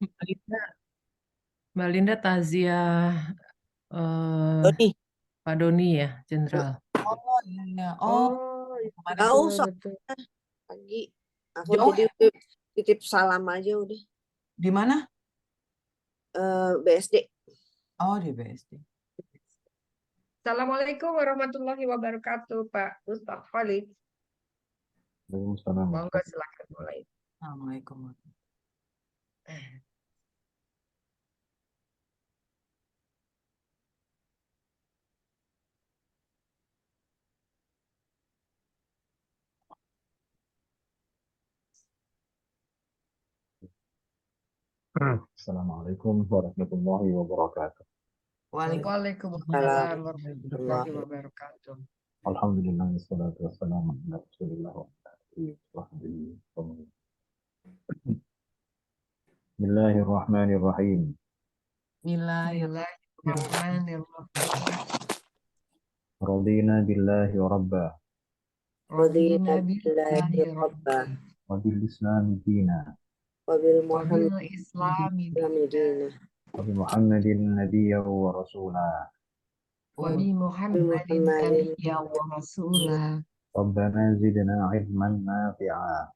Mbak Linda, Mbak Linda takziah Doni. Pak Doni ya, Jenderal. Oh iya. Oh, Oh, iya, kemarin betul, tahu betul. pagi. Aku Jauh jadi ya? titip salam aja udah. Di mana? BSD. Oh, di BSD. Assalamualaikum warahmatullahi wabarakatuh, Pak Ustaz Khalid. Waalaikumsalam. Monggo silakan mulai. Assalamualaikum. Assalamualaikum warahmatullahi wabarakatuh. Waalaikumsalam warahmatullahi wabarakatuh. Alhamdulillah wassalatu wassalamu ala Rasulillah wa ala alihi wa sahbihi wa man wala. Bismillahirrahmanirrahim. Bismillahirrahmanirrahim. Radina billahi rabba Radina billahi billahi rabba wa bil islami dina wa bil wabil islami Muhammadin dina wa bi Muhammadin nabiyyan wa rasula. wabi Muhammadin nabiyya wa rasulah. Rabbana zidna ilman nafi'a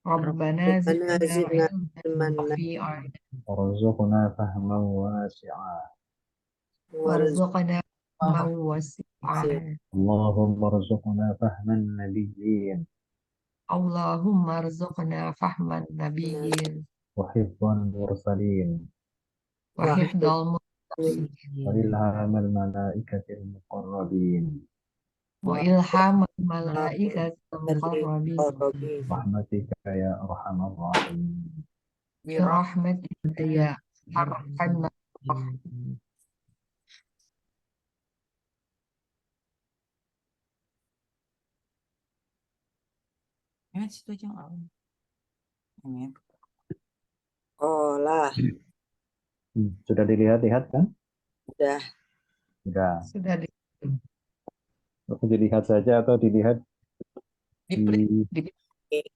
Rabbana Rabbana zidna zidna ilman ilman nafi'a warzuqna fahman wasi'a. warzuqna fahman wasi'a. Allahumma rzuqna fahman nabiyyin Allahumma rzuqna fahman nabiyyin wa hifdhan mursalin wa hifdal wa mursalin ilhamal malaikatil muqarrabin. wa ilhamal malaikatil muqarrabin Rahmatika ya arhamar rahimin. birahmatika ya arhamar rahimin. Ya, situ aja. Ini. Olah. Sudah dilihat-lihat kan? Udah. Sudah. Sudah di Dilihat saja atau dilihat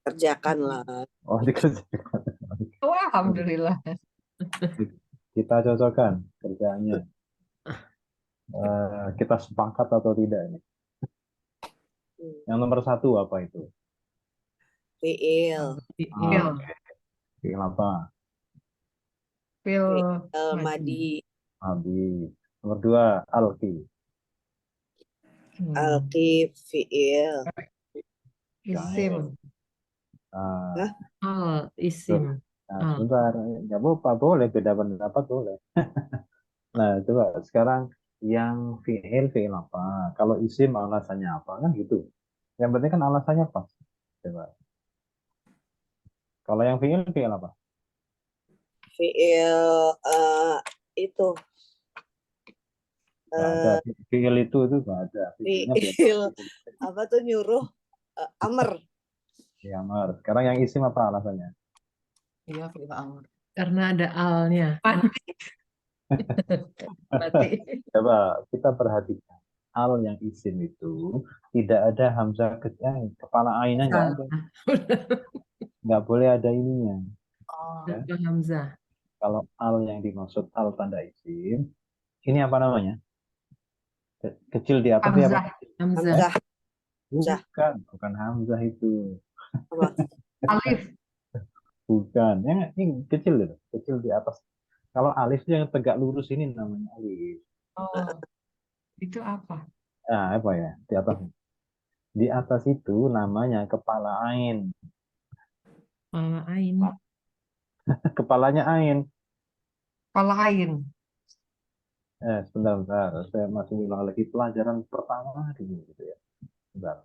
Kerjakan lah. Oh, dikerjakan. Alhamdulillah. Kita cocokkan kerjaannya. Kita sepakat atau tidak ini? Yang nomor 1 apa itu? Fiil. Fiil. Fiil apa? Fiil Madi. Madi. Nomor 2 alqi. Alqi fiil. Isim. Isim. Nah, sebentar, nggak apa-apa, boleh beda pendapat boleh. Nah, coba sekarang yang fiil apa? Kalau isim alasannya apa kan gitu. Yang penting kan alasannya pas. Coba. Kalau yang fiil apa? Fiil itu. Nggak ada. Fiil itu nggak ada. Fiil apa tuh nyuruh amr. Ya, amr. Sekarang yang isim apa alasannya? Iya, fiil amr. Karena ada alnya. Mati. Coba kita perhatikan. Al yang isim itu tidak ada hamzah kepala ainnya nggak ada. Nggak boleh ada ininya. Ya. Hamzah. Kalau al yang dimaksud al tanda isim, ini apa namanya? Kecil di atas Hamzah. apa? Hamzah. Bukan hamzah itu. Alif. Bukan. Yang kecil itu, kecil di atas. Kalau alif itu yang tegak lurus ini namanya alif. Oh, itu apa? Nah, apa ya? Di atas. Di atas itu namanya kepala ain. Kepala ain. Kepalanya ain. Kepala ain. Sebentar. Saya masih ulang lagi pelajaran pertama dulu gitu ya. Sebentar.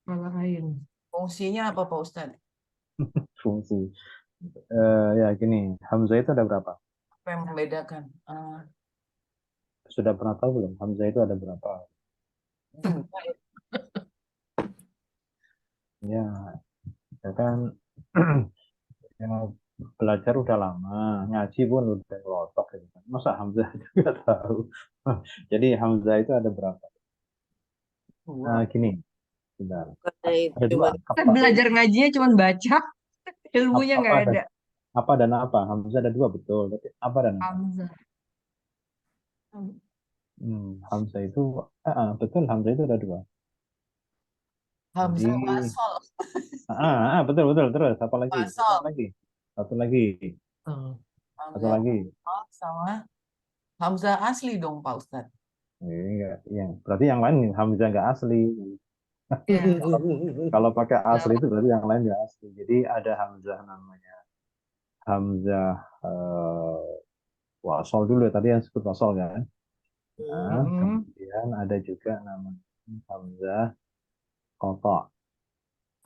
Kepala ain. Fungsinya apa, Pak Ustadz? Fungsi. Ya gini, hamzah itu ada berapa? Apa yang membedakan? Sudah pernah tahu belum? Hamzah itu ada berapa? Ya kan ya, belajar udah lama, ngaji pun udah ngelotok gitu kan. Masa Hamzah juga tahu. Jadi Hamzah itu ada berapa? Gini, sebentar. Ada dua. Kita belajar ngajinya cuma baca, ilmunya nggak ada. Apa dan apa? Hamzah ada dua betul. Tapi apa dan apa? Hamzah. Hamzah itu betul, Hamzah itu ada dua. Hamzah Jadi wasol. betul betul terus apa lagi? Satu Wasol. lagi. Satu lagi. Oh. Satu Hamzah lagi. wasol sama Hamzah asli dong Pak Ustadz. Enggak, yang berarti yang lain Hamzah nggak asli. Ya. Kalau pakai asli itu berarti yang lain nggak asli. Jadi ada Hamzah namanya Hamzah wasol dulu ya, tadi yang sebut wasol kan. Nah, kemudian ada juga namanya Hamzah kotok.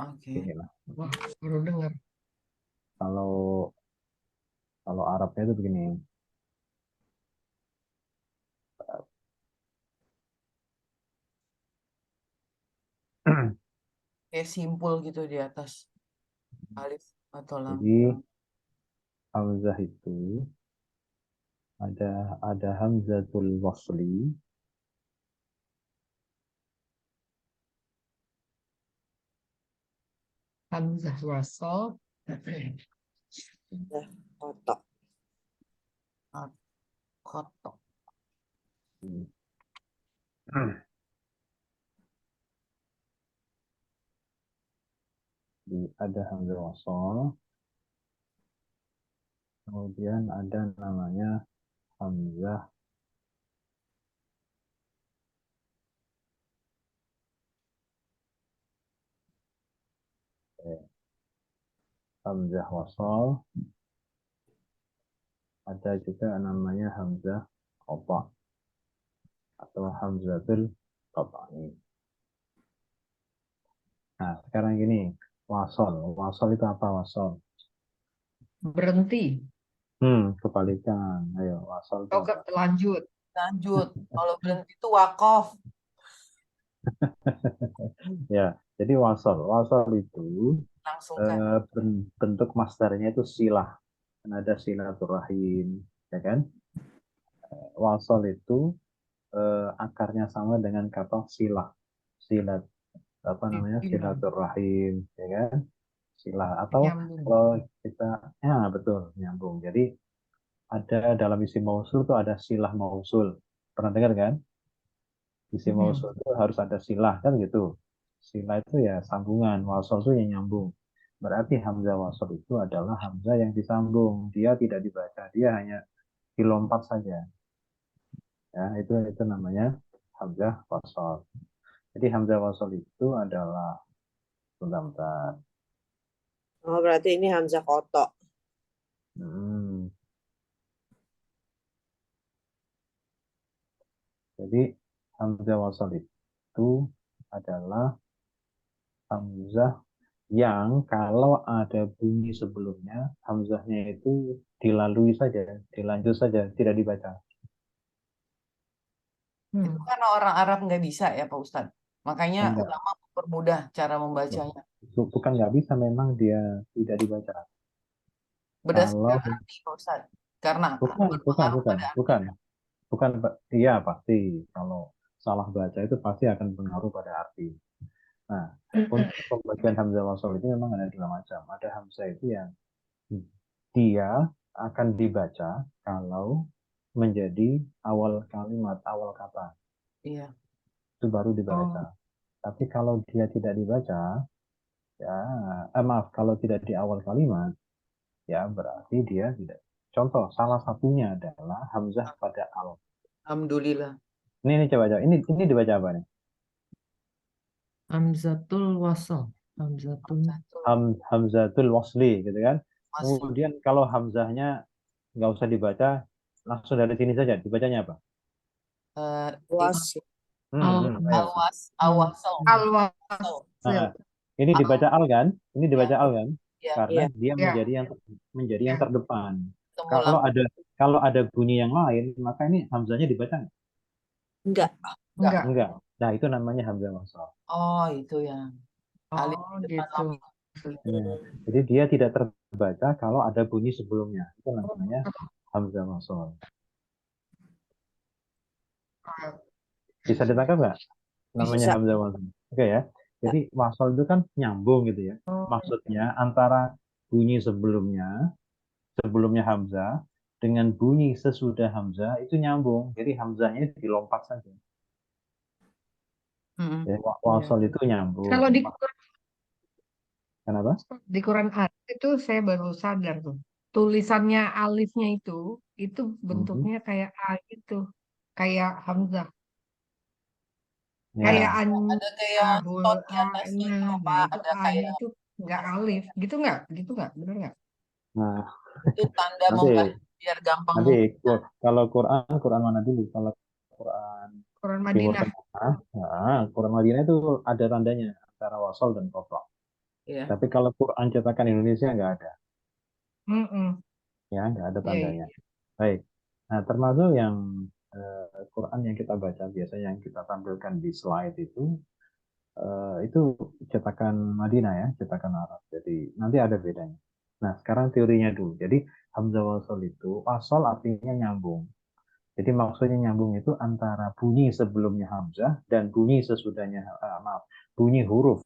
Oke. Inilah. Wah, baru dengar. Kalau kalau Arabnya itu begini. Kayak simpul gitu di atas alif atau lam. Jadi Hamzah itu ada Hamzatul wasli, Hamzah wasol. Kotok. Kotok. ada Hamzah wasol, kemudian ada namanya Hamzah Hamzah wasol, ada juga namanya Hamzah kotok atau Hamzatul qat'i. Nah, sekarang gini, wasol. Wasol itu apa wasol? Berhenti. Kebalikan. Ayo, wasol itu Oh, apa? lanjut. Lanjut. Kalau berhenti itu wakof. Ya, jadi wasol. Wasol itu Langsungkan. bentuk masdarnya itu silah. Kan ada silaturahim, ya kan? Wasol itu akarnya sama dengan kata silah. Silat apa namanya? Iya. Silaturahim, ya kan? Silah atau Nyambung. kalau kita betul nyambung. Jadi ada dalam isim mausul tuh ada silah mausul. Pernah dengar kan? Isim mausul itu harus ada silah kan gitu. Silah itu ya sambungan, wasol itu yang nyambung. Berarti hamzah wasol itu adalah hamzah yang disambung. Dia tidak dibaca, dia hanya dilompat saja. Ya, itu namanya hamzah wasol. Jadi hamzah wasol itu adalah bentar. Oh, berarti ini Hamzah kotok. Jadi hamzah wasol itu adalah hamzah yang kalau ada bunyi sebelumnya, hamzahnya itu dilalui saja, dilanjut saja, tidak dibaca. Itu karena orang Arab nggak bisa ya Pak Ustadz. Makanya Enggak. ulama mempermudah cara membacanya. Bukan nggak bisa, memang dia tidak dibaca. Berdasarkan Kalau arti Pak Ustadz. Karena berpengaruh pada arti. bukan, iya pasti. Kalau salah baca itu pasti akan berpengaruh pada arti. Nah, untuk pembacaan hamzah wasol itu memang ada dua macam. Ada hamzah itu yang dia akan dibaca kalau menjadi awal kalimat, awal kata. Iya. Itu baru dibaca. Tapi kalau dia tidak dibaca, ya maaf, kalau tidak di awal kalimat, ya berarti dia tidak. Contoh, salah satunya adalah hamzah pada al. Alhamdulillah. Ini coba. Ini dibaca apa nih? Hamzatul wasol. Hamzatul wasli, gitu kan? Wasli. Kemudian kalau hamzahnya nggak usah dibaca, langsung dari sini saja. Dibacanya apa? Was. Awasol. Nah, ini dibaca al kan? Ini dibaca al kan? Ya. Karena Iya. dia menjadi yang terdepan. Semula. Kalau ada bunyi yang lain, maka ini hamzahnya dibaca nggak? Enggak. Enggak. Nah, itu namanya hamzah wasal. Oh, itu yang alif di depan Gitu. lam. Ya. Jadi dia tidak terbaca kalau ada bunyi sebelumnya. Itu namanya hamzah wasal. Bisa ditangkap nggak? Namanya Bisa. hamzah wasal. Oke ya. Jadi wasal itu kan nyambung gitu ya. Maksudnya antara bunyi sebelumnya sebelumnya hamzah dengan bunyi sesudah hamzah itu nyambung. Jadi hamzahnya dilompat saja. Mm-mm. Jadi Iya. wasol itu nyambung. Kalau Kenapa? di Quran Arab itu saya baru sadar tuh. Tulisannya alifnya itu Mhm. bentuknya kayak A gitu. Kayak Hamzah. Ya, Kayak an Ada kayak ahul spot di a atasnya itu nah, loh, nah Pak. itu Ada A-nya kayak itu nggak alif. Gitu nggak? Gitu nggak? Bener nggak? nah itu tanda nanti membaca biar gampang nanti membaca. kalau Quran mana dulu? Kalau Quran Quran Timur Madinah. Tengah, nah, Quran Madinah itu ada tandanya antara wasol dan kotok. Iya. Tapi kalau Quran cetakan Indonesia nggak ada, Mm-mm. ya nggak ada Iya, tandanya. iya. Baik. Nah, termasuk yang Quran yang kita baca biasanya yang kita tampilkan di slide itu cetakan Madinah ya, cetakan Arab. Jadi nanti ada bedanya. Nah, sekarang teorinya dulu. Jadi hamzah wasol itu wasol artinya nyambung. Jadi maksudnya nyambung itu antara bunyi sebelumnya hamzah dan bunyi sesudahnya, maaf, bunyi huruf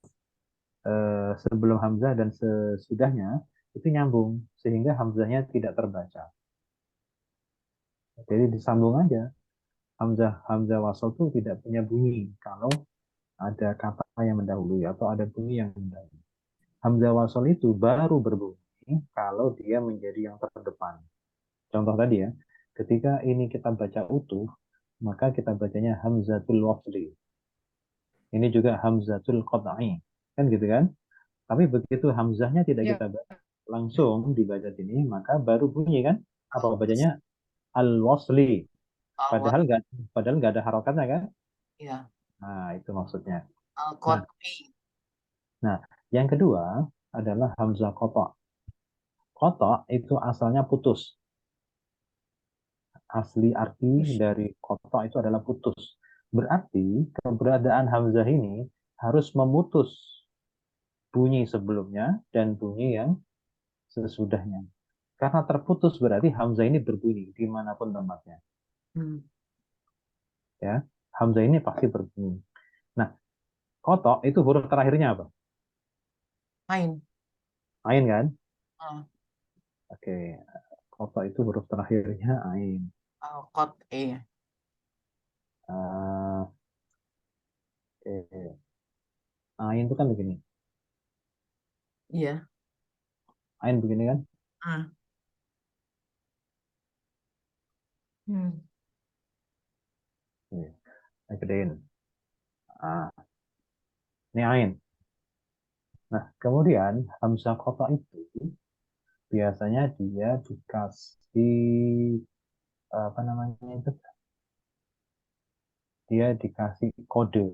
sebelum hamzah dan sesudahnya itu nyambung sehingga hamzahnya tidak terbaca. Jadi disambung aja. Hamzah Hamzah wasol itu tidak punya bunyi kalau ada kata yang mendahului atau ada bunyi yang mendahului. Hamzah wasol itu baru berbunyi kalau dia menjadi yang terdepan. Contoh tadi ya, ketika ini kita baca utuh, maka kita bacanya hamzatul wasli. Ini juga hamzatul qat'i. Kan gitu kan? Tapi begitu hamzahnya tidak Ya, kita baca langsung dibaca sini, maka baru bunyi kan? Apa bacanya? Al-wasli. Al-Wat, Padahal nggak ada harokatnya kan? ya. Nah, itu maksudnya. Nah, Al-Qat'i. nah, yang kedua adalah hamzah qata'. Qata' itu asalnya putus. Asli arti terus. dari qata' itu adalah putus. Berarti keberadaan hamzah ini harus memutus bunyi sebelumnya dan bunyi yang sesudahnya. Karena terputus berarti hamzah ini berbunyi dimanapun tempatnya. Hmm. Ya, hamzah ini pasti berbunyi. Nah, kotok itu huruf terakhirnya apa? Main. Ain kan? Ah, Oke, kotok itu huruf terakhirnya ain. Al-Qat'i. Uh, oke. Ain itu kan begini. Iya. Ain begini kan? Ah, Hmm. Ini, saya gedein. Ah, ini ain. Nah, kemudian hamzah kotok itu biasanya dia dikasih apa namanya itu? Dia dikasih kode.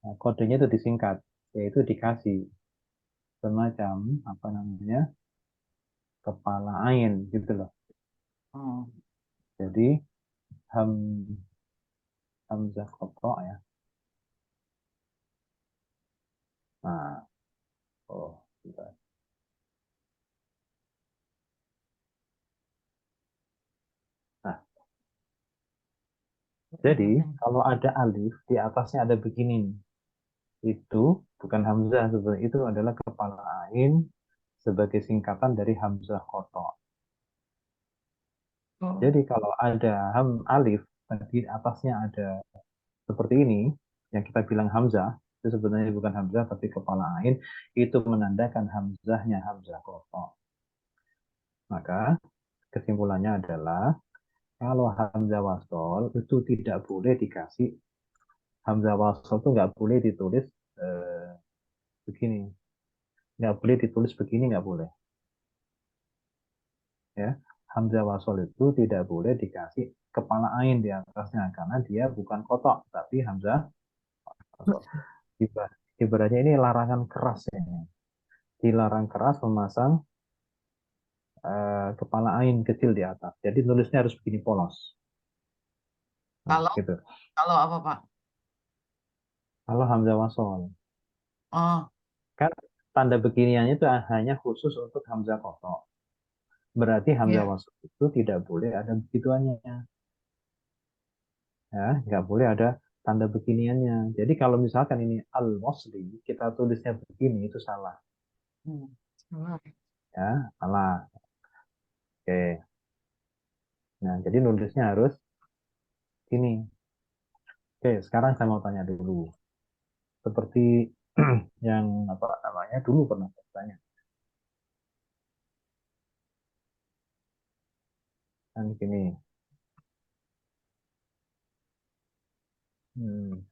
Nah, kodenya itu disingkat, yaitu dikasih semacam apa namanya kepala ain gitu loh. oh. Jadi ham hamzah kotok ya. Nah, oh, bentar. Nah, jadi kalau ada alif di atasnya ada begini nih. Itu bukan hamzah sebenarnya itu adalah kepala ain sebagai singkatan dari hamzah kotok. Oh, Jadi kalau ada alif di atasnya ada seperti ini yang kita bilang hamzah itu sebenarnya bukan hamzah tapi kepala ain itu menandakan hamzahnya hamzah kotok. Maka kesimpulannya adalah kalau hamzah wasol itu tidak boleh dikasih hamzah wasol itu nggak boleh ditulis eh, begini, nggak boleh ditulis begini, nggak boleh ya. Hamzah wasol itu tidak boleh dikasih kepala ain di atasnya karena dia bukan kotok tapi hamzah wasol. Ibaratnya ini larangan keras ya. Dilarang keras memasang kepala ain kecil di atas. Jadi nulisnya harus begini polos. Nah, Kalau gitu. kalau apa, Pak? Kalau hamzah wasol Oh, kan tanda beginian itu hanya khusus untuk hamzah kotok. Berarti hamzah ya. wasl itu tidak boleh ada begituannya, ya, nggak boleh ada tanda beginiannya. Jadi kalau misalkan ini al wasli kita tulisnya begini itu salah, hmm. Salah. ya, salah. Oke. Nah, jadi nulisnya harus ini. Oke, sekarang saya mau tanya dulu. Seperti yang apa namanya dulu pernah saya tanya. Kan gini. Hmm,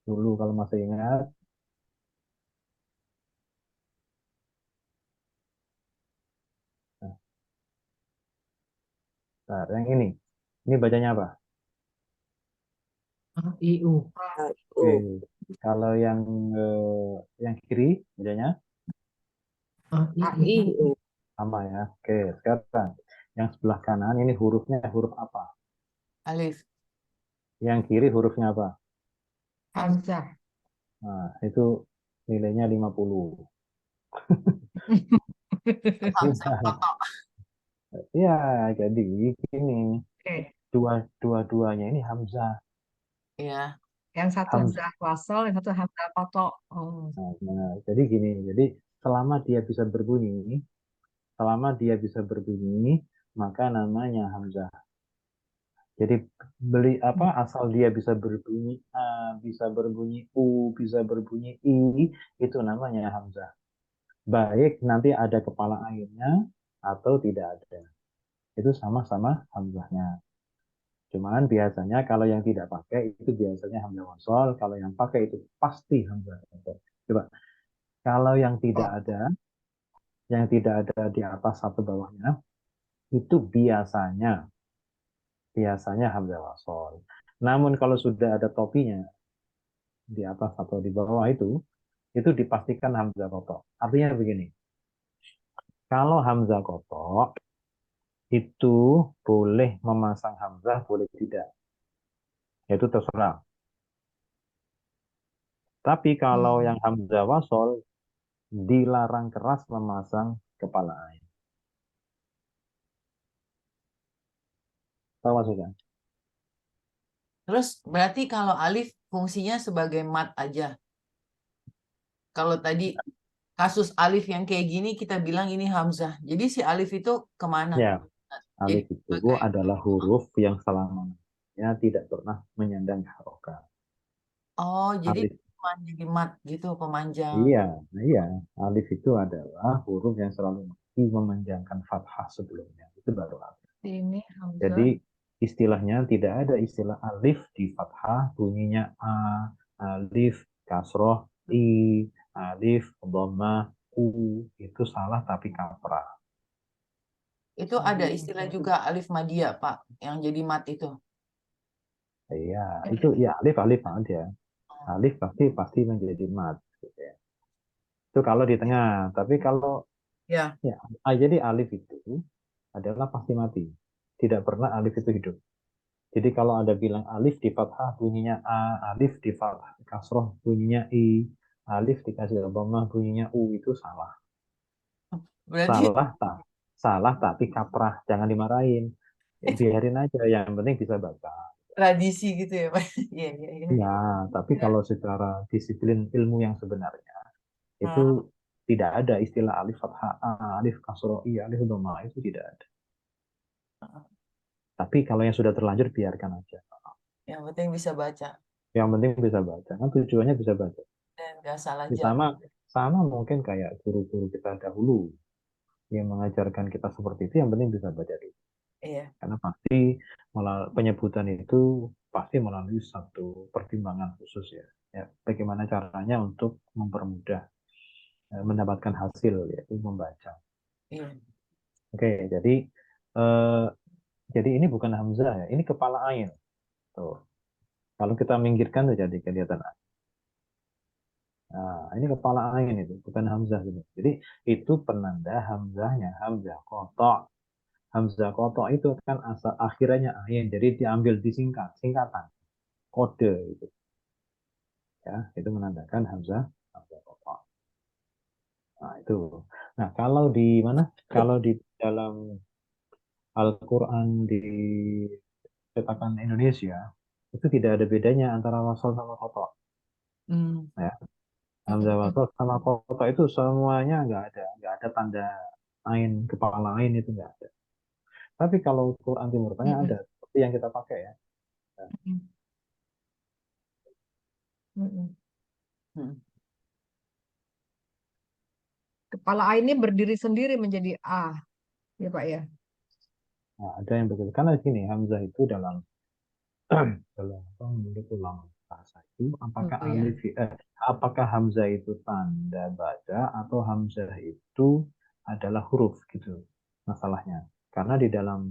dulu kalau masih ingat, nah, yang ini. Ini bacanya apa? A, I, U. Oke. U. Kalau yang kiri bacanya A, I, A, U. I, U. sama ya. Oke, sekarang yang sebelah kanan ini hurufnya huruf apa? Alif. Yang kiri hurufnya apa? Hamzah. Nah, itu nilainya 50. Hamzah Iya, kotok. iya, jadi gini, Oke. dua-duanya ini Hamzah. Ya. Yang satu Hamzah. Hamzah wasol, yang satu Hamzah kotok. Oh. Nah, jadi gini, jadi selama dia bisa berbunyi, maka namanya Hamzah. Jadi asal dia bisa berbunyi A, bisa berbunyi U, bisa berbunyi I, itu namanya Hamzah. Baik nanti ada kepala airnya atau tidak ada. Itu sama-sama Hamzahnya. Cuman biasanya kalau yang tidak pakai itu biasanya Hamzah wasol, kalau yang pakai itu pasti Hamzah wasol. Coba, kalau yang tidak ada di atas atau bawahnya, itu biasanya Hamzah wasol. Namun kalau sudah ada topinya di atas atau di bawah itu dipastikan Hamzah kotok. Artinya begini, kalau Hamzah kotok itu boleh memasang Hamzah, boleh tidak. Itu terserah. Tapi kalau yang Hamzah wasol dilarang keras memasang kepala ain. Tahu maksudnya? Terus berarti kalau alif fungsinya sebagai mat aja. Kalau tadi kasus alif yang kayak gini kita bilang ini Hamzah. Jadi si alif itu kemana? Ya, Jadi alif itu sebagai adalah huruf yang selamanya tidak pernah menyandang harokat. jadi Alif, cuma jadi mat gitu pemanjang. iya, iya, alif itu adalah huruf yang selalu memanjangkan fathah sebelumnya. Itu baru alif. Ini Hamzah. Jadi istilahnya tidak ada istilah alif di fathah, bunyinya a, alif, kasroh, i, alif, dhammah, u, itu salah tapi kaprah. Itu ada istilah juga alif madia, Pak, yang jadi mat itu. Iya, itu ya alif alif aja. Alif pasti pasti menjadi mat. Gitu ya. Itu kalau di tengah. Tapi kalau Ya. ya, jadi alif itu adalah pasti mati. Tidak pernah alif itu hidup. Jadi kalau ada bilang alif di fathah bunyinya a, alif di fathah kasroh bunyinya i, alif dikasih dhammah bunyinya u, itu salah. Berarti Salah tak? Salah tapi kaprah. Jangan dimarahin. Biarin aja. Yang penting bisa baca. tradisi gitu ya, Pak. Iya, iya, iya. Ya, tapi kalau secara disiplin ilmu yang sebenarnya itu Hmm. tidak ada istilah alif fathah a, alif kasroh i, alif dhammah, itu tidak ada. Tapi kalau yang sudah terlanjur biarkan aja. Yang penting bisa baca Yang penting bisa baca. Kan tujuannya bisa baca. dan nggak salah Ya, jam. sama mungkin kayak guru-guru kita dahulu yang mengajarkan kita seperti itu, yang penting bisa baca dulu. Iya. Karena pasti penyebutan itu pasti melalui satu pertimbangan khusus ya. Ya, bagaimana caranya untuk mempermudah mendapatkan hasil, yaitu membaca. Iya. Oke, eh, jadi ini bukan hamzah ya, ini kepala ain. Tuh. Kalau kita minggirkan tuh jadi kelihatan. Nah, ini kepala ain itu, bukan hamzah gitu. Jadi itu penanda hamzahnya, hamzah kotok. Hamzah kotok itu kan asal akhirnya ain, jadi diambil singkatan, kode itu. Ya, itu menandakan hamzah kotok. Nah, itu. Nah, kalau di mana? Kalau di dalam Al-Qur'an di cetakan Indonesia, itu tidak ada bedanya antara wasal sama kotok. Ya. Hamzah wasal sama kotok itu semuanya nggak ada tanda ain, kepala ain itu nggak ada. Tapi kalau Quran Timur Tengah Mm-mm. ada, seperti yang kita pakai ya. Mm-mm. Mm-mm. Hmm. Kepala A ini berdiri sendiri menjadi A, ya Pak ya. Nah, ada yang begitu. Karena gini, Hamzah itu dalam dalam apa, menurut ulama bahasa itu, apakah Oh ya. apakah Hamzah itu tanda baca atau Hamzah itu adalah huruf gitu masalahnya. Karena di dalam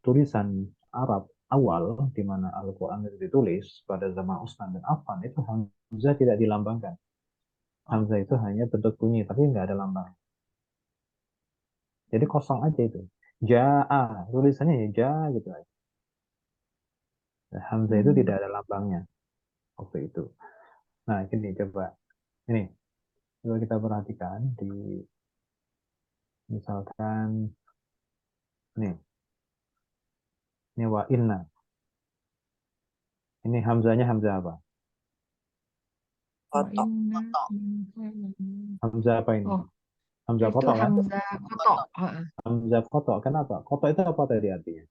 tulisan Arab awal di mana Al-Quran itu ditulis pada zaman Utsman dan Affan itu Hamzah tidak dilambangkan. Hamzah itu hanya bentuk bunyi tapi nggak ada lambang. Jadi kosong aja itu. Ja'a, tulisannya ya ja gitu aja. Nah, Hamzah itu tidak Hmm. ada lambangnya waktu itu. Nah, ini coba. Ini, coba kita perhatikan di misalkan nih, ini wa inna. Ini Hamzahnya Hamzah apa? Wa Kotok. inna Kotok. Hamzah apa ini? Oh, Hamzah itu kotok kan? Hamzah kotok. Heeh. Hamzah kotok. Kenapa? Kotok itu apa tadi artinya?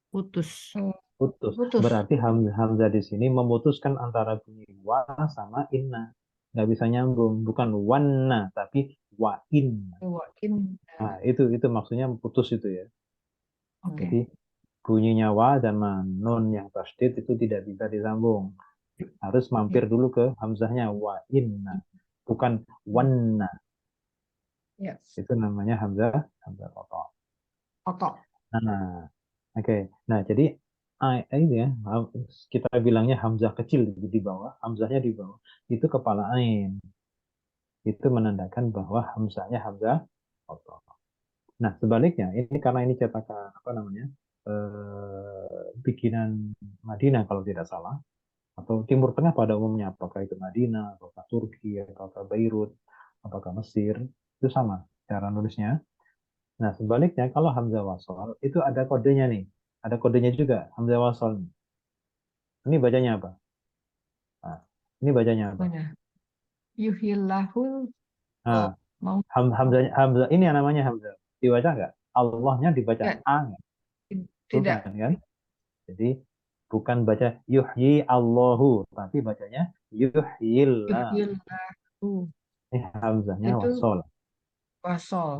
putus. Oh, Putus. putus. Berarti Hamzah di sini memutuskan antara bunyi wa sama inna. Nggak bisa nyambung. Bukan wanna, tapi wa inna. Wa inna. Nah, itu maksudnya putus itu ya. Oke. Jadi bunyinya wa dan nun yang tasdid itu tidak bisa disambung. Harus mampir Ya. dulu ke hamzahnya wa inna. Bukan wanna. Ya. Itu namanya hamzah kotok. Kotok. Nah, oke. Nah, jadi ini ya, kita bilangnya hamzah kecil di bawah, hamzahnya di bawah. Itu kepala ain. Itu menandakan bahwa hamzahnya hamzah kotok. Nah, sebaliknya ini karena ini cetakan apa namanya? Bikinan Madinah kalau tidak salah atau Timur Tengah pada umumnya apakah itu Madinah, apakah Turki, apakah Beirut, apakah Mesir, itu sama cara nulisnya. Nah, sebaliknya kalau hamzah wasal itu ada kodenya nih. Ada kodenya juga hamzah wasal nih. Ini bacanya apa? Nah, ini bacanya apa? Mana? Yuhillahul Nah, mau. hamzah ini yang namanya hamzah. Dibaca nggak? Allahnya dibaca Ya, a nggak? Bukan tidak. kan? Jadi bukan baca yuhyi Allahu, tapi bacanya yuhyillah. Yuhillahu. Ini hamzahnya Itu wasal. wasol.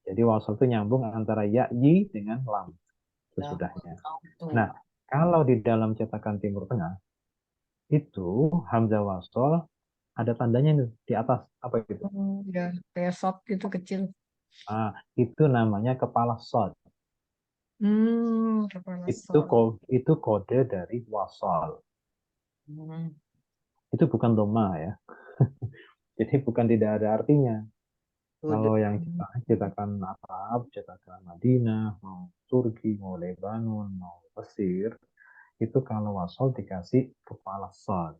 Jadi wasal itu nyambung antara ya yi dengan lam sesudahnya. Nah, kalau di dalam cetakan Timur Tengah itu hamzah wasal ada tandanya nih di atas apa itu? Oh, ya, kayak sop gitu kecil. Ah, itu namanya kepala sod. Kepala Itu sop. itu kode dari wasal. Hmm. Itu bukan doma ya. Jadi bukan tidak ada artinya. Kalau yang cetakan Arab, cetakan Madinah, mau Turki, mau Lebanon, mau Mesir, itu kalau wasal dikasih kepala sod.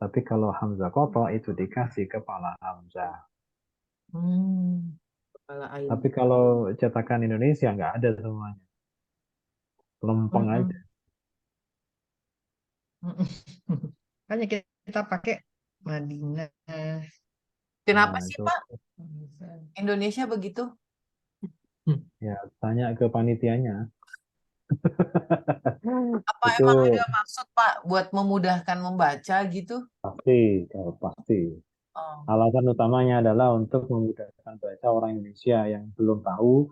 Tapi kalau hamzah kotok itu dikasih kepala hamzah. Kepala ain. Tapi kalau cetakan Indonesia nggak ada semuanya. Lempeng Mm-mm. aja. Mm-mm. Makanya kita pakai Madinah. Kenapa Nah, sih itu Pak Indonesia begitu? ya tanya ke panitianya. Apa Itu emang ada maksud Pak buat memudahkan membaca gitu? pasti. Oh, Alasan utamanya adalah untuk memudahkan baca orang Indonesia yang belum tahu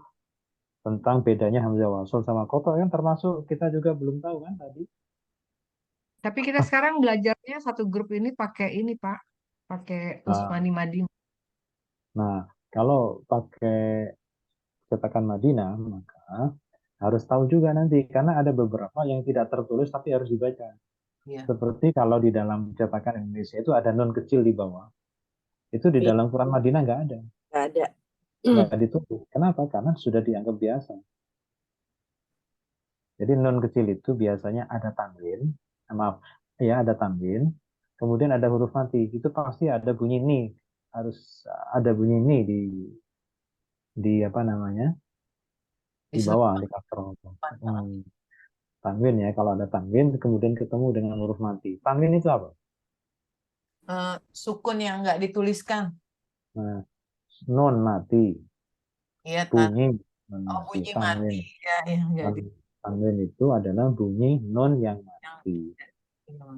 tentang bedanya hamzah wasal sama kotok kan termasuk kita juga belum tahu kan tadi. Tapi kita sekarang belajarnya satu grup ini pakai ini, Pak. Pakai Nah, Usmani Madinah. nah, kalau pakai cetakan Madinah maka harus tahu juga nanti karena ada beberapa yang tidak tertulis tapi harus dibaca. iya. Seperti kalau di dalam cetakan Indonesia itu ada nun kecil di bawah. Itu di dalam Quran Madinah nggak ada. Nggak ada. Nggak ditulis. Kenapa? Karena sudah dianggap biasa. Jadi nun kecil itu biasanya ada tanwin, maaf, ya ada tanwin, kemudian ada huruf mati. Itu pasti ada bunyi ni, harus ada bunyi ni di apa namanya di Bisa bawah di kasroh. Tanwin ya, kalau ada tanwin kemudian ketemu dengan huruf mati. Tanwin itu apa? sukun yang nggak dituliskan. Nah, nun mati. Iya, Bunyi nun oh mati. bunyi mati Tanwin. ya, yang jadi. Tanwin itu adalah bunyi nun yang mati.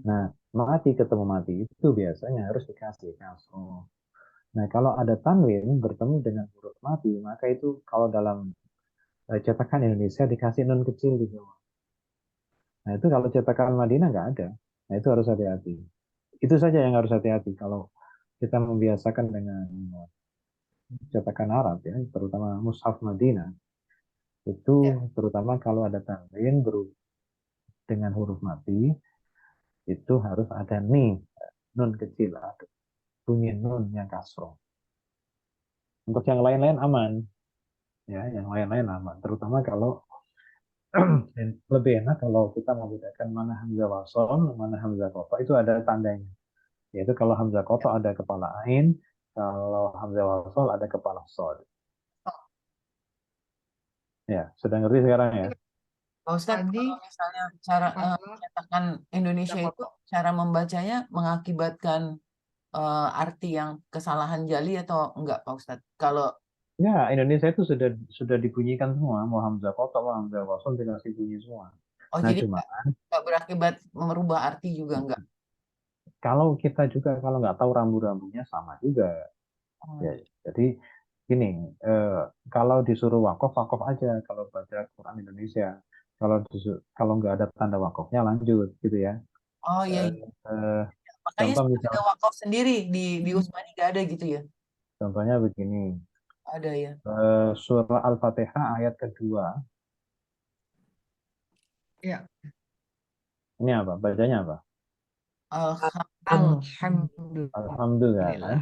Nah, mati ketemu mati itu biasanya harus dikasih kasroh. Nah, kalau ada tanwin bertemu dengan huruf mati, maka itu kalau dalam cetakan Indonesia dikasih nun kecil di bawah. Nah, itu kalau cetakan Madinah nggak ada. Nah, itu harus hati-hati. Itu saja yang harus hati-hati kalau kita membiasakan dengan cetakan Arab ya, terutama Mushaf Madinah. Itu Ya. terutama kalau ada tanwin dengan huruf mati, itu harus ada nih nun kecil, ada bunyi nun yang kasroh. Untuk yang lain-lain aman, ya, yang lain-lain aman. Terutama kalau lebih enak kalau kita membedakan mana hamzah wasol, mana hamzah kotok itu ada tandanya. Yaitu kalau hamzah kotok ada kepala ain, kalau hamzah wasol ada kepala sod. Ya, sudah ngerti sekarang ya? Pak Ustadz, Tadi kalau misalnya cara masalah cetakan Indonesia itu kotak. cara membacanya mengakibatkan arti yang kesalahan jali atau enggak, Pak Ustadz? Kalau Ya, Indonesia itu sudah dibunyikan semua, mau hamzah kotok, mau hamzah wasol dikasih bunyi semua. oh Nah, jadi cuma enggak berakibat merubah arti juga enggak? kalau kita juga kalau nggak tahu rambu-rambunya sama juga. Ya, Oh, jadi gini, eh, kalau disuruh wakaf, wakaf aja kalau baca Quran Indonesia. Kalau nggak ada tanda wakafnya lanjut gitu ya. oh iya, Eh, iya. eh, Makanya contoh ada misal, wakaf sendiri di Usmani nggak ada gitu ya? contohnya begini, Ada ya. surah Al-Fatihah ayat kedua, Ya. ini apa? Bacanya apa? Alhamdulillah. Alhamdulillah kan? Alhamdulillah.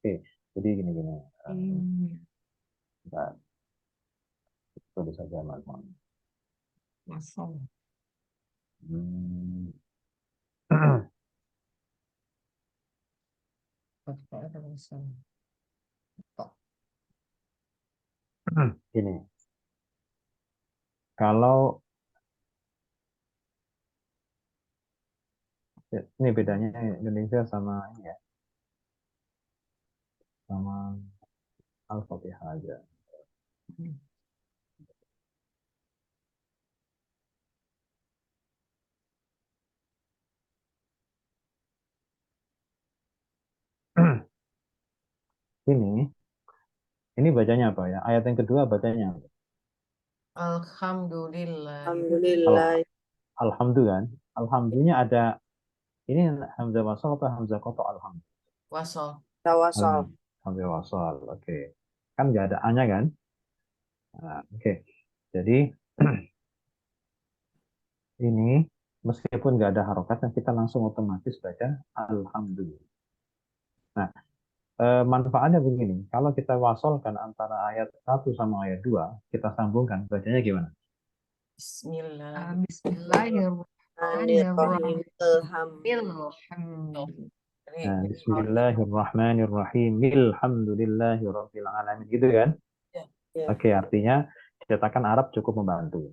Oke, jadi gini-gini. Hmm. Bentar, tulis saja mas. Masuk. Hmm. Gini, kalau ini bedanya Indonesia sama ini ya, sama Al-Fatihah aja. Ini bacanya apa ya? Ayat yang kedua bacanya apa? Alhamdulillah. Alhamdulillah. Alhamdulillah kan? Alhamdulillah ada ini hamzah wasal atau hamzah kotok alhamdulillah. Wasol. Tawasol. Hamzah wasal. Oke. Kan nggak ada a-nya kan? Nah, oke. Jadi ini meskipun nggak ada harokatnya kita langsung otomatis baca alhamdulillah. Nah, manfaatnya begini. Kalau kita wasolkan antara ayat 1 sama ayat 2 kita sambungkan bacanya gimana? Bismillah. Bismillahirrahmanirrahim. Alhamdulillah. Jadi, Nah, Bismillahirrahmanirrahim. Alhamdulillahirabbil alamin. Gitu kan? ya. Ya. Oke, artinya cetakan Arab cukup membantu.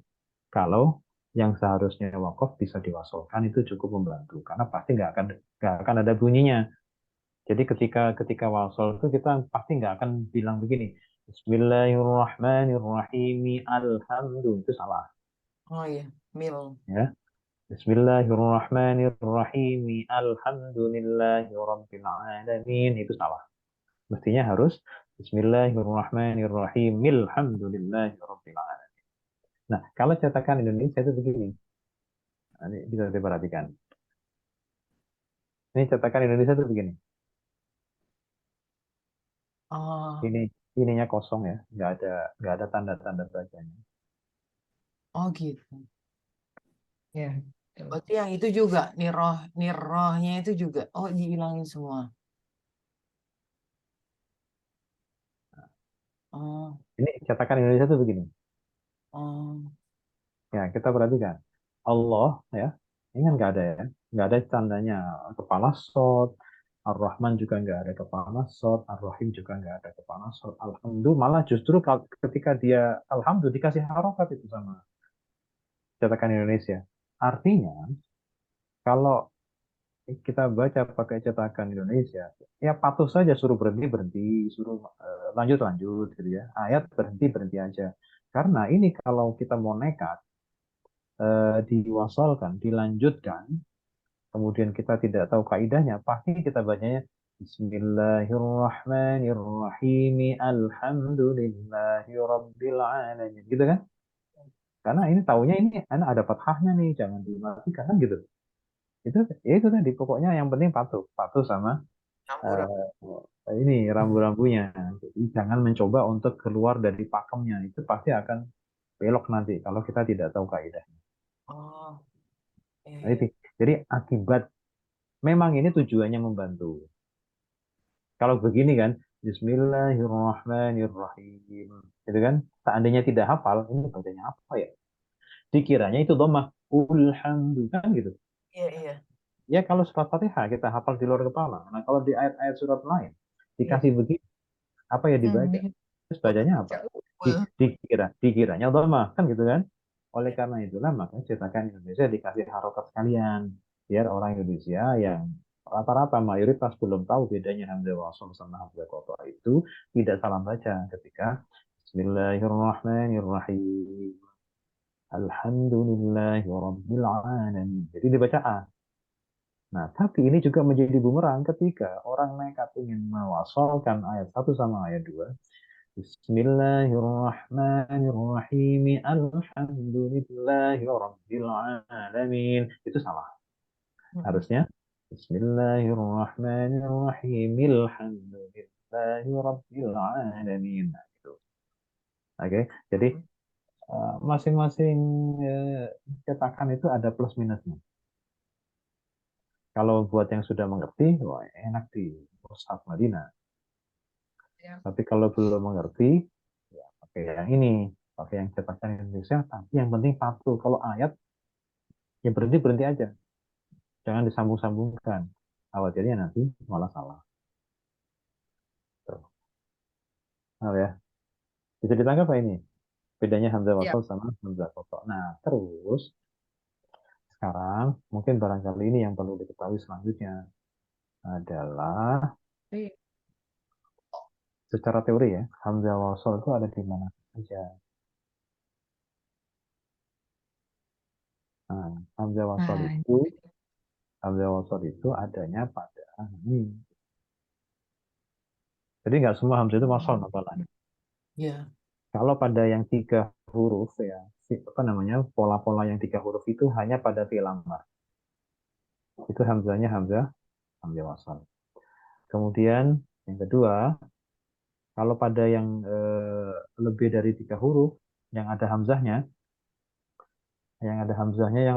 Kalau yang seharusnya wakaf bisa diwasolkan itu cukup membantu karena pasti nggak akan ada bunyinya. Jadi ketika wasol itu kita pasti nggak akan bilang begini. Bismillahirrahmanirrahim. Alhamdulillah itu salah. Oh iya, mil. Ya. Bismillahirrahmanirrahim. Alhamdulillahirabbil alamin itu salah. Mestinya harus Bismillahirrahmanirrahim. Alhamdulillahirabbil alamin. Nah, kalau cetakan Indonesia itu begini. Nah, ini bisa diperhatikan. Ini cetakan Indonesia itu begini. Oh, Ini ininya kosong ya, nggak ada tanda-tanda bacanya. oh gitu. Ya. Berarti yang itu juga nirohnya itu juga. Oh, dihilangin semua. Oh, Ini cetakan Indonesia itu begini. oh, Ya, kita perhatikan. Allah ya, ini kan nggak ada ya, nggak ada tandanya kepala sod. Ar-Rahman juga nggak ada kepala sod. Ar-Rahim juga nggak ada kepala sod. Alhamdulillah malah justru ketika dia Alhamdulillah dikasih harokat itu sama cetakan Indonesia. Artinya kalau kita baca pakai cetakan Indonesia, ya patuh saja, suruh berhenti berhenti, suruh lanjut lanjut gitu ya. Ayat berhenti berhenti aja. Karena ini kalau kita mau nekat diwasalkan, dilanjutkan, kemudian kita tidak tahu kaidahnya, pasti kita bacanya Bismillahirrahmanirrahim, Alhamdulillahi Rabbil Alamin, gitu kan? Karena ini taunya ini anak ada fathahnya nih, jangan dimatikan kan gitu. Itu ya itu tadi pokoknya yang penting patuh, patuh sama Campur. ini rambu-rambunya. Jadi jangan mencoba untuk keluar dari pakemnya, itu pasti akan belok nanti kalau kita tidak tahu kaidah. Oh, iya, Nah, iya. itu. Jadi akibat memang ini tujuannya membantu. Kalau begini kan, Bismillahirrahmanirrahim, gitu kan? Seandainya tidak hafal, ini bacanya apa ya? Dikiranya itu dhammah, Alhamdulillah kan gitu. Iya, iya. Ya kalau surat Fatihah kita hafal di luar kepala. Nah kalau di ayat-ayat surat lain Iya. dikasih begini, apa ya dibaca? Hmm, Terus bacanya apa? Betul. Dikiranya dhammah kan gitu kan? Oleh Iya. karena itulah makanya cetakan Indonesia dikasih harokat sekalian biar orang Indonesia yang rata-rata mayoritas belum tahu bedanya hamzah wasl sama hamzah qata itu tidak salah baca ketika Bismillahirrahmanirrahim. Alhamdulillahi Rabbil Alamin. Jadi dibaca A. Nah, tapi ini juga menjadi bumerang ketika orang nekat ingin mewasalkan ayat satu sama ayat 2. Bismillahirrahmanirrahim. Alhamdulillahi Rabbil Alamin. Itu salah. Mm-mm. Harusnya Bismillahirrahmanirrahim. Alhamdulillahi Rabbil Alamin. Nah, gitu. Oke, jadi masing-masing cetakan itu ada plus minusnya. Kalau buat yang sudah mengerti, wah enak di Mushaf Madinah. ya. Tapi kalau belum mengerti, ya pakai yang ini, pakai yang cetakan Indonesia. Tapi yang penting patuh. Kalau ayat, ya berhenti berhenti aja, jangan disambung-sambungkan. Khawatirnya nanti malah salah. Tuh. Nah, ya, bisa ditangkap apa ini? Bedanya hamzah Ya. wasal sama hamzah qata. Nah, terus sekarang mungkin barangkali ini yang perlu diketahui selanjutnya adalah Iya. secara teori ya, hamzah wasal itu ada di mana saja. Nah, hamzah wasal Nah, itu hamzah wasal itu adanya pada ini. Jadi nggak semua hamzah itu wasal masalahnya. Iya. Kalau pada yang 3 huruf ya, apa namanya, pola-pola yang 3 huruf itu hanya pada fi'il amar. Itu hamzahnya hamzah wasal. Kemudian yang kedua, kalau pada yang lebih dari 3 huruf, yang ada hamzahnya, yang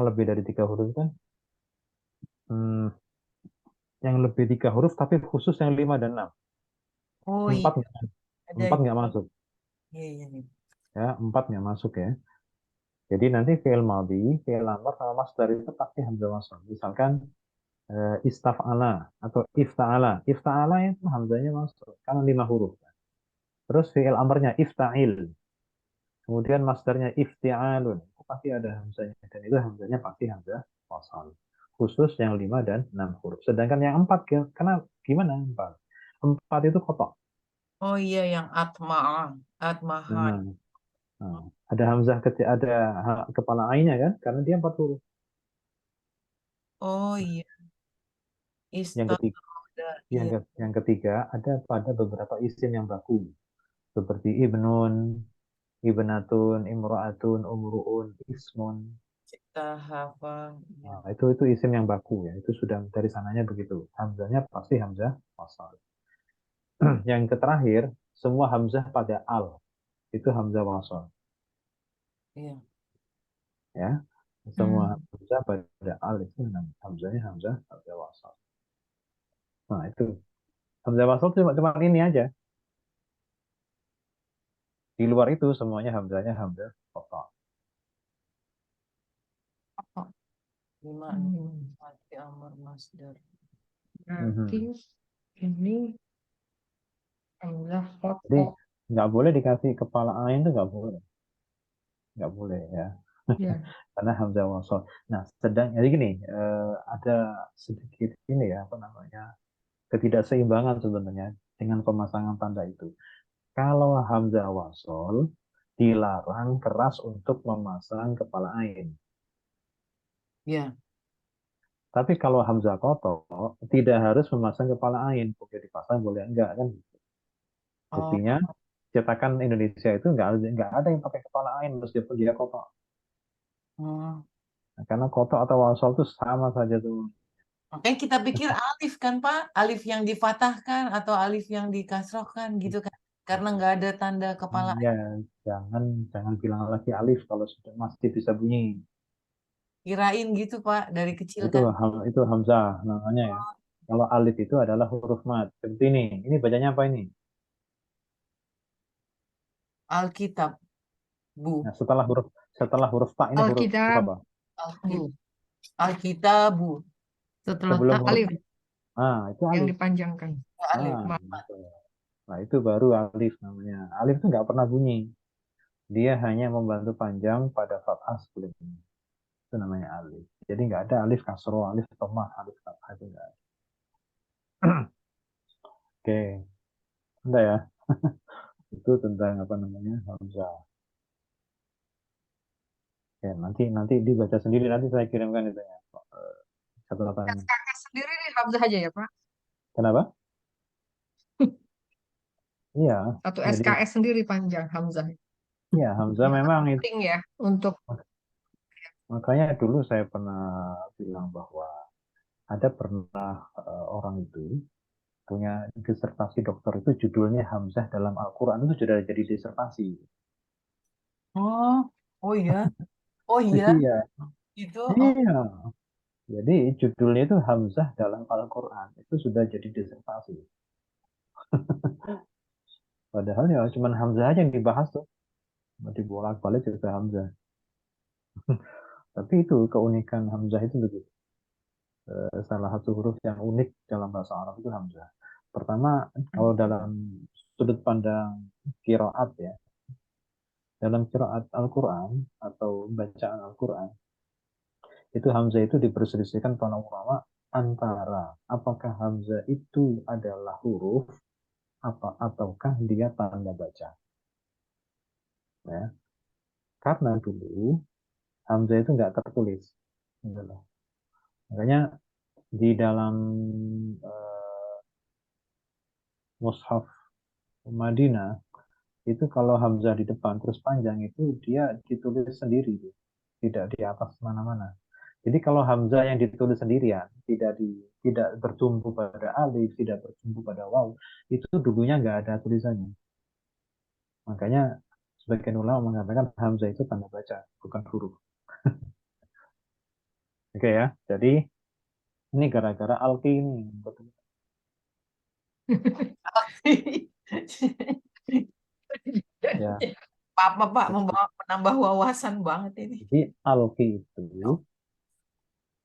lebih dari 3 huruf kan, hmm, yang lebih 3 huruf tapi khusus yang 5 dan 6. Oh iya, Empat ada. empat nggak masuk Iya, iya, iya. ya, empat nggak masuk ya. Jadi nanti fi'il madhi, fi'il amar sama masdar itu pasti hamzah wasal. Misalkan istaf'ala atau ifta'ala. Ifta'ala itu hamzahnya masuk karena 5 huruf. Terus fi'il amarnya ifta'il. Kemudian masdarnya ifti'alun. Itu pasti ada hamzahnya. Dan itu hamzahnya pasti hamzah wasal. Khusus yang 5 dan 6 huruf. Sedangkan yang 4, kenapa? Gimana 4? 4 itu kotok. Oh iya, yang atma'ah. Atmahan. Nah, nah, ada hamzah kecil, ada kepala ainnya kan? Karena dia 4 huruf. Oh iya, Yang ketiga, istada. Iya. yang ketiga ada pada beberapa isim yang baku. Seperti ibnun, ibnatun, imro'atun, umru'un, ismun. Cipta hafal. Iya. Nah, itu isim yang baku ya. Itu sudah dari sananya begitu. Hamzahnya pasti hamzah wasal. Yang terakhir, semua hamzah pada al. Itu hamzah wasal. Iya. Ya. Semua Hmm. hamzah pada al itu hamzahnya hamzah wasal. Nah, itu. Hamzah wasal cuma ini aja. Di luar itu semuanya hamzahnya hamzah wasal. Lima, Hmm. mati amar masdar. Berarti Mhm. ini adalah Jadi foto. nggak boleh dikasih kepala ain itu nggak boleh ya. Ya. karena hamzah wasol. Nah, jadi gini, ada sedikit ini ya, apa namanya, ketidakseimbangan sebenarnya dengan pemasangan tanda itu. Kalau hamzah wasol dilarang keras untuk memasang kepala ain. Ya. Tapi kalau hamzah kotok tidak harus memasang kepala ain, boleh dipasang boleh enggak kan? Oh, Buktinya cetakan Indonesia itu enggak ada yang pakai kepala ain meskipun dia kotok. oh. Nah, karena kotok atau wasol itu sama saja tuh. Makanya kita pikir alif kan Pak, alif yang difatahkan atau alif yang dikasrohkan gitu kan, karena nggak ada tanda kepala. Ya, jangan jangan bilang lagi alif kalau sudah masih bisa bunyi. Kirain gitu Pak, dari kecil Itu kan. itu hamzah namanya ya. Kalau alif itu adalah huruf mad. Seperti ini. Ini bacanya apa ini? Alkitab, Bu. Nah, setelah huruf ta ini huruf Alkitab, apa? Alki, Alkitabu. Setelah Sebelum tak huruf alif itu yang alif. dipanjangkan. Alif. Gitu. Nah, itu baru alif namanya. Alif itu nggak pernah bunyi. Dia hanya membantu panjang pada fathah sebelumnya. Itu namanya alif. Jadi nggak ada alif kasro, alif tomah, alif fathah itu nggak ada. Oke, enggak ya? Itu tentang apa namanya hamzah. Oke, nanti dibaca sendiri, nanti saya kirimkan itu ya. Catatannya. SKS sendiri nih Hamzah aja ya Pak. Kenapa? Iya, Satu jadi SKS sendiri panjang Hamzah. ya hamzah Ya, memang itu. penting ya untuk Makanya dulu saya pernah bilang bahwa ada pernah orang itu punya disertasi dokter itu judulnya Hamzah dalam Al-Quran itu sudah jadi disertasi. Oh, oh iya, oh iya, Iya, itu. Oh, iya. Jadi judulnya itu Hamzah dalam Al-Quran itu sudah jadi disertasi. Padahal ya cuma Hamzah aja yang dibahas tuh. Dibolak-balik juga Hamzah. Tapi itu keunikan Hamzah itu begitu. Salah satu huruf yang unik dalam bahasa Arab itu Hamzah. Pertama, kalau dalam sudut pandang kiroat ya, dalam kiroat Al-Quran atau bacaan Al-Quran, itu Hamzah itu diperselisihkan para ulama antara apakah Hamzah itu adalah huruf ataukah dia tanda baca. Ya. Karena dulu Hamzah itu nggak tertulis. Gitu loh. Makanya di dalam uh, mushaf Madinah itu kalau Hamzah di depan terus panjang itu dia ditulis sendiri, tidak di atas mana-mana. Jadi kalau Hamzah yang ditulis sendirian, tidak bertumpu pada alif, tidak bertumpu pada waw, itu dulunya nggak ada tulisannya. Makanya sebagian ulama mengatakan Hamzah itu tanda baca, bukan huruf. Oke ya, jadi ini gara-gara Alki ini. Ya, Pak, membawa menambah wawasan banget ini. jadi Alki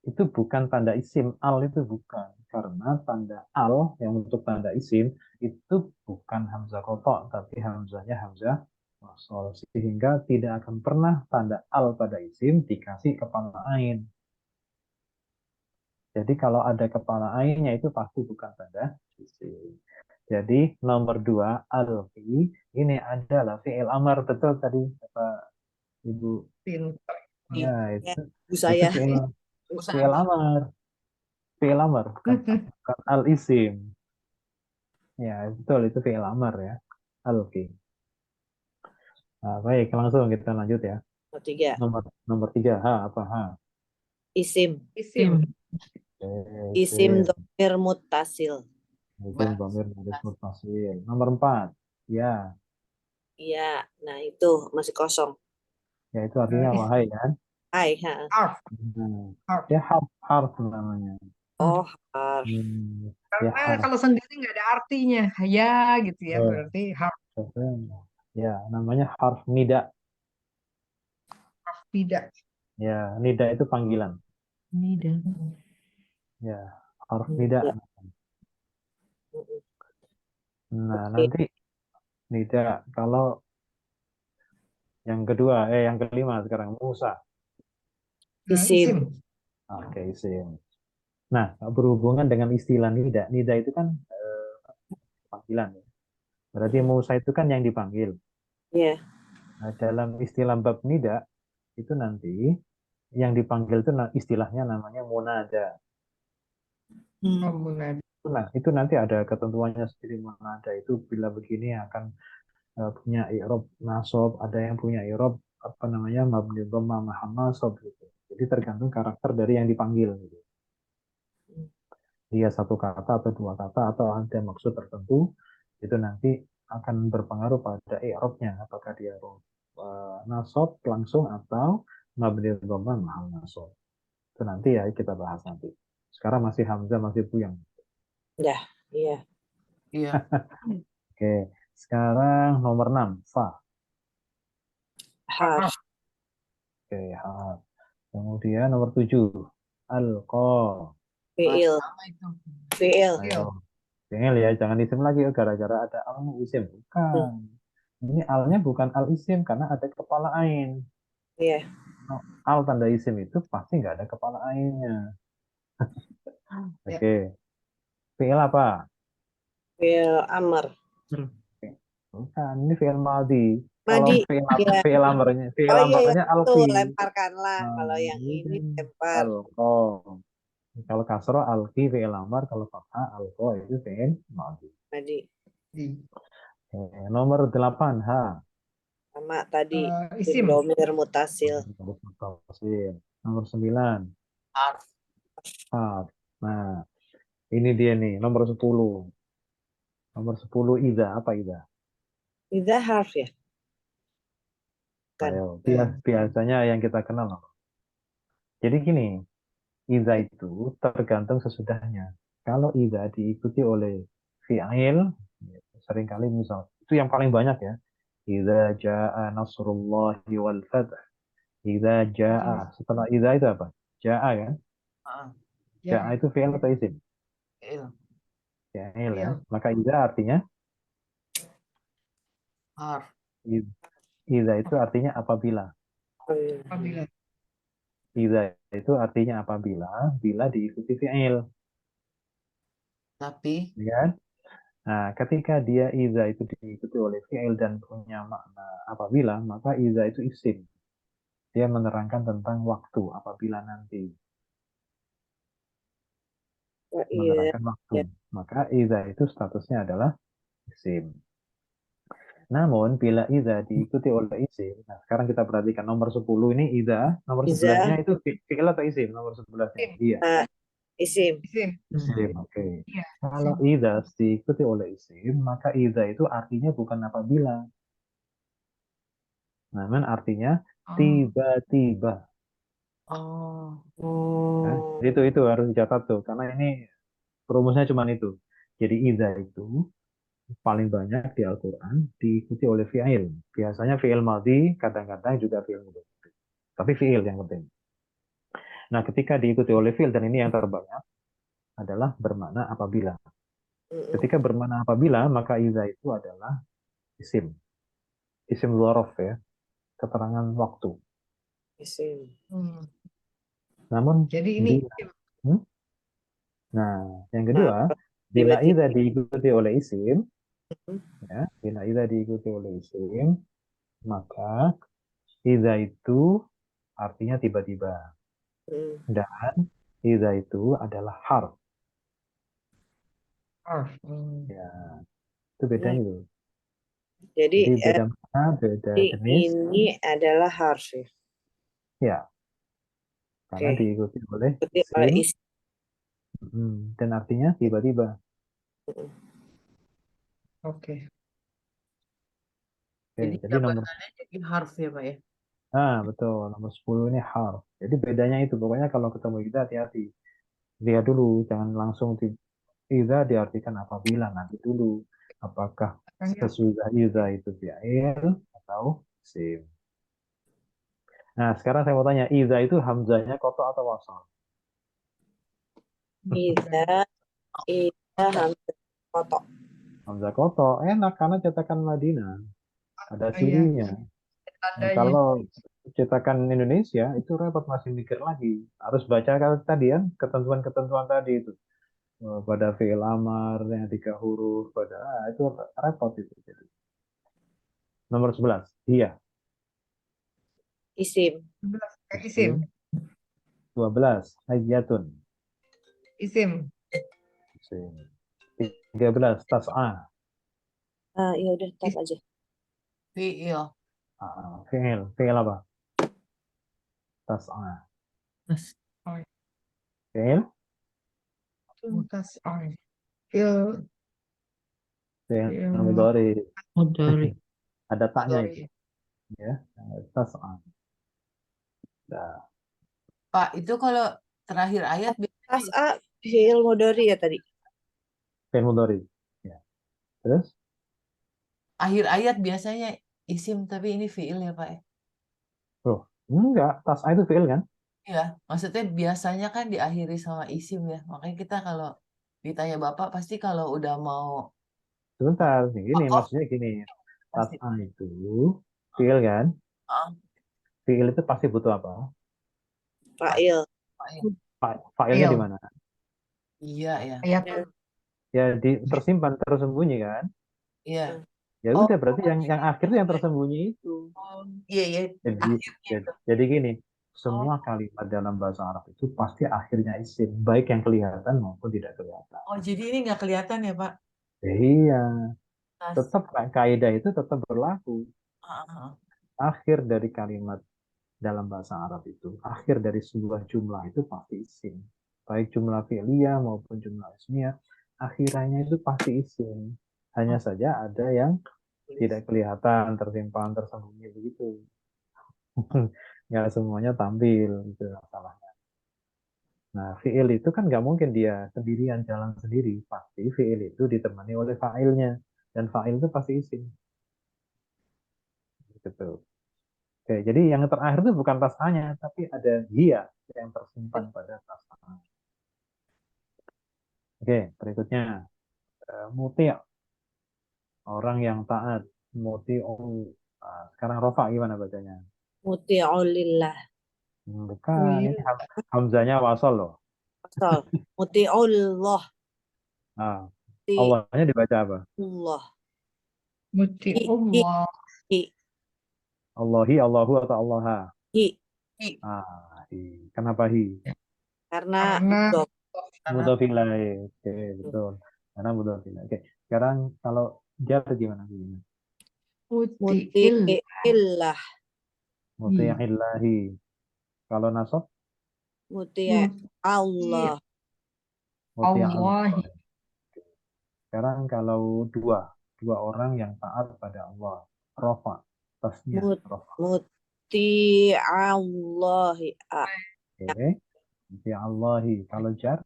itu bukan tanda isim, al itu bukan. Karena tanda al yang untuk tanda isim itu bukan hamzah kotok, tapi hamzahnya hamzah wasol. Sehingga tidak akan pernah tanda al pada isim dikasih kepala ain. Jadi kalau ada kepala ainnya itu pasti bukan tanda isim. Jadi nomor dua, alfi ini adalah fi'il amar. Betul tadi kata Ibu. pintar. Ya, Ya, itu, ibu itu saya. fi'il amar. Fi'il amar, bukan al-isim. Ya, betul itu fi'il amar ya. Alfi. Nah, baik, langsung kita lanjut ya. Nomor 3. Nomor nomor tiga, ha apa ha? Isim. Isim. Isim Isim, dhamir muttasil. isim dhamir baris muttasil. Nomor empat, ya, Iya, nah itu masih kosong. ya itu artinya wahai kan. Hai, ha. Arf. Nah, Arf. dia harf namanya. Oh, harf. Dia Karena harf. kalau sendiri nggak ada artinya, ya gitu ya, Oh, berarti harf ya, namanya harf nida. tidak. Ya, nida itu panggilan. Ini dan Ya, harf nida. Ya. Nah, Oke. nanti nida kalau Yang kedua, yang kelima sekarang Musa. Isim. Oke, isim. Nah, berhubungan dengan istilah nida. Nida itu kan panggilan ya. Berarti Musa itu kan yang dipanggil. Ya. Nah, dalam istilah bab nida itu nanti yang dipanggil itu istilahnya namanya munada. Kemudian Nah, itu nanti ada ketentuannya sendiri. Munada itu bila begini akan punya i'rab nasab, ada yang punya i'rab apa namanya mabni dhamma mahal nasab gitu. Jadi tergantung karakter dari yang dipanggil gitu. Dia satu kata atau dua kata atau ada maksud tertentu itu nanti akan berpengaruh pada i'rabnya, apakah dia nasab langsung atau mabni dhamma mahal nasab. Itu nanti ya kita bahas nanti. Sekarang masih Hamzah masih Buyang. Ya. Iya. Iya. Oke, sekarang nomor 6 fa. Harf. Oke, ha. Kemudian nomor 7 alqa. Fiil. Sama itu. Fiil. Ayo, tinggal ya, jangan isim lagi gara-gara ada al isim. Bukan. Ini alnya bukan al isim karena ada kepala ain. Iya. No, al tanda isim itu pasti nggak ada kepala ainnya. Ya. Oke, fiil apa? Fiil amr. Bukan, ini fiil maldi. Kalau Madi. fiil Iya. fiil amrnya, fiil Oh iya, amrnya itu alqi. lemparkanlah. Nah, Kalau yang ini ini kan lempar. alqa. Kalau kasro alqi fiil amr, kalau fathah alqa itu fiil maldi. Madi. Oke, nomor 8 ha. Sama tadi. isim. Domir mutasil. Nomor 9 Harf. Haf. Nah, ini dia nih, nomor 10. Nomor 10 Ida. Apa Ida? Ida harf ya? Kan. Ayo, biasanya yang kita kenal. Jadi gini, Ida itu tergantung sesudahnya. Kalau Ida diikuti oleh fi'il, seringkali misal, itu yang paling banyak ya. Ida ja'a nasrullahi wal fath. Ida ja'a. Setelah Ida itu apa? Ja'a kan? Ah, Ja'a itu fi'il atau isim? fiil. Fi'il ya. Fi'il. Maka Ida artinya Harf. Ida itu artinya apabila. Apabila Ida itu artinya apabila, bila diikuti fi'il. Tapi Ya kan? Nah, ketika dia ida itu diikuti oleh fi'il dan punya makna apabila, maka ida itu isim. Dia menerangkan tentang waktu, apabila nanti. Iya. Menerangkan waktu. Maka ida itu statusnya adalah isim. Namun, bila ida diikuti oleh isim, nah sekarang kita perhatikan nomor 10 ini ida, nomor Iza. 11-nya itu fi'il atau isim? Nomor 11-nya. Iya. Isim. isim. Isim, oke. Iya, Kalau ida diikuti oleh isim, maka ida itu artinya bukan apabila. Namun artinya tiba-tiba. oh, Nah, itu harus dicatat tuh, karena ini rumusnya cuma itu. Jadi ida itu paling banyak di Al-Quran diikuti oleh fi'il. Biasanya fi'il madhi, kadang-kadang juga fi'il mudhari. Tapi fi'il yang penting. Nah, ketika diikuti oleh fi'il, dan ini yang terbanyak, adalah bermakna apabila. Ketika bermakna apabila, maka ida itu adalah isim. Isim dzaraf ya, keterangan waktu. Isim. Namun Jadi ini Nah, yang kedua, bila tiba-tiba. ida diikuti oleh isim, ya, bila ida diikuti oleh isim, maka ida itu artinya tiba-tiba. Dan ida itu adalah harf. harf. Ya, itu bedanya tuh. Jadi, Jadi beda makna, beda jenis, ini adalah harf ya. ya, karena Oke. diikuti oleh Diikuti oleh isim, isim. dan artinya tiba-tiba. Oke. Oke, jadi jadi nomor jabatannya jadi harf ya Pak ya? betul, nomor 10 ini harf. Jadi bedanya itu, pokoknya kalau ketemu ida hati-hati. Lihat dulu, jangan langsung ida diartikan apabila, nanti dulu. Apakah sesudah ida itu fi'il atau isim. Nah, sekarang saya mau tanya, ida itu hamzahnya koto atau wasal? Ida hamzah kotok. Hamzah koto, enak karena cetakan Madinah. Ada Iya. cirinya. tandanya. Kalau cetakan Indonesia itu repot, masih mikir lagi. Harus baca kalau tadi kan ketentuan-ketentuan tadi itu. Pada fi'il amar yang 3 huruf, pada itu repot itu. Jadi. Nomor 11, iya. Isim. 11 isim. 12, hayyatun. Isim. 13, tas'a. Ya udah tab aja. Fiil. Fi'il apa? Tas'a. Mas. Fi'il? Mutas on. Fil. Fi'il mudhari. Mudhari. Ada taknya Sorry. itu. Ya, tas'a. Nah, Pak, itu kalau terakhir ayat Tas'a fi'il mudhari ya tadi. fi'il mudhari. Ya. Terus? akhir ayat biasanya isim, tapi ini fiil ya Pak ya? Tuh, enggak, tas'a itu fi'il kan? Iya, maksudnya biasanya kan diakhiri sama isim ya. Makanya kita kalau ditanya Bapak pasti kalau udah mau Sebentar, gini, off maksudnya gini. pasti. Tas'a itu fi'il kan? Ah, Fi'il itu pasti butuh apa? Fa'il. fa'il. Fa'ilnya di Fil. mana? Iya ya. Ayat. Ya tersimpan, tersembunyi kan? Iya. Ya Oh, udah, berarti yang akhir itu yang tersembunyi itu. iya iya. Jadi, Akhirnya itu. jadi gini, semua kalimat dalam bahasa Arab itu pasti akhirnya isim, baik yang kelihatan maupun tidak kelihatan. Oh, jadi ini nggak kelihatan ya Pak? Iya, Nas. tetap kaidah itu tetap berlaku. Ah, ah, ah. Akhir dari kalimat dalam bahasa Arab itu, akhir dari sebuah jumlah itu pasti isim. Baik jumlah fi'liyah maupun jumlah ismiyah, akhirannya itu pasti isim. Hanya saja ada yang tidak kelihatan, tersimpan, tersembunyi begitu. Nggak semuanya tampil, itu masalahnya. Nah, fi'il itu kan nggak mungkin dia sendirian jalan sendiri. Pasti fi'il itu ditemani oleh fa'ilnya. Dan fa'il itu pasti isim. Gitu. Oke, jadi yang terakhir itu bukan tasanya, tapi ada dia yang tersimpan pada tasanya. Oke, berikutnya. Muti', orang yang taat. Muti'u. Nah, sekarang rofa gimana bacanya? Muti'ulillah. Bukan, ini hamzanya wasol loh. Asal. Muti'ullah. Nah, Allahnya dibaca apa? Allah. Muti Hi. Allah. Hi. Allahi, Allahu atau Allaha? Hi. Kenapa hi? Karena Karena mudhof. Mudhof ilaih. Oke, betul. Karena mudhof ilaih. Oke, sekarang kalau jar gimana? muti Muti'illah. Muti'illahi. Kalau nasab? Muti'allah. Muti'allah. Allah. Sekarang kalau dua orang yang taat pada Allah. Rofa. Tasnya. Rofa. Muti'allahi. Oke. Muti'allahi. Kalau jar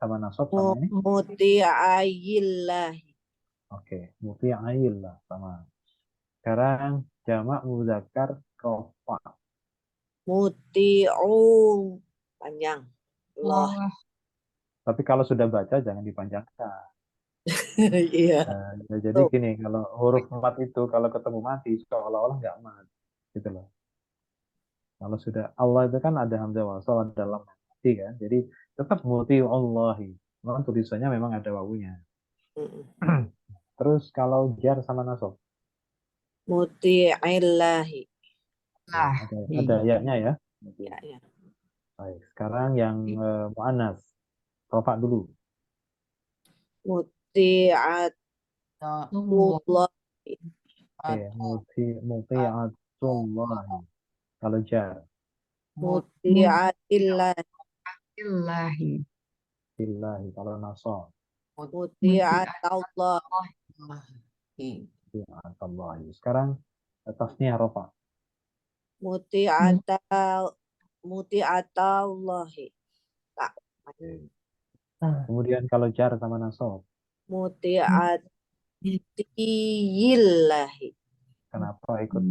sama nasab sama ini? Muti'ayillahi. Oke. Muti'ayillah sama. Sekarang jamak muzakkar rofa. Muti'u. Panjang. Allah. Allah. Tapi kalau sudah baca jangan dipanjangkan. Iya. Ya, jadi gini, kalau huruf mat itu kalau ketemu mati seolah-olah nggak mat, gitu loh. Kalau sudah Allah itu kan ada hamzah wasal, ada lam mati kan. Jadi tetap muti Allahi. Memang tulisannya memang ada wawunya. Terus kalau jar sama nasab, Muti'illahi. ada ya-nya ya. Ya, ya. Baik, sekarang yang mu'annas. Rofa dulu. Muti'atullahi. Muti'atullahi. Kalau jar. Muti'atillahi. Illahi. Billahi. Kalau nasab. Muti'atallahi. Muti'atullahi. Sekarang tasnya rofa. Muti'atallahi. Kemudian kalau jar sama nasab. Muti'atillahi. Kenapa ikut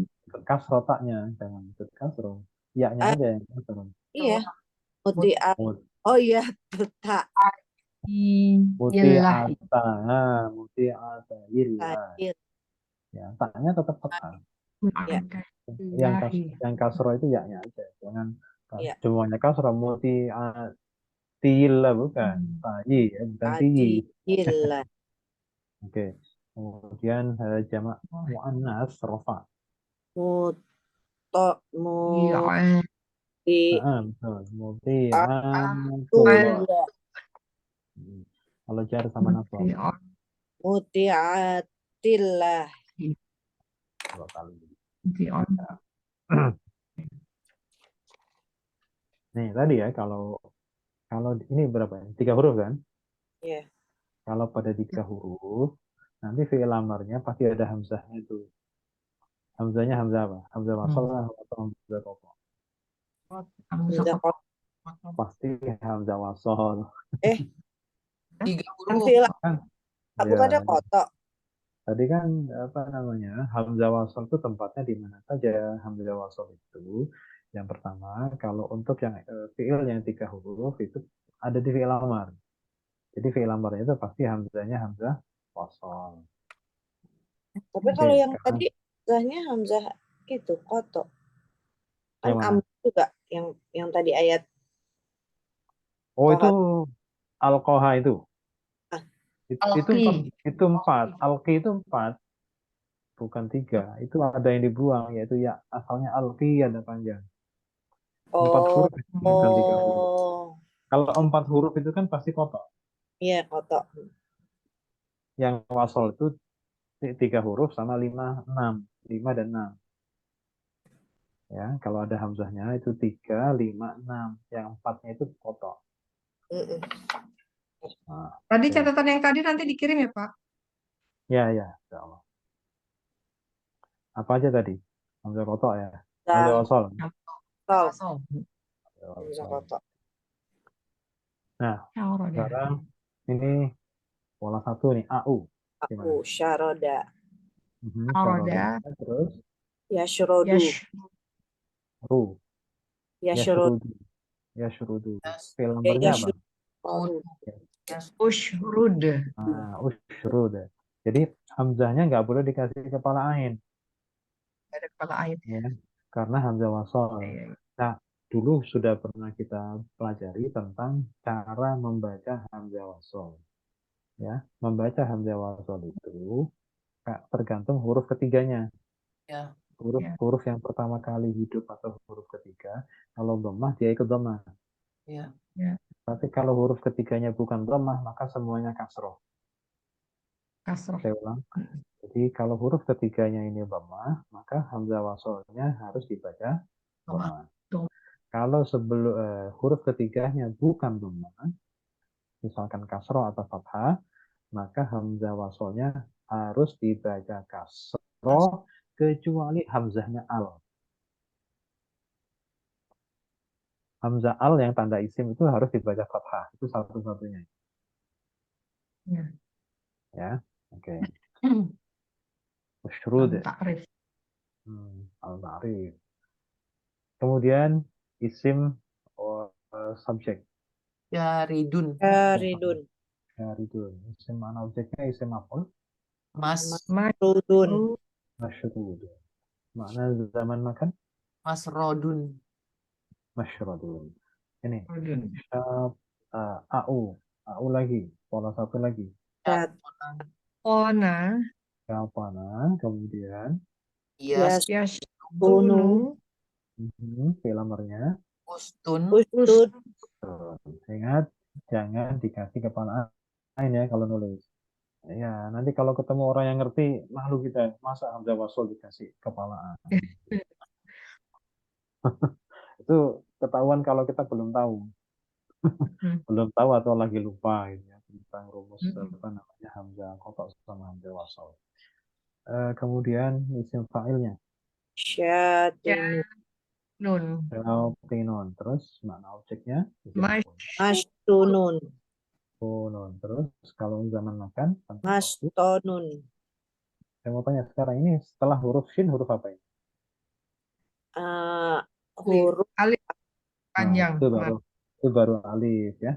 kasro taknya? Jangan ikut kasro. Ya-nya aja yang kasro. Iya. Oh iya, tak. Illahi. Muti'ata illah. Ya, taknya tetap tekan. Ya. Ilahi. yang kasro itu yaknya aja, jangan Iya. semuanya kasro. Til lah bukan, tayi ya, bukan tiyi. Adillah. Oke. Kemudian jamak muannas rofa. Muto Iya. muti Betul. Muti'atullah. atullah. Kalau jar sama nasab Iya. Mutiatillah. dua kali. Iya. Nih tadi ya, kalau ini berapa ya? 3 huruf kan? Ya. Kalau pada 3 huruf, nanti fi'il amarnya pasti ada hamzahnya itu. Hamzahnya hamzah apa? Hamzah wasal atau hamzah qata? Hamzah qat. Pasti hamzah wasal. 3 Kan huruf. fi'il Kan? bukannya Ya, kotok. tadi kan apa namanya? Hamzah wasal itu tempatnya di mana saja? Hamzah wasal itu yang pertama, kalau untuk yang fi'il yang 3 huruf itu ada di fi'il amar. Jadi fi'il amarnya itu pasti hamzahnya hamzah wasal. Tapi Oke, kalau yang sekarang tadi hamzahnya hamzah itu kotok. Kan yang mana? am juga yang tadi ayat Oh, itu tohat. alqoha itu. Ah, Itu Alki. itu 4. Alqi itu 4, bukan 3. Itu ada yang dibuang, yaitu ya asalnya alqi ada panjang. 4 oh, huruf bukan 3 huruf. oh, Kalau 4 huruf itu kan pasti kotok. iya kotok. Yang wasal itu 3 huruf sama 5, 6. 5 dan 6. Ya, kalau ada hamzahnya itu 3, 5, 6. Yang 4-nya itu kotok. Mm-mm. Nah, Tadi oke. catatan yang tadi nanti dikirim ya, Pak? Ya, ya, insya Allah. Apa aja tadi? Hamzah kotok ya. Hamzah Hamzah wasal. Tol. Asal. Hamzah kotok. Nah, Syauroda. sekarang ini pola 1 nih, AU. Gimana? Aku syaroda. Syauroda. Terus Yashrodu. Yash. ru, Yashrodu. yashrudu. Yes. Fi'il amrnya apa? Yashrodu. Yes. Ushrud. Ushrud. Jadi hamzahnya nggak boleh dikasih kepala ain, Ada kepala air. ya, karena hamzah wasal. Iya. Nah, dulu sudah pernah kita pelajari tentang cara membaca hamzah wasal. Ya, membaca hamzah wasal itu tergantung huruf ketiganya. Ya. Huruf yang pertama kali hidup atau huruf ketiga, kalau dhammah dia ikut dhammah. Ya. Tapi kalau huruf ketiganya bukan dhammah, maka semuanya kasroh. Kasroh. Saya ulang. Jadi kalau huruf ketiganya ini dhammah, maka hamzah wasalnya harus dibaca dhammah. Kalau sebelum huruf ketiganya bukan dhammah, misalkan kasroh atau fathah, maka hamzah wasalnya harus dibaca kasroh kecuali hamzahnya al. Hamzah al yang tanda isim itu harus dibaca fathah. Itu satu-satunya. Ya. Ya, oke. Ushrud. Takrif. Al-ma'rif. Kemudian isim subjek. Yaridun. Yaridun. Yaridun. Isim mana objeknya? Isim maf'ul. Masrudun. Masyrud. Makna zaman makan? Masrodun. Masyrudun. Ini. Udun. AU. AU lagi. Pola 1 lagi. Ona. Kapana. Kemudian Yes. Yashtunu. fi'il amarnya. Ustun. Ustud. Ingat, jangan dikasih kepala ain ya kalau nulis. Ya, nanti kalau ketemu orang yang ngerti, malu kita. Masa hamzah wasal dikasih kepala ain? Itu ketahuan kalau kita belum tahu. Belum tahu atau lagi lupa gitu ya, tentang rumus apa namanya hamzah kotok sama hamzah wasal. Kemudian isim fa'ilnya. Syatinu. Nun. Tinon. Terus makna objeknya isim Mas. maf'ul. Mastunun. Nun. Terus kalau zaman makan tanpa waktu. Mastonun. Saya mau tanya sekarang ini setelah huruf shin huruf apa ini? Huruf Alif Nah, panjang. itu baru alif ya.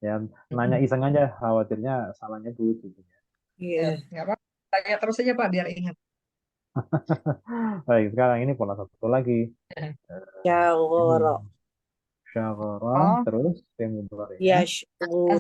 Ya, nanya iseng aja, khawatirnya salah nyebut gitu ya. Iya. Nggak apa-apa. Tanya terus aja Pak biar ingat. Baik, sekarang ini pola satu lagi. Syagoro. Ini syagara, Oh, terus fi'il mudhari'nya Yashguru.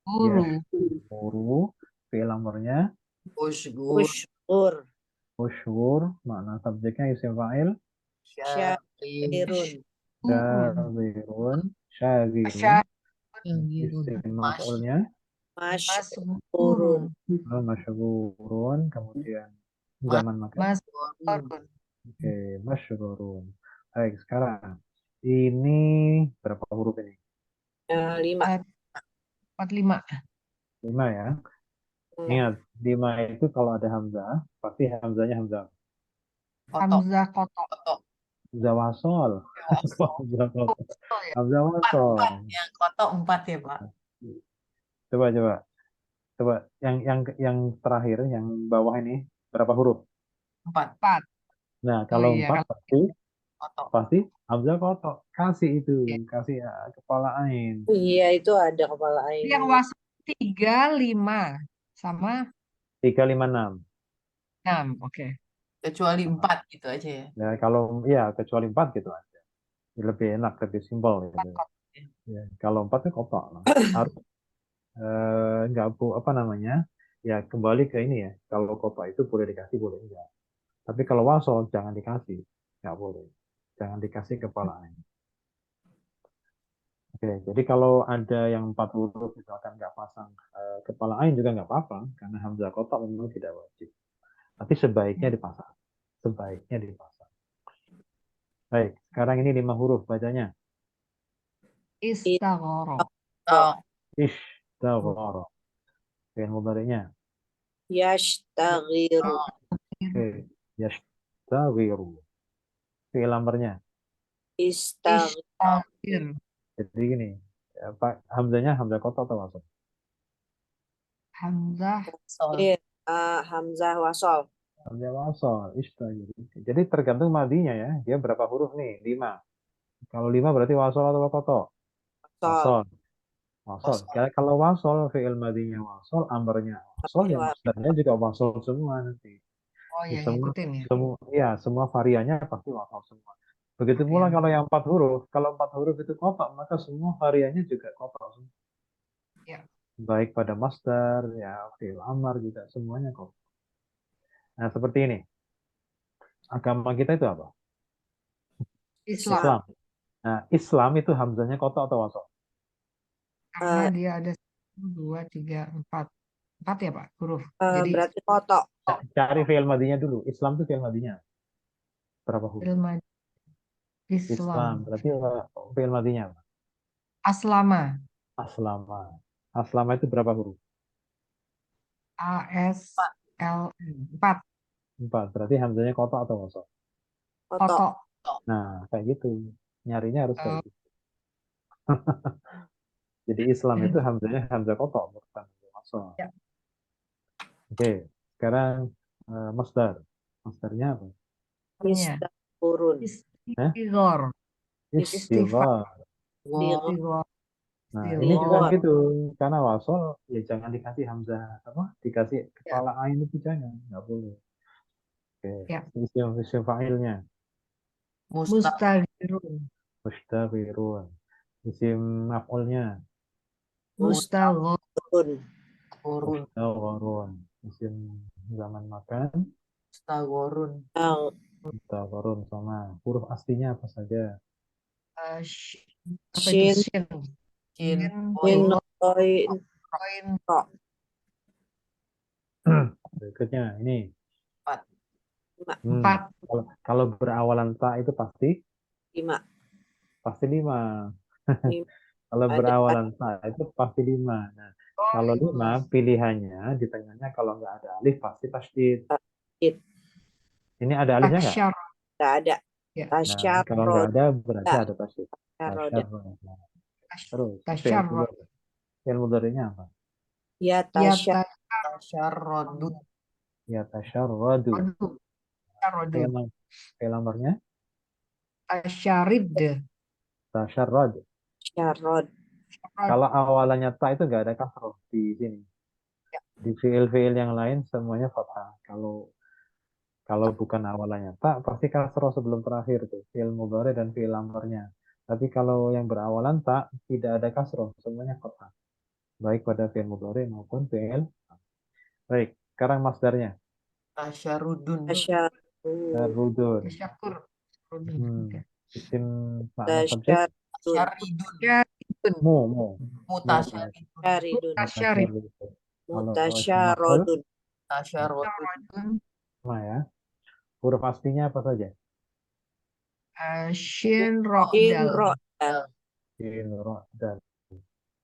guru. yashkuru, fi'il amrnya Ushgur. Ushgur. ushkur, makna subjeknya isim fa'il Syakir. Syakirun. syazirun, syazirun, Syahirun. isim Mas. maf'ulnya Masykurun. masyhurun, kemudian zaman makan. Mas'urun. Oke, masyhurun. Baik, sekarang ini berapa huruf ini? 5. 45. 5 ya. Ingat, 5 itu kalau ada hamzah, pasti hamzahnya hamzah Kotok. Hamzah kotok. Kotok. hamzah wasol. Wasol. Hamzah wasol. Oh, ya. Hamzah wasol. Yang kotok 4 ya, Pak. Coba coba. Coba yang terakhir yang bawah ini berapa huruf? 4. 4. Nah, Oh kalau iya, 4 Kotok. pasti hamzah kotok. Kasih itu, kasih kepala ain. Iya, itu ada kepala ain. yang wasal 3, 5 sama 3, 5, 6. 6. Oke. Kecuali 4 gitu aja ya. Ya, kalau ya kecuali 4 gitu aja. Lebih enak, lebih simpel gitu. Ya, kalau 4 itu kotok lah. Harus nggak apa namanya? Ya kembali ke ini ya. Kalau kotak itu boleh dikasih, boleh enggak. Tapi kalau wasol jangan dikasih, nggak boleh. Jangan dikasih kepala ain. Oke, jadi kalau ada yang 4 huruf misalkan nggak pasang kepala ain juga nggak apa-apa, karena hamzah kotak memang tidak wajib. Tapi sebaiknya dipasang. Sebaiknya dipasang. Baik, sekarang ini 5 huruf bacanya. Istaghoro. Oh, Ishtagara. Fi'il mudhari'nya. Yashtaghiru. Oke, yashtaghiru. Fi'il amrnya. Istaghiru. Istaghfir. Jadi gini, Pak hamzahnya hamzah kotak atau wasol? Hamzah. sol. Hamzah wasol. Hamzah wasol, ishtaghiru. Jadi tergantung madinya ya. Dia berapa huruf nih? 5. Kalau 5 berarti wasol atau kotak? Wasol. Wasol. Kalau wasol, fi'il madinya wasol, amrnya wasol, ya masdarnya juga wasol semua nanti. Oh ya, Semua, ngikutin ya. semua variannya pasti wasol semua. Begitu pula kalau yang 4 huruf, kalau 4 huruf itu kotak, maka semua variannya juga kotak semua. Ya. Baik pada masdar, ya fi'il amar juga semuanya kotak. Nah, seperti ini. Agama kita itu apa? Islam. Islam. Nah, Islam itu hamzahnya kotak atau wasol? Karena dia ada 1, 2, 3, 4. 4 ya Pak huruf. Jadi Berarti kotok. Cari fi'il madinya dulu. Islam itu fi'il madinya berapa huruf? ilmu Islam. Islam. Berarti fi'il madinya apa? Aslama. Aslama. Aslama itu berapa huruf? ASLM. 4. 4. Berarti hamzahnya kotak atau wasol? Kotok. Kotok. Nah, kayak gitu. Nyarinya harus kayak Oh. gitu. Jadi Islam itu hamzahnya hamzah kotak, bukan hamzah wasol. Ya. Oke, sekarang masdar. Masdarnya apa? Istaghfurun. Istighor. Istighfar. Istighor. Nah, ini juga gitu. Karena wasol, ya jangan dikasih hamzah apa? Dikasih kepala ain itu jangan, nggak boleh. Oke, Ya. isim fa'ilnya. Mustaghfirun. Mustaghfirun. Isim maf'ulnya. Mustaghfirun. Mustaghfirun. Isim zaman makan. Mustaghfirun. Mustaghfirun sama huruf aslinya apa saja? Apa itu? Shin. Shin. Shin. Koin. Ro. Berikutnya ini. 4. Kalau berawalan ta itu pasti 5. pasti 5. 5. Kalau Ada. berawalan ta itu pasti 5. Nah, kalau 5 pilihannya di tengahnya kalau nggak ada alif pasti tasydid. Ini ada alifnya nggak? Nggak ada. Ya. Nah, kalau nggak ada berarti ada tasydid. Terus fi'il mudhari'nya apa? Ya Tasyarradu. Ya tasyarradu. Fi'il amrnya? Tasyarid. Tasyarrad. Syarrod. Kalau awalannya ta itu nggak ada kasroh di sini. Di fiil-fiil yang lain semuanya fathah. Kalau Kalau bukan awalannya ta, pasti kasroh sebelum terakhir tuh, fi'il mudhari dan fi'il amrnya. Tapi kalau yang berawalan ta, tidak ada kasroh, semuanya fathah. Baik pada fi'il mudhari maupun fi'il. Baik, sekarang masdarnya. Tasyarudun. Tasyarud. Tarudun. Tasyakur. Hmm. Isim makna subjek. Tasyaridun. Tasyaridun. Mu. Mutasyaridun. Tasyaridun. Tasyarib. Kalau isim maf'ul, Mutasyarodun. Tasyarodun. sama ya. Huruf aslinya apa saja? Shin ro Shin dal. ro Sin, ro, dal.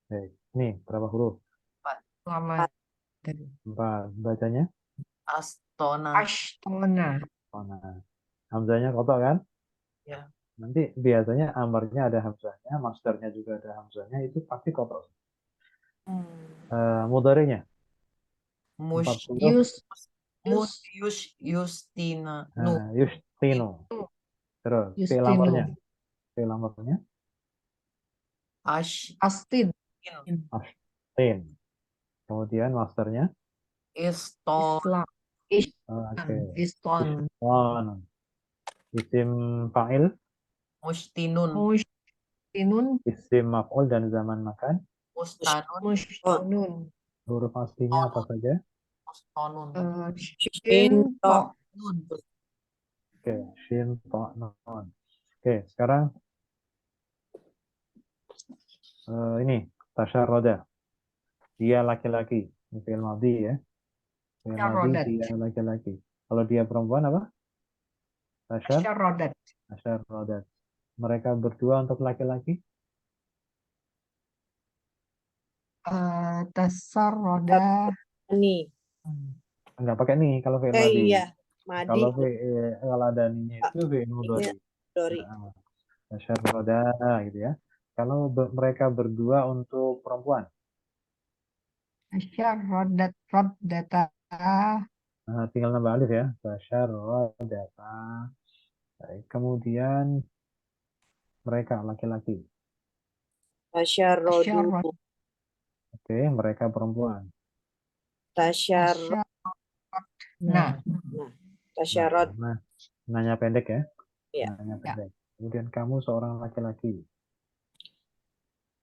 Baik. Nih, berapa huruf? Selamat. 4. Bacanya? Astona. Ashtona. Oh, nah. Hamzahnya kotak kan? Ya. Nanti biasanya amarnya ada hamzahnya, masdarnya juga ada hamzahnya, itu pasti kotak. Mudhari'nya? Mus. 40. Yustina. Yustino. Terus, fi'il Yustino. amarnya? Fi'il amarnya? Astin. Tin. Kemudian masdarnya? Iston. Islam. Oke. Iston. Iston. Isim fa'il, Mustinun. Mustinun. isim maf'ul dan zaman makan. Mustanun. Mustinun. Huruf aslinya apa saja? Mustonun. Shin ro. Nun. Oke, shin, to, non. Oke, sekarang ini tasyarroda. Dia laki-laki. Ini fi'il madhi ya. Fi'il madhi, Tasyarrodat. dia laki-laki. Kalau dia perempuan apa? Tasyarrodat. Tasyarrodat. Mereka berdua untuk laki-laki. Tasarroda. Nih. Enggak pakai nih kalau fi'il madhi. Iya. Madi. Kalau ada ninya itu fi'il mudhari. Dori. Tasyarroda gitu ya. Kalau mereka berdua untuk perempuan. Tasyarrodat. Roddata. Nah, tinggal nambah alif ya. Tasyarrodata. Baik. Kemudian mereka laki-laki. Tasyarodu. Tasyarrod. Oke, mereka perempuan. Tasyarod. Nah. Tasyarod. Nah, nanya pendek ya. Iya. Nanya pendek. Kemudian kamu seorang laki-laki.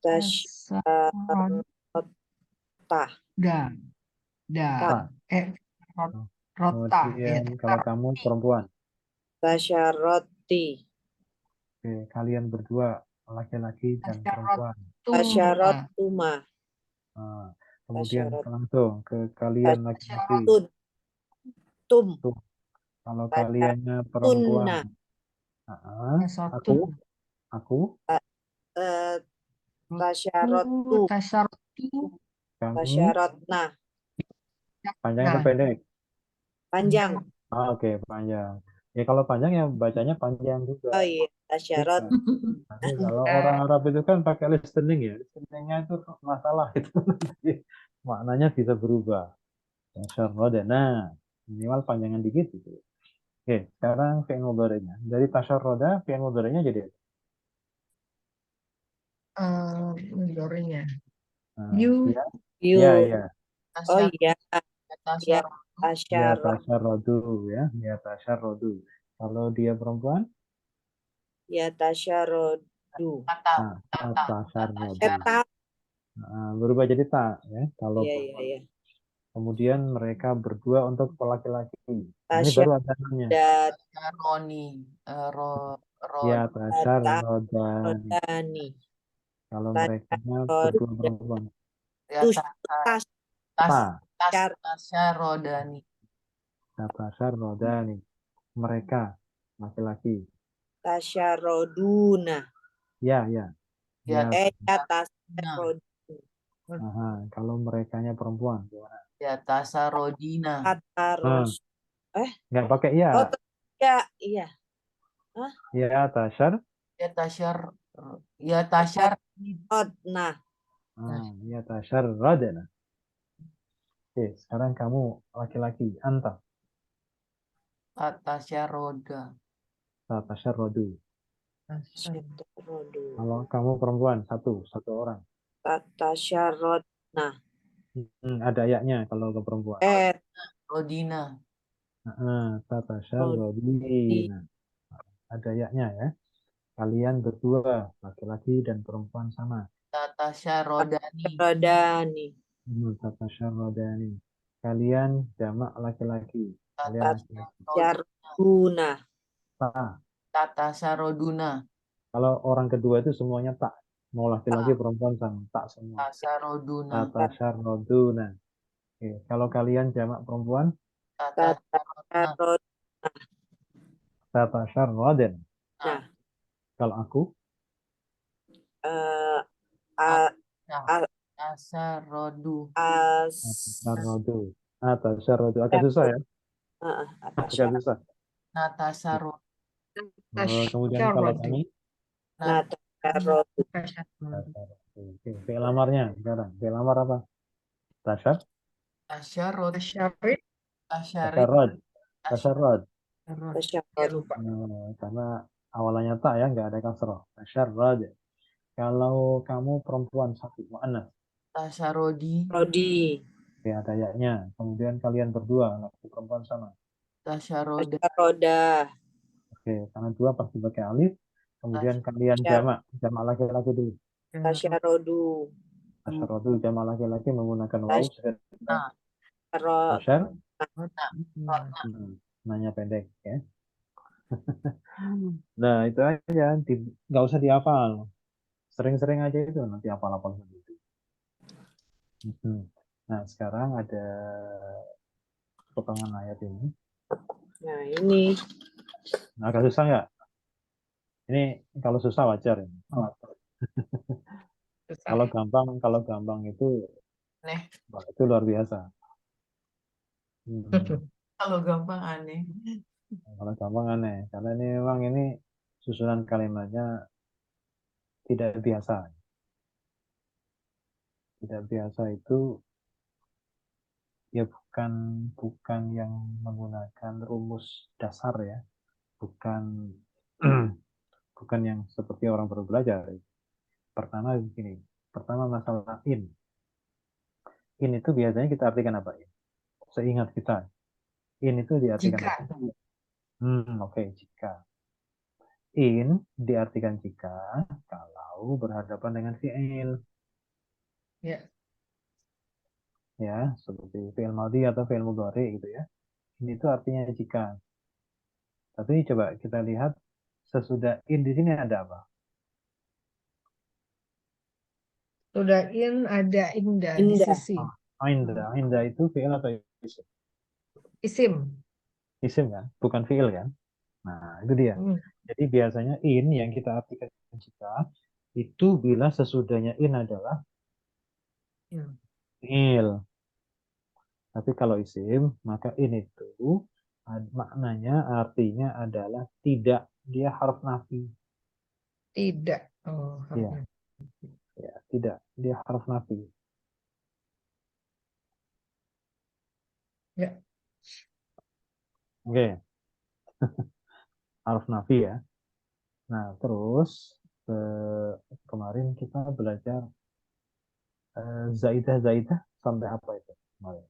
Tasyarroda. Tah. Da. Ta. Rota. Kemudian kalau kamu perempuan. Tasyaroti. Oke, kalian berdua laki-laki dan perempuan. Tasyarotuma. Nah, kemudian Tasyarot. langsung ke kalian laki-laki. Tum. Kalau kaliannya perempuan. Aku. Tasyarotu. Kami. Tasyarotna. Panjang atau pendek? Panjang. Oke, panjang. Ya kalau panjang ya bacanya panjang juga. Oh iya. Tasyarot. Nanti kalau orang Arab itu kan pakai listening ya. Listeningnya itu masalah itu. Nanti maknanya bisa berubah. Tasyarroda. Nah, minimal panjangan dikit gitu. Oke, sekarang fi'il mudhari'nya. Dari tasyarroda, fi'il mudhari'nya jadi apa? Mudhari'nya. Nah, You. iya. Oh iya. Ya. Ya Tasyarot. tasyarrodu ya. Ya tasyarrodu. Kalau dia perempuan? Ya tasyarodu. Tasyarrodu. Eta. Berubah jadi tak ya. Kalau Iya. kemudian mereka berdua untuk laki-laki. Ini baru ada namanya. Roni. Ya tasyarrodani. Rodani. Kalau mereka berdua perempuan. Tasyarodani. Tasyarrodani. Mereka laki-laki. Tasyaroduna. Ya. Tasyarodu. Kalau merekanya perempuan gimana? Ya tasarodina. Taros. Nggak pakai ya. Oh, iya. Ya tasyar. Ya tasyar. Nah. Ya tasyar radana. Oke, sekarang kamu laki-laki. Anta. Tasyaroda. Tasyar rodu. Tasyarodu. Kalau kamu perempuan satu orang. Tasyarod. Ada ayatnya kalau ke perempuan. Rodina. Tatasyarrodina. Ada yaknya ya. Kalian berdua, laki-laki dan perempuan sama. Tatasyarodani. Rodani. Tatasyarrodani. Kalian jamak laki-laki. Kalian laki-laki. Tasyaruduna. Ta. Tatasyaroduna. Kalau orang kedua itu semuanya tak. Mau laki-laki perempuan sama. Tak semua. Tatasyaroduna. Tatasyarroduna. Oke. Kalau kalian jamak perempuan, Tatasyarodna. Tasyarod. tatasyarroden. Nah, Kalau aku, eh, a- a- Tatasyarodu. as, tatasyarrodu. Tatasyarrodu. Agak susah ya. apa Agak susah. Natasyarodu. Kemudian kalau Tasyarrodu. kami, Tasyarod. Tasyarrodu. Oke. Fi'il amarnya sekarang. Fi'il amar apa? Tasyar, Tasyarod. Tasyarid. Tasyarid. tasyarrod, tasyarrod. Ya Tasyarod. lupa. Karena awalannya tak ya, nggak ada kasroh. Tasyarrod. Kalau kamu perempuan satu, mu'annas. Tasyarodi. Rodi. Oke, ada yaknya. Kemudian kalian berdua, laki perempuan sama. Tasyaroda. Tasyaroda. Oke, karena dua pasti pakai alif. Kemudian kalian Tasyar- jamak laki-laki dulu. Tasyarodu. Tasyarrodu jamak laki-laki menggunakan waw. Nah, Tasyarod. Tasyar, Rodna. nanya pendek ya. Nah, itu aja. Nggak usah dihafal. Sering-sering aja itu nanti hafal-hafal sendiri. Nah, sekarang ada potongan ayat ini. Nah, ini. Nah, agak susah nggak? Ini kalau susah wajar ya. Kalau gampang itu, Aneh. wah, itu luar biasa. Kalau gampang aneh. Kalau gampang aneh, karena ini memang ini susunan kalimatnya tidak biasa. Tidak biasa itu ya bukan yang menggunakan rumus dasar ya, bukan bukan yang seperti orang baru belajar. Pertama begini, masalah in. In itu biasanya kita artikan apa ya? Seingat kita, in itu diartikan Jika. apa? Oke, jika. In diartikan jika kalau berhadapan dengan fi'il. Ya. Ya, seperti fi'il madhi atau fi'il mudhari gitu ya. Ini itu artinya jika. Tapi coba kita lihat sesudah in di sini ada apa? Sudah in ada indah di Indah. sisi. Inda. Inda itu fi'il atau isim? Isim. Isim kan, bukan fi'il kan? Nah, itu dia. Jadi biasanya in yang kita artikan jika itu bila sesudahnya in adalah Ya. fi'il. Tapi kalau isim, maka in itu maknanya artinya adalah tidak. Dia harf nafi. Tidak. Oh, Ya, ya, tidak. Dia harf nafi. ya. Oke, harf nafi ya. Nah, terus kemarin kita belajar zaidah sampai apa itu kemarin?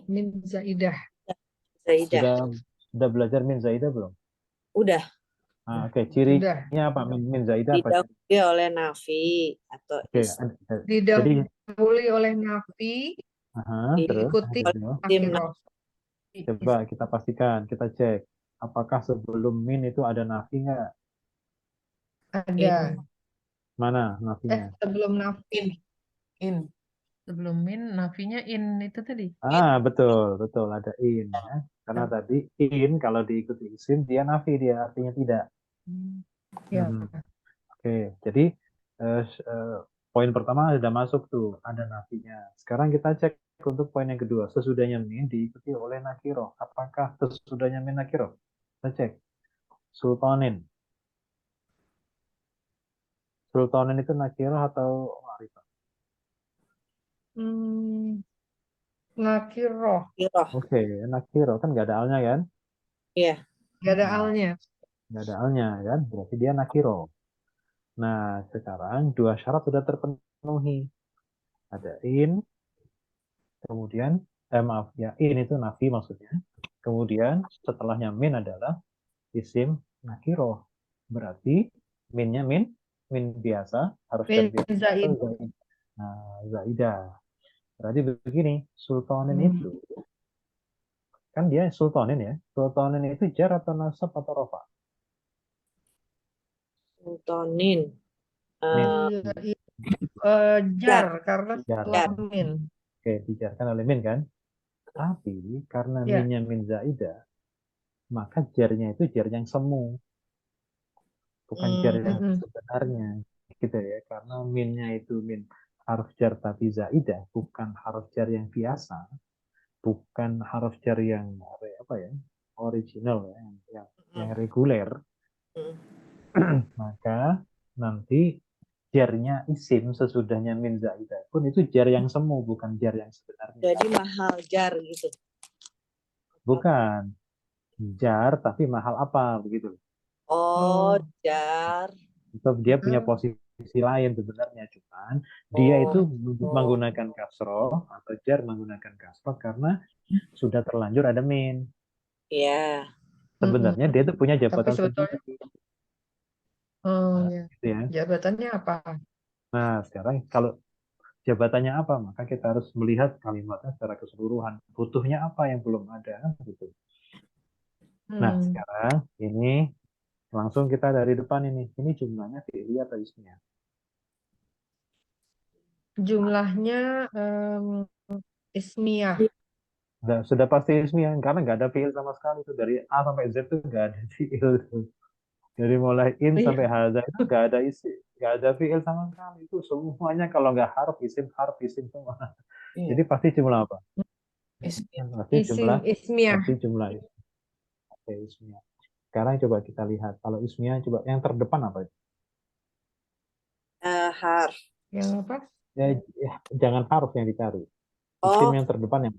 Min zaidah. Zaidah. Sudah belajar min zaidah belum? Udah. Oke, cirinya apa? Min zaidah apa? Didahului oleh nafi atau Oke, isim. jadi Didahului oleh nafi, terus diikuti Tim nakiro. coba kita pastikan, kita cek apakah sebelum min itu ada nafi nggak? Ada. Mana nafinya? Sebelum nafi. In. Sebelum min, nafinya in itu tadi. Betul ada in ya. Karena tadi in kalau diikuti isim dia nafi, dia artinya tidak. Ya. Oke, jadi poin pertama sudah masuk tuh, ada nafinya. Sekarang kita cek untuk poin yang kedua, sesudahnya min diikuti oleh nakiro. Apakah sesudahnya min nakiro? Kita cek. Sultanin. Sultanin itu nakiro atau ma'rifah? Nakiro. Kiroh. Oke, nakiro kan nggak ada alnya kan? Iya. Gak ada alnya. Nggak ada alnya kan? Berarti dia nakiro. Nah, sekarang dua syarat sudah terpenuhi. Ada in, kemudian Maaf ya, in itu nafi maksudnya. Kemudian setelahnya min adalah isim nakiroh. Berarti minnya min biasa, harus jar Min biasa atau zaid. zaid. Nah, zaidah. Berarti begini, sultanin Hmm. itu kan dia sultanin ya. Sultanin itu jar atau nasab atau rofa? Sultanin. Min. Zaid. Jar. Jar karena Jar. setelah Jar. min. Oke, dijarkan oleh min kan. Tapi karena Ya. minnya min zaidah, maka jarnya itu jar yang semu, bukan jar yang Mm-mm. sebenarnya. Gitu ya. Karena minnya itu min harf jar tapi zaidah, bukan harf jar yang biasa, bukan harf jar yang apa ya, original ya, yang reguler. Mm. Maka nanti jarnya isim sesudahnya min zaidah pun itu jar yang semu, bukan jar yang sebenarnya. Jadi mahal jar gitu. Bukan jar tapi mahal apa begitu. Oh, Oh. jar. Atau dia punya Hmm. posisi lain sebenarnya, cuman dia itu Oh. menggunakan kasroh atau jar menggunakan kasroh karena sudah terlanjur ada min. Iya. Sebenarnya dia itu punya Tapi jabatan sebetulnya, sendiri. oh Nah, ya, gitu ya. jabatannya apa? Nah, sekarang kalau jabatannya apa, maka kita harus melihat kalimatnya secara keseluruhan. Butuhnya apa yang belum ada, gitu. Nah, Hmm. sekarang ini langsung kita dari depan ini. Ini jumlahnya fi'li atau ismiyah? Jumlahnya ismiyah. Sudah pasti ismiyah, karena nggak ada fi'il sama sekali. Itu dari A sampai Z itu nggak ada fi'il. Dari mulai in Oh, iya. sampai haza itu nggak ada isi, nggak ada fi'il sama sekali. Itu semuanya kalau nggak harf isim semua. Iya, Jadi pasti jumlah apa? ismiyah. Pasti Isim ismiyah. jumlah Oke, ismiyah. Sekarang coba kita lihat. Kalau ismiyah coba yang terdepan apa itu? Harf. Yang apa? Ya, jangan harf yang dicari. Isim Oh, yang terdepan yang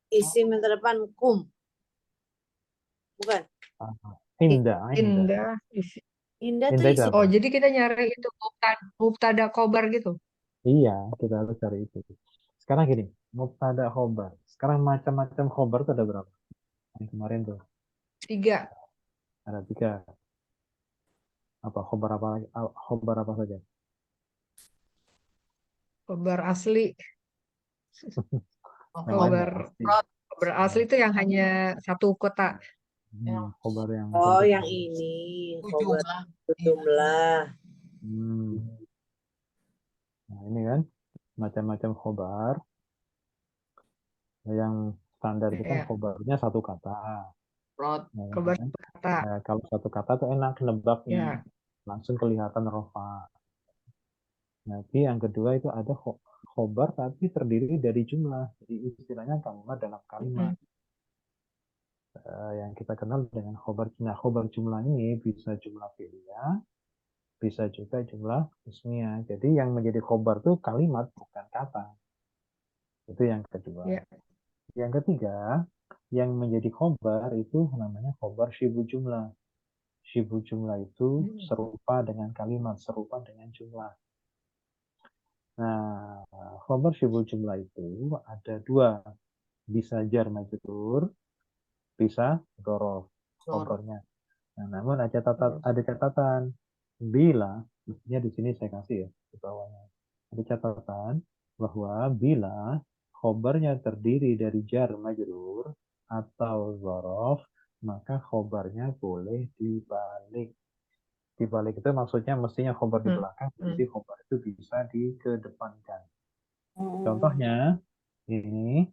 isim yang terdepan kum. Bukan. indah. Indah. Indah tuh Indah itu isim. apa? Oh, jadi kita nyari itu mubtada khobar gitu. Iya, kita harus cari itu. Sekarang gini, mubtada khobar. Sekarang macam-macam khobar itu ada berapa? Yang kemarin tuh 3. ada 3. Apa khobar apa lagi? Khobar apa saja? Khobar asli. Yang lain nggak Khobar pasti. khobar asli itu yang hanya satu kota. Khobar yang Oh, yang terdepan. ini. Itu Khobar jumlah. jumlah. Hmm. Nah, ini kan macam-macam khobar. Yang standar itu kan Ya, khobarnya satu kata. Rot. Nah, khobar kan? satu kata. Nah, kalau satu kata tuh enak nebaknya. Ya. Langsung kelihatan rofa. Nanti yang kedua itu ada khobar tapi terdiri dari jumlah. Jadi istilahnya kalimat dalam kalimat. Yang kita kenal dengan khobar. Nah, khobar jumlah ini bisa jumlah fi'liyah, bisa juga jumlah ismiyah. Jadi yang menjadi khobar itu kalimat, bukan kata. Itu yang kedua. Ya. Yang ketiga, yang menjadi khobar itu namanya khobar syibu jumlah. Syibu jumlah itu serupa dengan kalimat, serupa dengan jumlah. Nah, khobar syibu jumlah itu ada 2. Bisa jar majrur, bisa dhorof khobarnya. Nah, namun ada catatan. Bila, mestinya di sini saya kasih ya di bawahnya. Ada catatan bahwa bila khobarnya terdiri dari jar majrur atau dzaraf, maka khobarnya boleh dibalik. Dibalik itu maksudnya mestinya khobar di belakang, jadi khobar itu bisa dikedepankan. Contohnya ini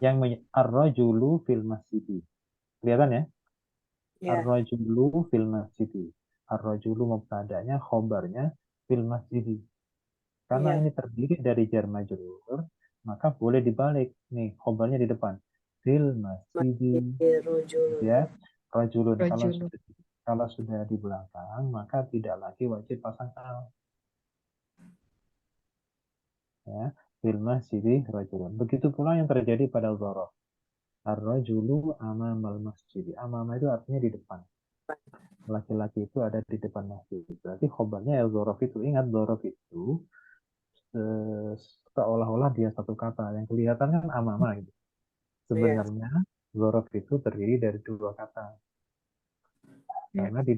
yang ar-rajulu fil masjid. Kelihatan ya? Ya. Ar-rajulu fil masjid. Ar-rajulu mubtada'nya, khobarnya fil masjid. Karena Iya. ini terdiri dari jar majrur, maka boleh dibalik. Nih, khobarnya di depan. Fil masjid. Rojul. Ya, rajulun. Rajulun. Kalau sudah di belakang, maka tidak lagi wajib pasang al. Ya, fil masjid rajulun. Begitu pula yang terjadi pada dzaraf. Ar-rajulu amamal masjid. Amama itu artinya di depan. Laki-laki itu ada di depan masjid. Berarti khobarnya ya dzaraf itu. Ingat dzaraf itu seolah-olah dia satu kata. Yang kelihatan kan amama gitu. Sebenarnya zorof itu terdiri dari dua kata. Ya. Karena di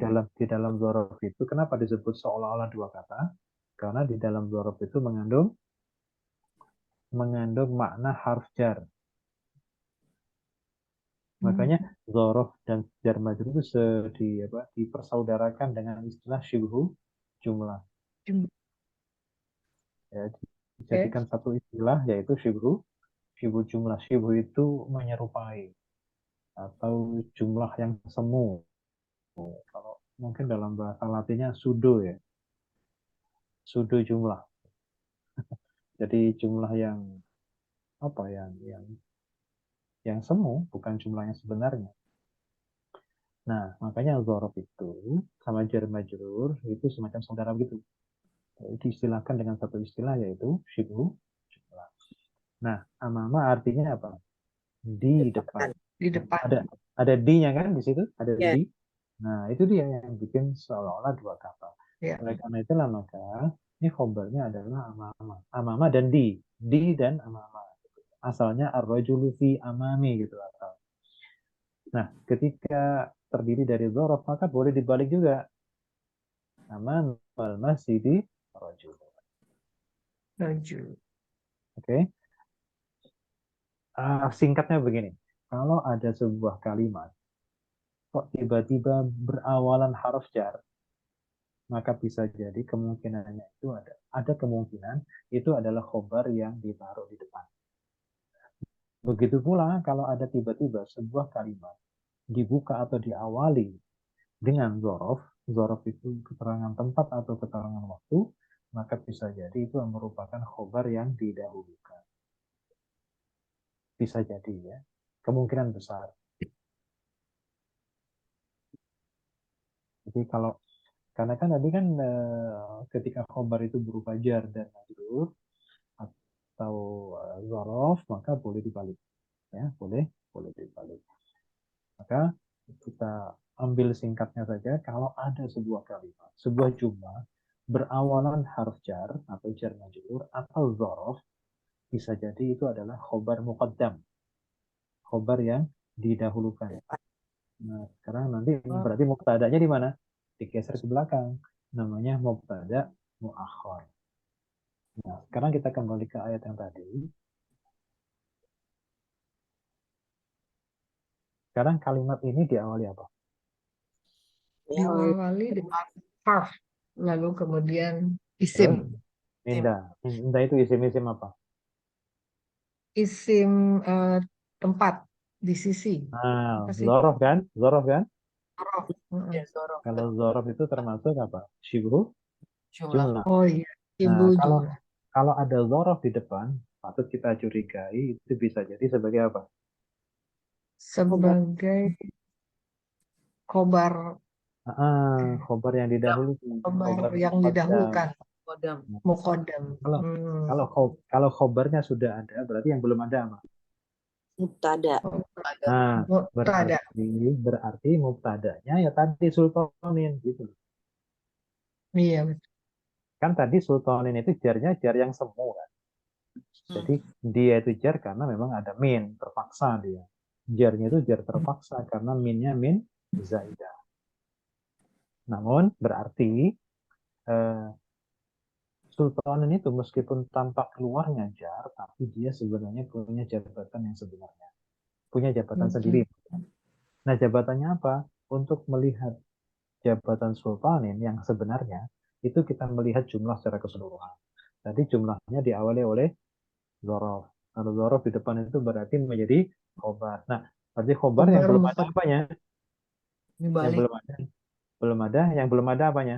dalam zorof itu kenapa disebut seolah-olah dua kata? Karena di dalam zorof itu mengandung makna harf jar. Makanya zorof dan jar majrur itu dipersaudarakan dengan istilah syibhu jumlah. Ya, dijadikan satu istilah yaitu syibhu jumlah. Syibhu itu menyerupai atau jumlah yang semu. Kalau mungkin dalam bahasa Latinnya pseudo ya. Pseudo jumlah. Jadi jumlah yang yang semu, bukan jumlah yang sebenarnya. Nah, makanya zorof itu sama jar majrur itu semacam saudara begitu. Diistilahkan dengan satu istilah yaitu syibhu jumlah. Nah, amama artinya apa? Di depan. Di depan. Ada di-nya kan di situ? Ada Ya. di. Nah, itu dia yang bikin seolah-olah dua kata. Ya. Oleh karena itulah maka ini khobarnya adalah amama. Amama dan di. Di dan amama. Asalnya ar-rajulu fi amami gitu asal. Nah, ketika terdiri dari dzaraf maka boleh dibalik juga. Aman wal masjidi rajul. Rajul. Oke. Singkatnya begini. Kalau ada sebuah kalimat kok tiba-tiba berawalan harf jar, maka bisa jadi kemungkinannya itu ada kemungkinan itu adalah khobar yang ditaruh di depan. Begitu pula kalau ada tiba-tiba sebuah kalimat dibuka atau diawali dengan dzaraf itu keterangan tempat atau keterangan waktu, maka bisa jadi itu merupakan khobar yang didahulukan. Bisa jadi ya, kemungkinan besar. Jadi karena kan tadi kan ketika khobar itu berupa jar dan majrur atau dzaraf, maka boleh dibalik. Ya, boleh dibalik. Maka kita ambil singkatnya saja, kalau ada sebuah kalimat, sebuah jumlah berawalan harf jar atau jar majrur atau dzaraf, bisa jadi itu adalah khobar muqaddam. Khobar yang didahulukan. Nah, sekarang nanti berarti mubtada'nya di mana? Digeser ke belakang. Namanya mubtada muakhar. Nah, sekarang kita kembali ke ayat yang tadi. Sekarang kalimat ini diawali apa? Diawali dengan harf, lalu kemudian Terus? isim. Minda. Minda itu isim-isim apa? Isim tempat di sisi. Nah, Apa sih? zorof kan? Zorof kan? Zorof. Kalau zorof itu termasuk apa? Syibhu jumlah. Oh iya, Nah, ibu jumlah. kalau ada zorof di depan, patut kita curigai itu bisa jadi sebagai apa? Sebagai khobar Khobar yang didahulukan. khobar yang muqaddam. didahulukan. Nah, Muqaddam. kalau khobarnya sudah ada, berarti yang belum ada apa? Mubtada. Nah, Mubtada. berarti mubtadanya ya tadi sultanin gitu. Iya, betul. Kan tadi sultanin itu jarnya jar yang semu kan. Jadi dia itu jar karena memang ada min, terpaksa dia. Jarnya itu jar terpaksa karena minnya min zaidah. Namun berarti sultanin itu meskipun tampak keluarnya jar, tapi dia sebenarnya punya jabatan yang sebenarnya. Punya jabatan sendiri. Nah, jabatannya apa? Untuk melihat jabatan sultanin yang sebenarnya, itu kita melihat jumlah secara keseluruhan. Tadi jumlahnya diawali oleh dzaraf. Kalau dzaraf di depan itu berarti menjadi khobar. Nah, berarti khobar yang belum ada apanya? Yang belum ada, yang belum ada apanya?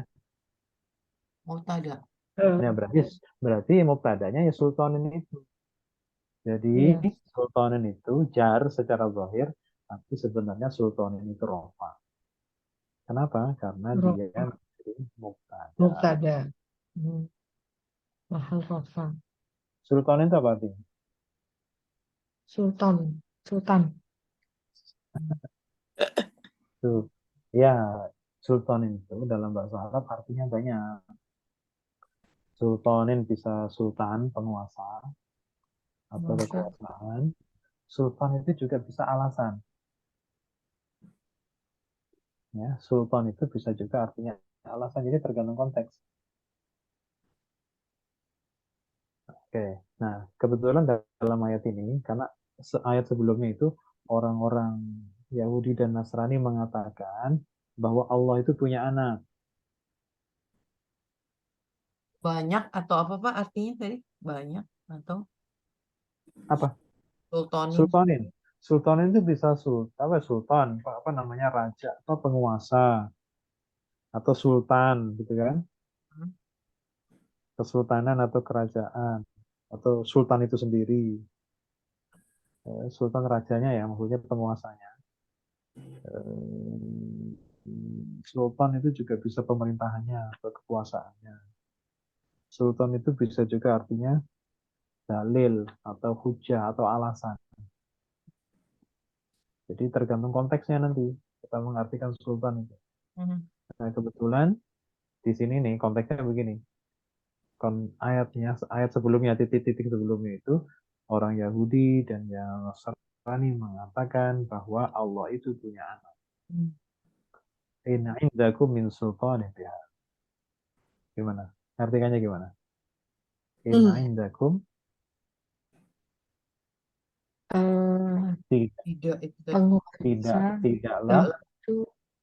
Mubtada. Nah, berarti mubtadanya ya sultanin itu. Jadi sultanin itu jar secara zahir, tapi sebenarnya sultanin itu rofa. Kenapa? Karena dia menjadi mubtada. Mubtada. Mahal rofa. Sultanin itu apa artinya? Sultan. Tuh. Ya, sultanin itu dalam bahasa Arab artinya banyak. Sultanin bisa sultan, penguasa, atau kekuasaan. sultan itu juga bisa alasan. Ya, sultan itu bisa juga artinya alasan. Jadi tergantung konteks. Oke, nah kebetulan dalam ayat ini, karena ayat sebelumnya itu orang-orang Yahudi dan Nasrani mengatakan bahwa Allah itu punya anak. Banyak atau apa Pak artinya tadi? Banyak atau Apa? sultanin? Sultanin. Sultanin itu bisa sultan, apa namanya, raja atau penguasa atau sultan gitu kan? Hmm. Kesultanan atau kerajaan atau sultan itu sendiri. Sultan rajanya ya, maksudnya penguasanya. Sultan itu juga bisa pemerintahannya atau kekuasaannya. Sultan itu bisa juga artinya dalil atau hujah atau alasan. Jadi tergantung konteksnya nanti kita mengartikan sultan itu. Hmm. Nah, kebetulan di sini nih konteksnya begini. Ayat sebelumnya, titik-titik sebelumnya itu orang Yahudi dan yang Nasrani mengatakan bahwa Allah itu punya anak. Hmm. In indakum min sultanin biha. Gimana? Artikannya gimana? In indakum eh, Tidak itu tadi. penguasa tidaklah itu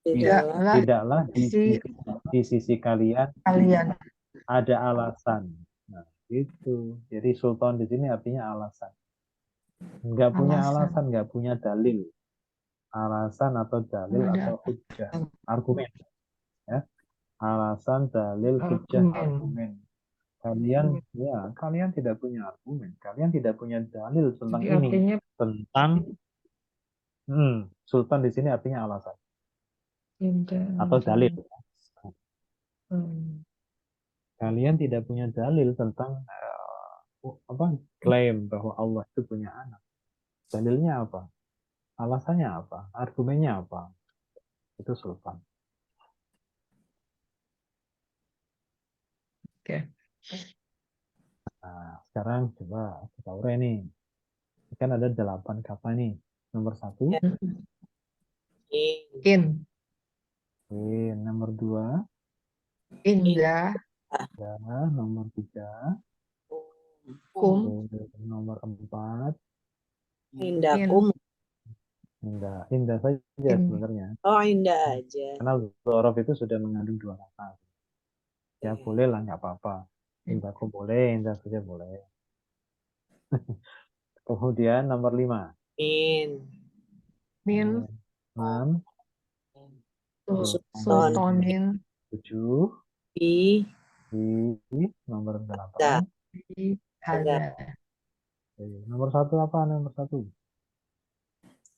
Tidaklah tidaklah si di sisi kalian kalian. ada alasan. Nah, itu. Jadi sultan di sini artinya alasan. Nggak punya alasan, nggak punya dalil. Alasan atau dalil Ada atau hujah. Argumen. Ya. Alasan, dalil, hujah, argumen. Kalian tidak punya argumen. Kalian tidak punya dalil tentang Jadi ini. artinya Tentang sultan di sini artinya alasan tidak atau dalil. Hmm. Kalian tidak punya dalil tentang klaim bahwa Allah itu punya anak. Dalilnya apa? Alasannya apa? Argumennya apa? Itu sultan. Oke. Nah, sekarang coba kita urai nih. Kan ada 8 kata nih. Nomor 1, Ya. In, nomor 2, indah, nomor 3, kum, nomor 4, Indakum. indah. Indah saja in. sebenarnya. Oh, indah aja. Karena dzaraf itu sudah mengandung 2 kata. Ya boleh lah, nggak apa-apa. Indahku boleh, indah saja boleh. Kemudian nomor 5. Min. Min, 6, sultanin, 7, Bi. nomor Da. 8. ada. Nomor 1 apa? Nomor 1.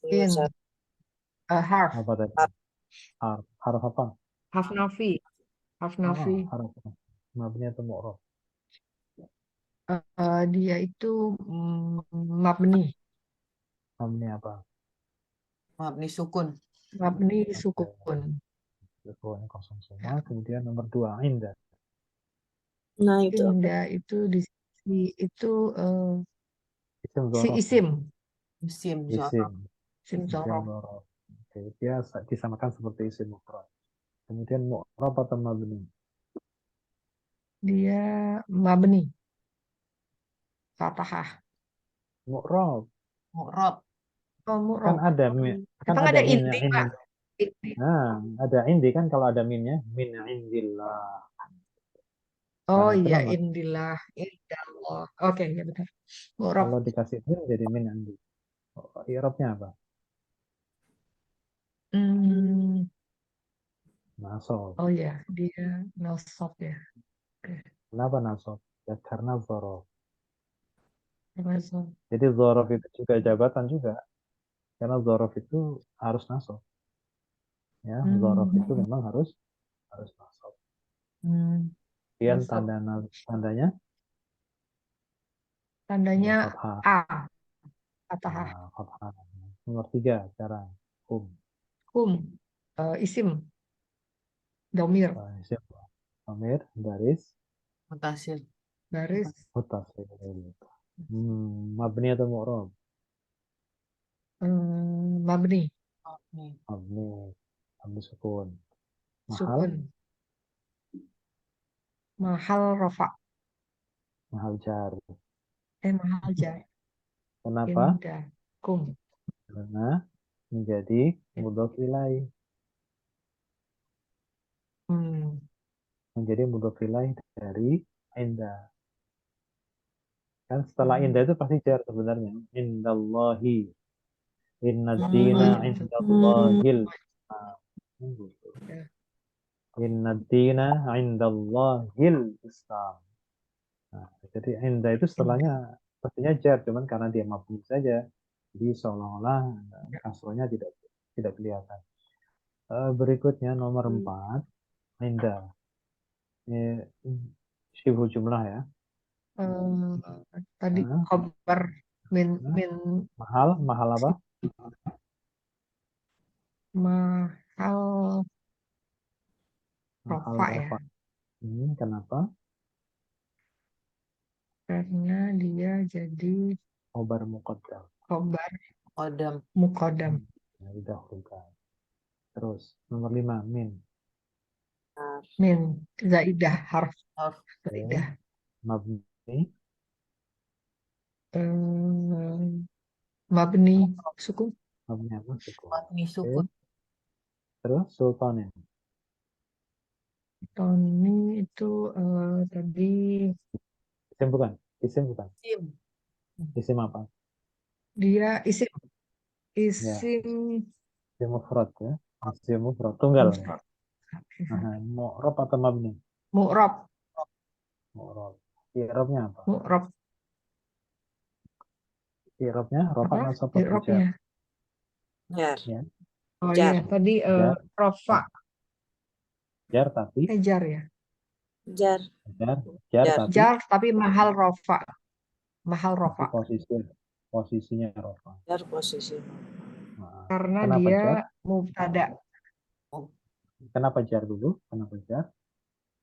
In, harf, Apa tadi? Harf apa? harf nafi, harf nafi. Harf mabni atau mu'rab? Dia itu mabni, Mabni apa? Mabni sukun. mabni sukun. Sukun kosong semua. Kemudian nomor 2, indah. Nah, itu. Indah itu di sini itu Isim si dzaraf. isim, Isim Isim. dzaraf. isim dzaraf. Dzaraf. Oke, dia disamakan seperti isim mufrad. Kemudian mu'rab atau mabni? Dia mabni, fathah. Mu'rab. Mu'rab. Oh, Kan mu'rab. ada Emang ada minnya inti, ini. Pak? Inti. Nah, ada indi kan kalau ada minnya, min indillah. Oh Karena iya, itulah indillah, indallah. Oke, ya benar. Mu'rab. kalau dikasih min jadi min indi. I'rabnya apa? Hmm, Nasab. oh ya, dia nasab ya. Oke, Kenapa nasab? Ya karena dzaraf. nasab. Jadi dzaraf itu juga jabatan juga. Karena dzaraf itu harus nasab. Ya, dzaraf itu Hmm, memang harus nasab. hmm, Kemudian nasab. tandanya Tandanya ya fathah. A, fathah. Nah, fathah. Nomor 3 sekarang. Kum, isim, domir, Isim. Amir, baris, Mutasil. baris, mutasil. Mabni atau mu'rab? Mabni, Oke. Mabni, mabni sukun. Mahal, sukun. Mahal rofa. mahal jar. Mahal jar. Kenapa? Indah. Kum. Karena menjadi mudhof ilaih. Hmm. Menjadi mudhof ilaih dari indah. Kan setelah indah itu pasti jar sebenarnya. Indallahi. Inna dina Iya, betul. indallahil. Nah, gitu. Ya. Inna dina indallahil Islam. Nah, jadi indah itu setelahnya pastinya jar, cuman karena dia mabni saja. Jadi seolah-olah kasrohnya tidak kelihatan. Berikutnya nomor 4, indah. Ini syibhu jumlah ya. Tadi Nah, khobar min nah, min mahal apa? mahal Mahal rofa ya, rofa. Kenapa? karena dia jadi Khobar muqaddam. khobar Kodam. mukodam. Nah, didahulukan. Terus nomor 5, min. Min zaidah, harf Harf. zaidah. Mabni. Mabni sukun. Mabni apa? Sukun. Mabni Oke. sukun. Terus sultanin. Tony itu tadi Isim bukan? Isim bukan? Sim. Isim apa? dia isim Ya, isim isim mufrad ya. Isim mufrad tunggal ya. mufrad. Mu'rab atau mabni? Mu'rab, Mu'rab. I'rabnya apa? mu'rab I'rabnya rafa apa? nasab atau jar? I'rabnya. Jar. Ya, Oh Jar. iya, tadi jar. rofa, Jar tapi jar ya. Jar. jar Jar. tapi Jar tapi mahal rofa, mahal tapi rofa. posisinya rafa. Jar posisi. Nah, Karena kenapa dia jar? mubtada. Kenapa jar dulu? Kenapa jar?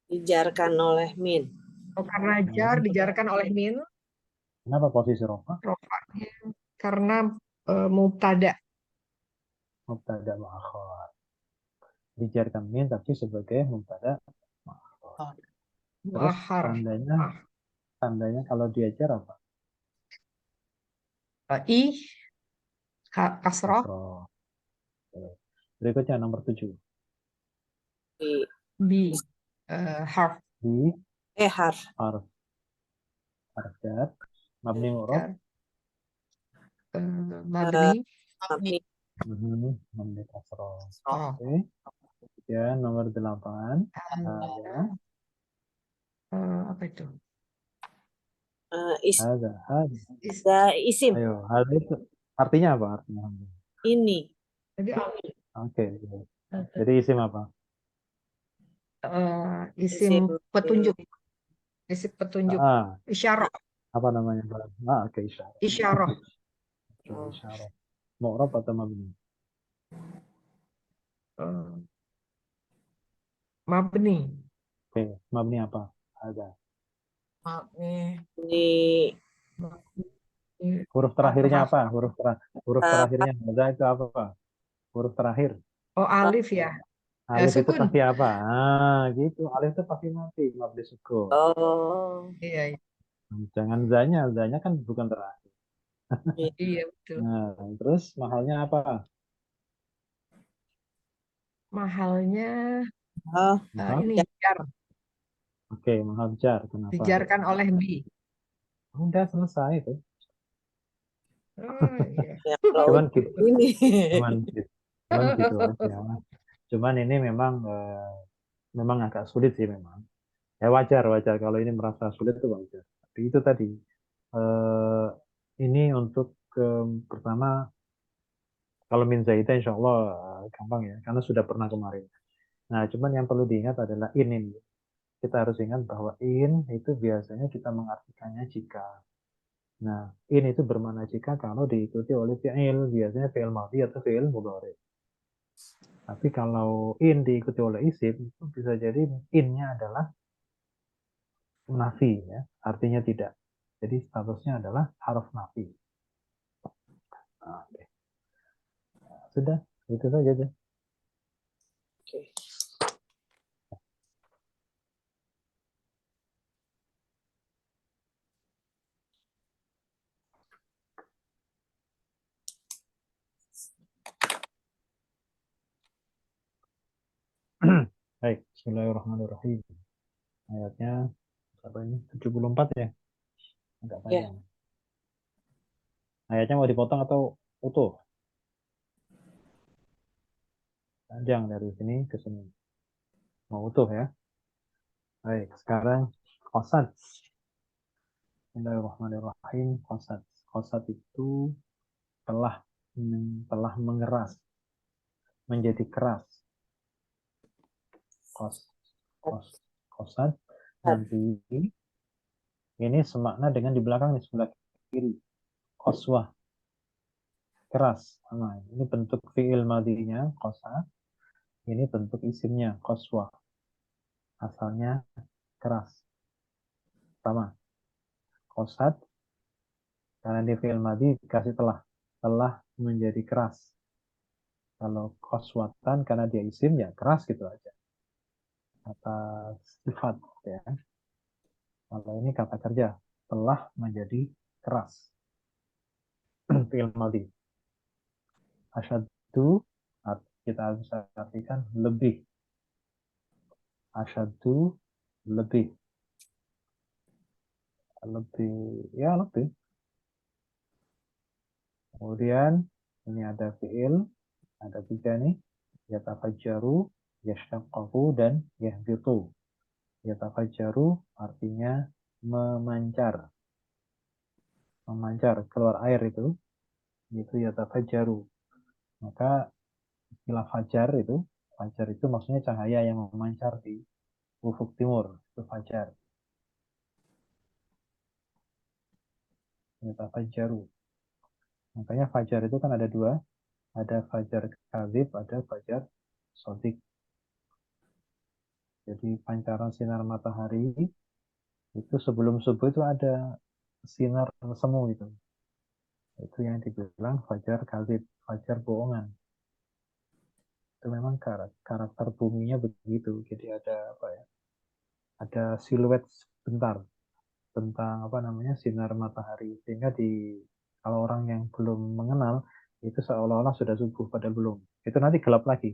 Dijarkan oleh min. Oh, karena jar dijarkan oleh min, Kenapa posisi rafa? rofanya karena mubtada. Mubtada ma'akhir. Dijarkan min tapi sebagai mubtada ma'akhir. Terus Muakhar. tandanya kalau diajar apa? Kasroh, Kasroh. Oke. Berikutnya nomor 7. Di bi, harf, Di harf. harf jar. Mabni mu'rab. jar, mabni, Mabni. Mabni kasroh. oh, Oke. Ya, nomor 8. Ada. apa itu? Ada. Isim. Ayo, ada itu. Artinya apa? Artinya. Ini. Jadi Oke. Jadi isim apa? isim Isim. petunjuk, isim petunjuk, Ah, isyarah, apa namanya? Oke, isyarah. isyarah, Oke, isyarah. Mu'rab atau mabni? eh, mabni, Oke, mabni apa? Ada. Mabni. Di Huruf terakhirnya Harf. apa? Huruf terakhirnya ada itu apa? Huruf terakhir. Oh, alif ya, Alif itu sukun. pasti apa? Gitu. Alif itu pasti mati, mabni sukun. Oh. Iya, Jangan zanya, zanya kan bukan terakhir. iya betul. Nah, terus mahalnya apa? Mahalnya Oh. Mahal? ini jar, Oke, mahal jar. Kenapa? dijarkan oleh bi. Udah selesai itu. Oh, iya. Ya, kalau Cuman gitu, ini. cuman gitu aja. Cuman ini memang agak sulit sih memang. Ya wajar kalau ini merasa sulit itu wajar. Tapi itu tadi eh, ini untuk pertama kalau min zaidah insya Allah gampang ya karena sudah pernah kemarin. Nah cuman yang perlu diingat adalah ini. Kita harus ingat bahwa in itu biasanya kita mengartikannya jika. Nah, in itu bermakna jika kalau diikuti oleh fi'il, biasanya fi'il madhi atau fi'il mudhari. Tapi kalau in diikuti oleh isim, itu bisa jadi in-nya adalah nafi, ya. Artinya tidak. Jadi statusnya adalah harf nafi. Nah, oke. Sudah, itu saja deh. Oke. Baik, Bismillahirrahmanirrahim. Ayatnya berapa ini? 74 ya? Agak Ya. panjang. Ayatnya mau dipotong atau utuh? Panjang dari sini ke sini. Mau utuh ya? Baik, sekarang qasad. Bismillahirrahmanirrahim. Qasad. Qasad itu telah mengeras, menjadi keras. Qasad nanti ini semakna dengan di belakang di sebelah kiri. Qaswah, keras. Nah, ini bentuk fi'il madinya qasad. Ini bentuk isimnya qaswah. Asalnya keras. Sama. Qasad karena di fi'il madi dikasih telah menjadi keras. Kalau qaswatan karena dia isim ya keras gitu aja. Kata sifat ya. Kalau ini kata kerja telah menjadi keras. Fi'il madi. Asyaddu kita bisa artikan lebih. Asyaddu lebih. Lebih. Kemudian ini ada fi'il, ada 3 nih. Yatafajjaru, yashaqqaqu, dan yahbitu. Yatafajjaru artinya memancar. Memancar, keluar air itu yatafajjaru. Maka istilah fajar itu maksudnya cahaya yang memancar di ufuk timur, itu fajar. Yatafajjaru. Makanya fajar itu kan ada 2, ada fajar kadzib, ada fajar sodik. Jadi pancaran sinar matahari itu sebelum subuh itu ada sinar semu itu. Itu yang dibilang fajar kadzib, fajar bohongan. Itu memang karakter buminya begitu. Jadi ada apa ya? Ada siluet sebentar tentang sinar matahari, sehingga kalau orang yang belum mengenal itu seolah-olah sudah subuh padahal belum. Itu nanti gelap lagi.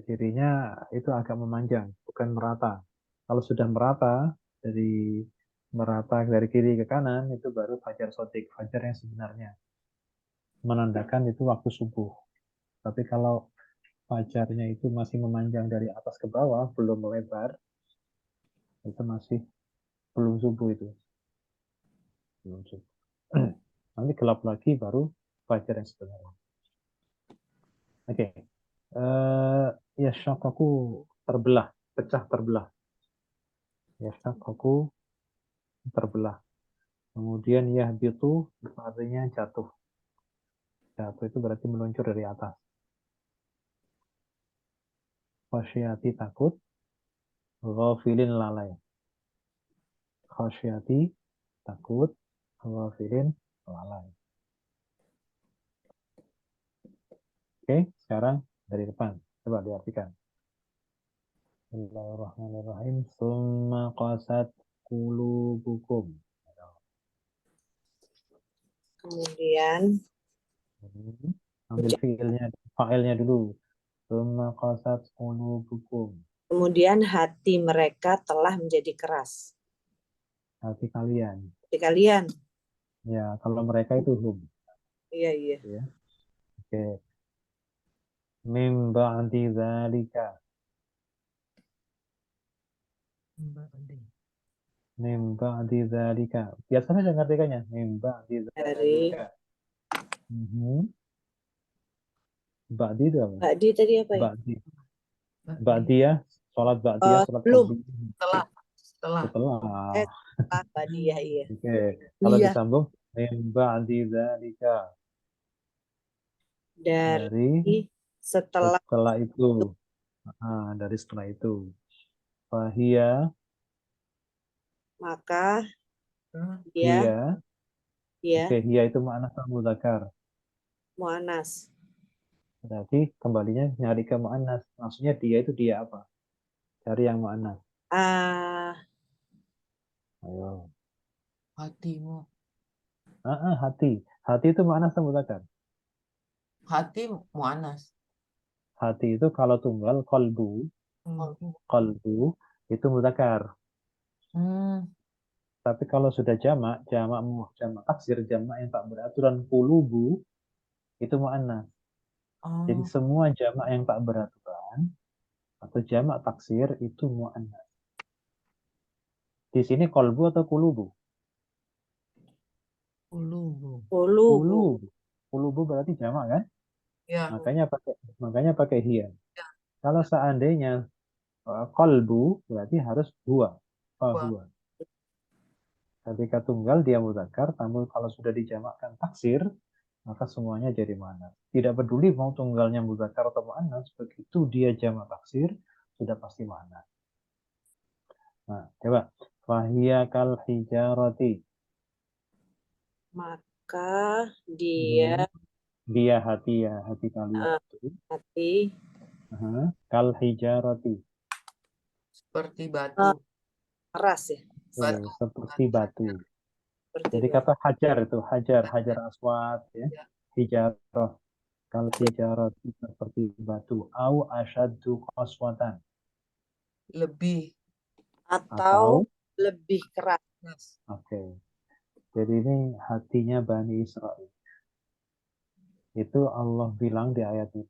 Cirinya itu agak memanjang, bukan merata. Kalau sudah merata dari kiri ke kanan, itu baru fajar sodik, fajar yang sebenarnya. Menandakan itu waktu subuh. Tapi kalau fajarnya itu masih memanjang dari atas ke bawah, belum melebar, itu masih belum subuh itu. Belum subuh. Nanti gelap lagi baru fajar yang sebenarnya. Oke. Ya syakaku terbelah, pecah terbelah. Ya syakaku terbelah. Kemudian yahbitu itu artinya jatuh. Jatuh itu berarti meluncur dari atas. Khasyati takut, ghafilin lalai. Khasyati takut, ghafilin lalai. Oke, sekarang dari depan. Coba diartikan. Bismillahirrahmanirrahim. Summa qasat qulubukum. Kemudian Ambil fa'ilnya dulu. Summa qasat qulubukum. kemudian hati mereka telah menjadi keras. Hati kalian. Hati kalian. Ya, kalau mereka itu hum. Iya. Ya. Oke. Mim ba'di dzalika. Mim ba'di dzalika. Biasanya saya ngartikannya. Mim ba'di Dari dzalika. Ba'di itu apa? Ba'di tadi apa ya? Ba'di ya. Sholat ba'diyah, sholat Belum. qabliyah. Setelah. Setelah. Ba'diyah, iya. Oke. Kalau Iya. disambung. Mim ba'di dzalika. Dari setelah itu. Dari setelah itu. Fahia. maka Dia. dia Oke, hia itu makna mudzakkar. Mu'anas. Berarti kembalinya nyari ke mu'annas. Maksudnya dia itu dia apa? Cari yang mu'annas. Ah, Ayo. Hatimu. Hati. Hati itu mu'annas atau mudzakkar? Hati mu'anas. Hati itu kalau tunggal qalbu, qalbu itu mudzakkar. Tapi kalau sudah jamak, jamak taksir, jamak yang tak beraturan qulubu itu mu'annas. Jadi semua jamak yang tak beraturan atau jamak taksir itu mu'annas. Di sini qalbu atau qulubu? Qulubu. Qulubu. Qulubu. Qulubu berarti jamak kan? Ya. Makanya pakai hiya. Kalau seandainya qalbu berarti harus huwa. Huwa. Ketika tunggal dia mudzakkar, namun kalau sudah dijamakkan taksir, maka semuanya jadi mu'annas. Tidak peduli mau tunggalnya mudzakkar atau mu'annas, begitu dia jamak taksir sudah pasti mu'annas. Nah, coba fahiya kal hijarati. Maka dia Dia hati ya, hati kalian itu. hati Kal hijarati. Seperti batu. keras ya. Batu. Seperti batu. Seperti Jadi batu. kata hajar itu, hajar aswad ya. Hijarah. Kal hijarati seperti batu. Au asyaddu qaswatan. Lebih. Atau lebih keras. Oke. Jadi ini hatinya Bani Israel. Itu Allah bilang di ayat ini.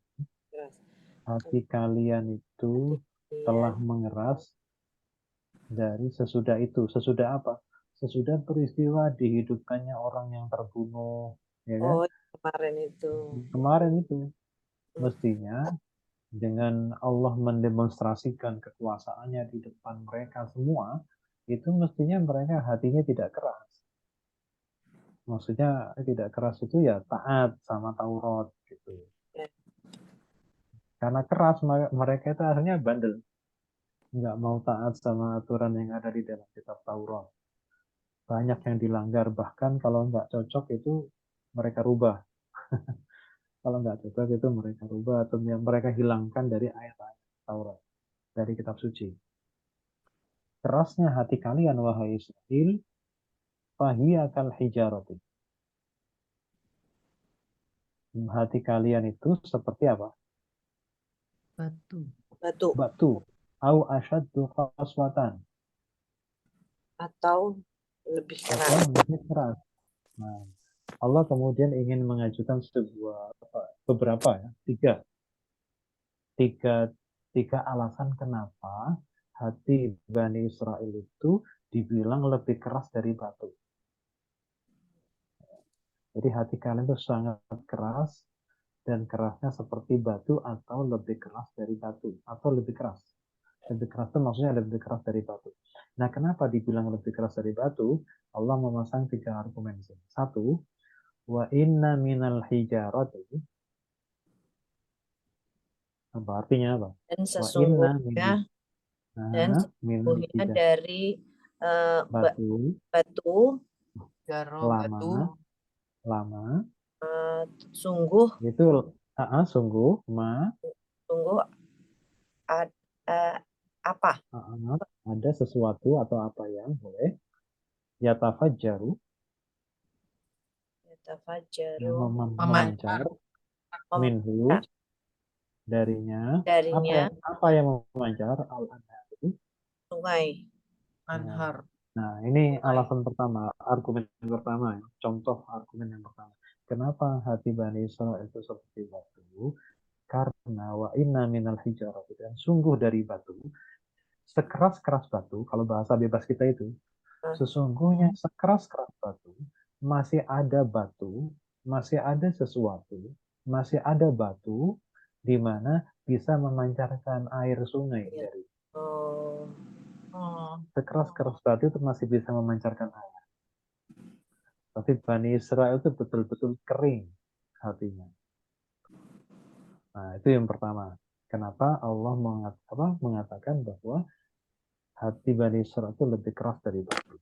Hati kalian itu telah mengeras dari sesudah itu. Sesudah apa? Sesudah peristiwa dihidupkannya orang yang terbunuh. Ya kan? Oh, kemarin itu. Kemarin itu. Mestinya dengan Allah mendemonstrasikan kekuasaannya di depan mereka semua, itu mestinya mereka hatinya tidak keras. Maksudnya tidak keras itu ya taat sama Taurat gitu. Karena keras mereka itu akhirnya bandel. Nggak mau taat sama aturan yang ada di dalam kitab Taurat. Banyak yang dilanggar, bahkan kalau nggak cocok itu mereka rubah. Kalau nggak cocok itu mereka rubah atau mereka hilangkan dari ayat-ayat Taurat, dari kitab suci. Kerasnya hati kalian, wahai Israel, fahiya kal hijarati. Hati kalian itu seperti apa? Batu. Batu. Au asyaddu qaswatan. Atau lebih keras. Atau lebih keras. Nah, Allah kemudian ingin mengajukan beberapa ya, tiga alasan kenapa hati Bani Israel itu dibilang lebih keras dari batu. Jadi hati kalian itu sangat keras dan kerasnya seperti batu atau lebih keras dari batu atau lebih keras. Lebih keras itu maksudnya lebih keras dari batu. Nah, kenapa dibilang lebih keras dari batu? Allah memasang 3 argumen di sini. 1, wa inna minal hijarati. Apa artinya apa? Dan Wa inna sesungguhnya minal hijarati. dari Batu batu lama sungguh itu sungguh apa? Ada sesuatu atau apa yang boleh yatafajjaru yang memancar minhu darinya apa yang memancar al-anharu Sungai. Anhar. Nah, ini alasan pertama, argumen pertama, contoh argumen yang pertama. Kenapa hati Bani Israel itu seperti batu? Karena wa inna minal hijarati, dan sungguh dari batu, sekeras-keras batu, kalau bahasa bebas kita itu, sesungguhnya sekeras-keras batu, masih ada sesuatu, masih ada batu di mana bisa memancarkan air sungai dari sekeras-keras batu itu masih bisa memancarkan air. Tapi Bani Israel itu betul-betul kering hatinya. Nah, itu yang pertama. Kenapa Allah mengatakan bahwa hati Bani Israel itu lebih keras dari batu?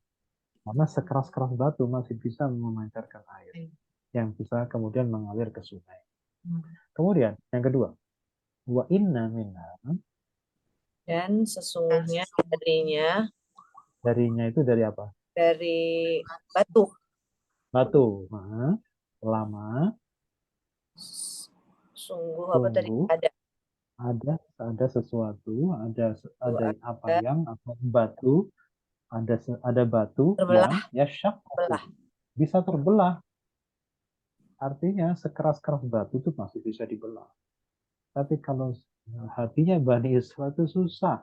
Karena sekeras-keras batu masih bisa memancarkan air. yang bisa kemudian mengalir ke sungai. Hmm. Kemudian yang kedua, wa inna minha, Dan sesungguhnya darinya itu dari apa? dari batu. Batu. Nah, lama, Sungguh apa tadi? sungguh, ada sesuatu, ada apa Ada yang, atau batu, ada batu terbelah. yang yashaqqu, Terbelah. bisa terbelah. Artinya sekeras-keras batu itu masih bisa dibelah. Tapi kalau hatinya Bani Israil itu susah,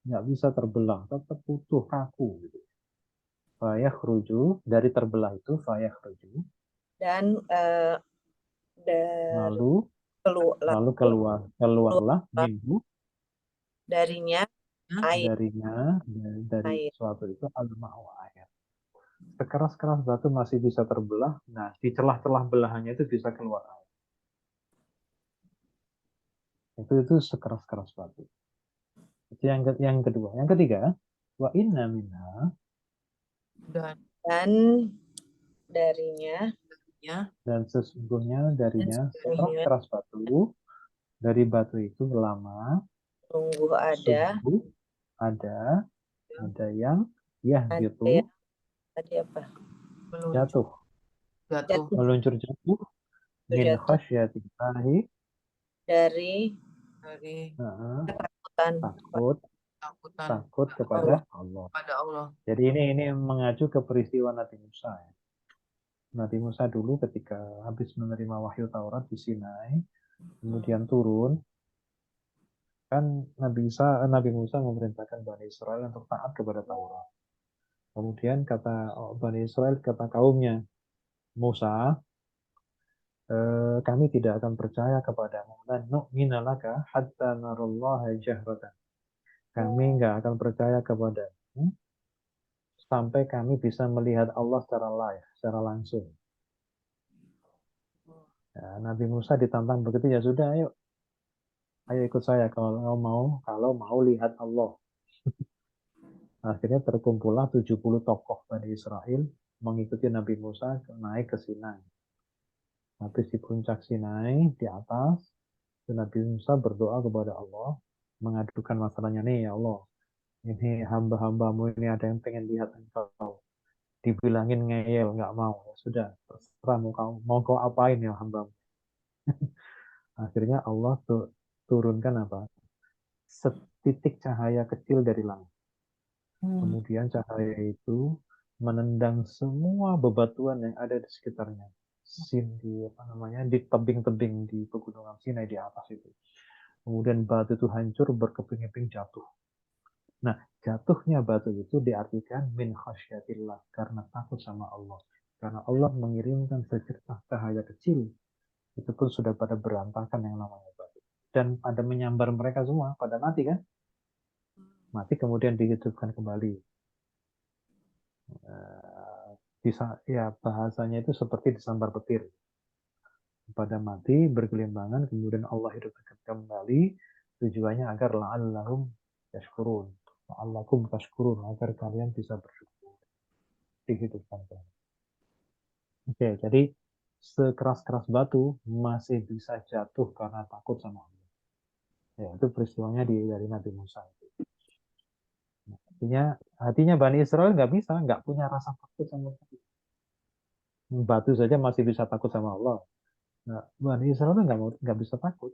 nggak bisa terbelah, tetap utuh kaku gitu. Fayakhruju, dari terbelah itu fayakhruju, Dan lalu keluar keluarlah minhu, darinya air. dari Air. suatu itu al-ma'u, air. Sekeras-keras batu masih bisa terbelah, nah di celah-celah belahannya itu bisa keluar air. Itu sekeras-keras batu. Itu yang kedua. Yang ketiga, wa inna minha, Dan darinya dan sesungguhnya darinya sesungguhnya sekeras-keras batu, dari batu itu lama, sungguh ada sungguh ada yang ada yang tadi apa? jatuh, Jatuh. meluncur jatuh, min Jatuh khasyatillahi, dari Dari ketakutan takut kepada Allah. Allah. Jadi ini mengacu ke peristiwa Nabi Musa. Ya. Nabi Musa dulu ketika habis menerima wahyu Taurat di Sinai, kemudian turun, kan Nabi Musa memerintahkan Bani Israel untuk taat kepada Taurat. Kemudian kata Bani Israel, kata kaumnya, Musa, kami tidak akan percaya kepadamu, lan nu'mina laka hatta narallaha jahratan. Kami nggak akan percaya kepadamu sampai kami bisa melihat Allah secara live, secara langsung. Ya, Nabi Musa ditantang begitu, ya sudah, ayo ikut saya kalau mau lihat Allah. Akhirnya terkumpullah 70 tokoh Bani Israel mengikuti Nabi Musa naik ke Sinai. Habis di puncak Sinai, di atas, Nabi Musa berdoa kepada Allah, mengadukan masalahnya, nih ya Allah, ini hamba-hambamu ini ada yang pengen lihat engkau. Dibilangin ngeyel, nggak mau. Ya sudah, terserah mau kau apain ya hambamu. Akhirnya Allah turunkan apa? Setitik cahaya kecil dari langit. Kemudian cahaya itu menendang semua bebatuan yang ada di sekitarnya. Di tebing-tebing di pegunungan Sinai di atas itu. Kemudian batu itu hancur, berkeping-keping jatuh. Nah, jatuhnya batu itu diartikan min khasyatillah, karena takut sama Allah. Karena Allah mengirimkan secercah cahaya kecil, itu pun sudah pada berantakan yang namanya batu. Dan pada menyambar mereka semua, pada mati kan? Mati kemudian dihidupkan kembali. Bisa, ya bahasanya itu seperti disambar petir. Pada mati, bergelimbangan, kemudian Allah hidupkan kembali, tujuannya agar la'allahum yashkurun. La'allakum tashkurun, agar kalian bisa bersyukur. Dihidupkan kembali. Oke, jadi sekeras-keras batu masih bisa jatuh karena takut sama Allah. Ya, itu peristiwanya dari Nabi Musa. Hatinya Bani Israel nggak punya rasa takut sama Allah. Batu saja masih bisa takut sama Allah. Nah, Bani Israel nggak bisa takut.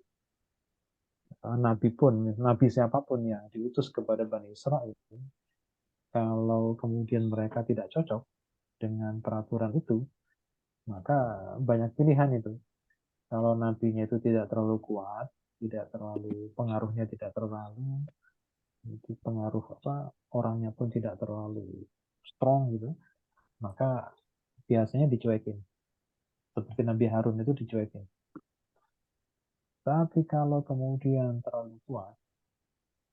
Nabi siapapun yang diutus kepada Bani Israel, kalau kemudian mereka tidak cocok dengan peraturan itu, maka banyak pilihan itu. Kalau nabinya itu tidak terlalu kuat, pengaruhnya tidak terlalu, pengaruh orangnya pun tidak terlalu strong gitu, maka biasanya dicuekin. Seperti Nabi Harun itu dicuekin. Tapi kalau kemudian terlalu kuat,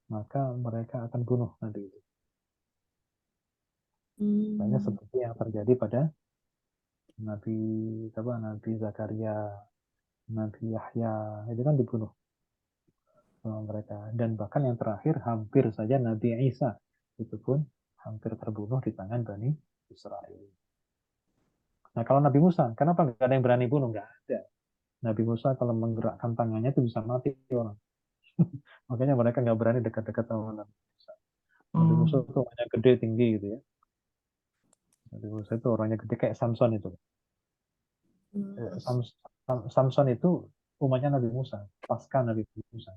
maka mereka akan bunuh Nabi itu. Banyak seperti yang terjadi pada Nabi Zakaria, Nabi Yahya, itu kan dibunuh sama mereka. Dan bahkan yang terakhir hampir saja Nabi Isa, itu pun hampir terbunuh di tangan Bani Israel. Nah, kalau Nabi Musa, kenapa nggak ada yang berani bunuh? Nggak ada. Nabi Musa kalau menggerakkan tangannya itu bisa mati orang. Makanya mereka nggak berani dekat-dekat sama Nabi Musa. Nabi Musa Hmm. itu orangnya gede, tinggi gitu ya. Nabi Musa itu orangnya gede kayak Samson itu. Samson itu umatnya Nabi Musa, pasca Nabi Musa.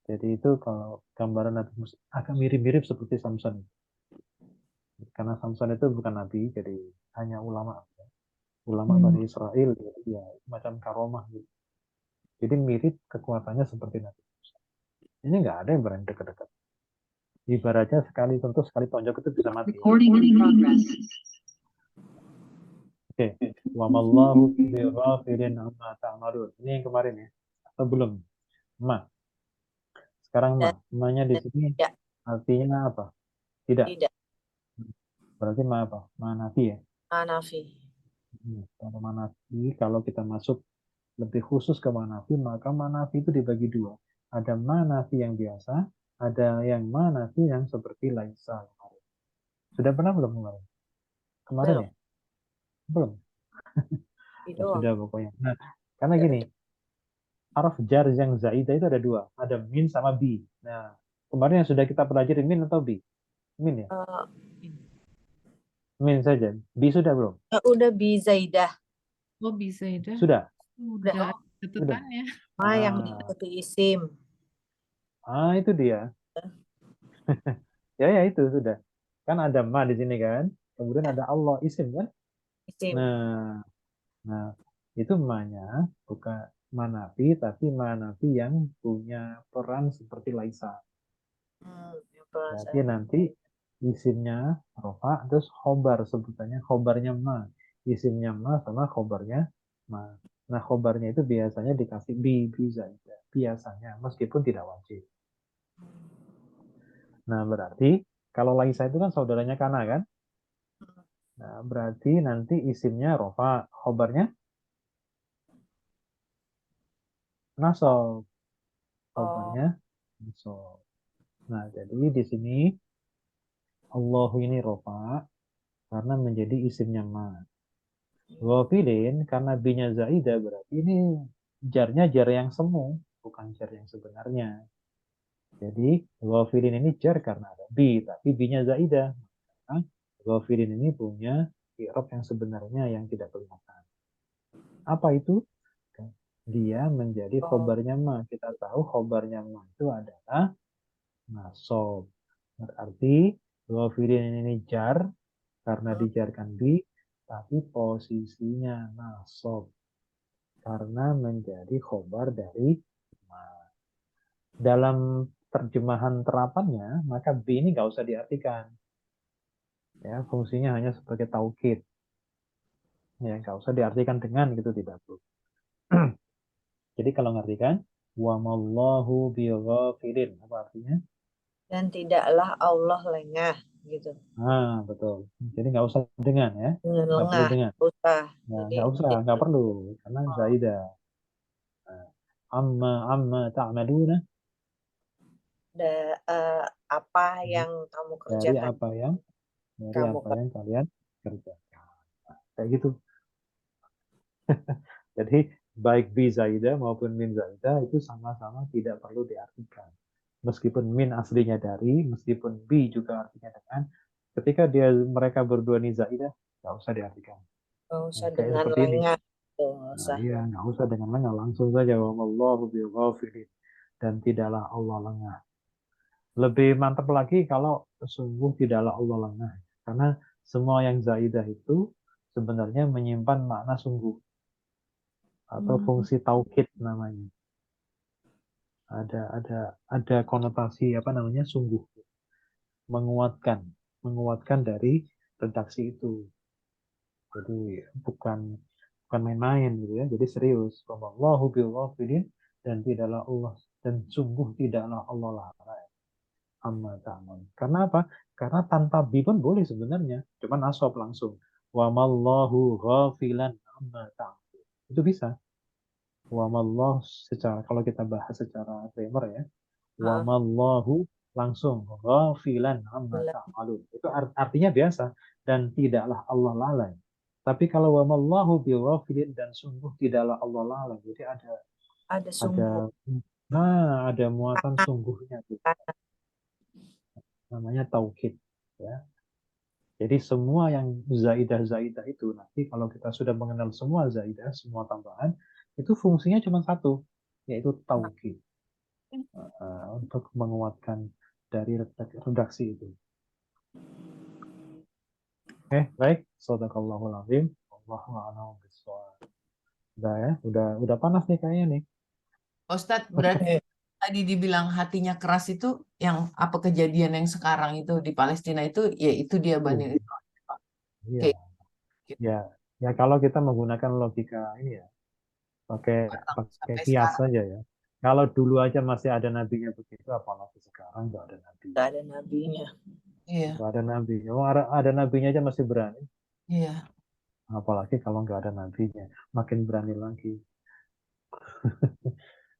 Jadi itu kalau gambaran Nabi Musa agak mirip-mirip seperti Samson. Karena Samson itu bukan nabi, jadi hanya ulama. Ulama Hmm. Bani Israel, ya macam karomah gitu. Jadi mirip kekuatannya seperti Nabi Musa. Ini nggak ada yang berani dekat-dekat. Ibaratnya sekali sentuh, sekali tonjok itu bisa mati. Recording in progress. Oke. Wa mallahu bighafilin amma ta'malun. Ini yang kemarin ya. Atau belum? Ma. Sekarang ma. Ma-nya di sini Tidak. artinya apa? Tidak. Tidak. Berarti ma apa? Ma nafi ya. Hanafi. Kalau ma nafi, kalau kita masuk lebih khusus ke ma nafi, maka ma nafi itu dibagi dua. Ada ma nafi yang biasa, ada yang ma nafi yang seperti laisa. Sudah pernah belum kemarin? Kemarin Belum. ya? Belum. Itu Ya, sudah pokoknya. Nah, karena gini, harf jar yang zaidah itu ada dua, ada min sama bi. Nah, kemarin yang sudah kita pelajari min atau bi? Min ya? Min saja. Bi sudah belum? udah bi Zaidah. Oh, bisa itu. Sudah. Udah ada Sudah. catatannya. Ma yang Ah. diikuti isim. Itu dia. Ya itu sudah. Kan ada ma di sini kan. Kemudian ada Allah isim kan. Isim. Nah, itu ma-nya bukan manafi, tapi manafi yang punya peran seperti laisa. Berarti nanti isimnya rofa, terus khobar sebutannya khobarnya ma. Isimnya ma sama khobarnya ma. Nah, khobarnya itu biasanya dikasih bi saja. Biasanya, meskipun tidak wajib. Nah, berarti kalau laisa itu kan saudaranya kana kan? Nah, berarti nanti isimnya rofa, khobarnya nasab. Khobarnya nasab. Nah, jadi di sini Allah ini rofa karena menjadi isimnya ma. Ghafilin karena binya zaidah berarti ini jarnya jar yang semu, bukan jar yang sebenarnya. Jadi ghafilin ini jar karena ada bi, tapi binya zaidah. Nah, ghafilin ini punya i'rab yang sebenarnya yang tidak kelihatan. Apa itu? Dia menjadi khobarnya ma. Kita tahu khobarnya ma itu adalah nasab. Berarti ghafilin ini jar karena dijarkan bi, tapi posisinya nasab karena menjadi khobar dari ma. Dalam terjemahan terapannya, maka bi ini nggak usah diartikan. Ya, fungsinya hanya sebagai taukid. Ya, nggak usah diartikan dengan gitu, tidak perlu. Jadi kalau ngartikan wa mallahu bighafilin, apa artinya? Dan tidaklah Allah lengah gitu. Betul. Jadi nggak usah dengan ya. Nggak perlu Lengah. dengan. Usah. Nah, Jadi nggak usah, nggak perlu karena zaidah. Amma ta'maluna, apa yang kamu dari kerjakan. apa yang Kamu kalian kerjakan. Kayak gitu. Jadi baik bi zaidah maupun min zaidah itu sama-sama tidak perlu diartikan. Meskipun min aslinya dari, meskipun bi juga artinya dengan, ketika mereka berdua ni zaidah, nggak usah diartikan. nggak usah Kayak dengan seperti ini. lengah. Nah, iya, nggak usah dengan lengah, langsung saja wa mallahu bighafilin, dan tidaklah Allah lengah. Lebih mantap lagi kalau sungguh tidaklah Allah lengah, karena semua yang zaidah itu sebenarnya menyimpan makna sungguh atau fungsi taukid namanya. Ada konotasi apa namanya sungguh, menguatkan dari redaksi itu. Jadi bukan main-main gitu ya. Jadi serius. Wallahu bighafilin, dan tidaklah Allah, dan sungguh tidaklah Allah lalai amma ta'mal. Karena apa? Karena tanpa bi pun boleh sebenarnya. Cuman nasab langsung. Wa mallahu ghafilan amma ta'mal. Itu bisa. Wa mallahu secara, kalau kita bahas secara grammar ya. Wa mallahu langsung ghafilan amma ta'malun. Itu artinya biasa, dan tidaklah Allah lalai Tapi kalau wa mallahu bighafilin, dan sungguh tidaklah Allah lalai. Jadi ada Ada sungguh. ada muatan sungguhnya tuh, namanya taukid ya. Jadi semua yang zaidah itu nanti kalau kita sudah mengenal semua zaidah, semua tambahan, itu fungsinya cuma satu, yaitu taukid. Untuk menguatkan dari redaksi itu. Baik. Shadaqallahul azim. Wallahu a'lam bishawab. Udah ya, udah panas nih kayaknya nih. Ustadz, berarti tadi dibilang hatinya keras itu yang apa kejadian yang sekarang itu di Palestina itu, ya itu dia Bani Israil. Iya, Kayak gitu. ya kalau kita menggunakan logika ini ya, pakai Sampai kias sekarang. saja ya. Kalau dulu aja masih ada nabinya begitu, apalagi sekarang nggak ada nabi. Nggak ada nabinya. Iya, Nggak ada nabi. Oh, ada nabinya aja masih berani. iya, Apalagi kalau nggak ada nabinya, makin berani lagi.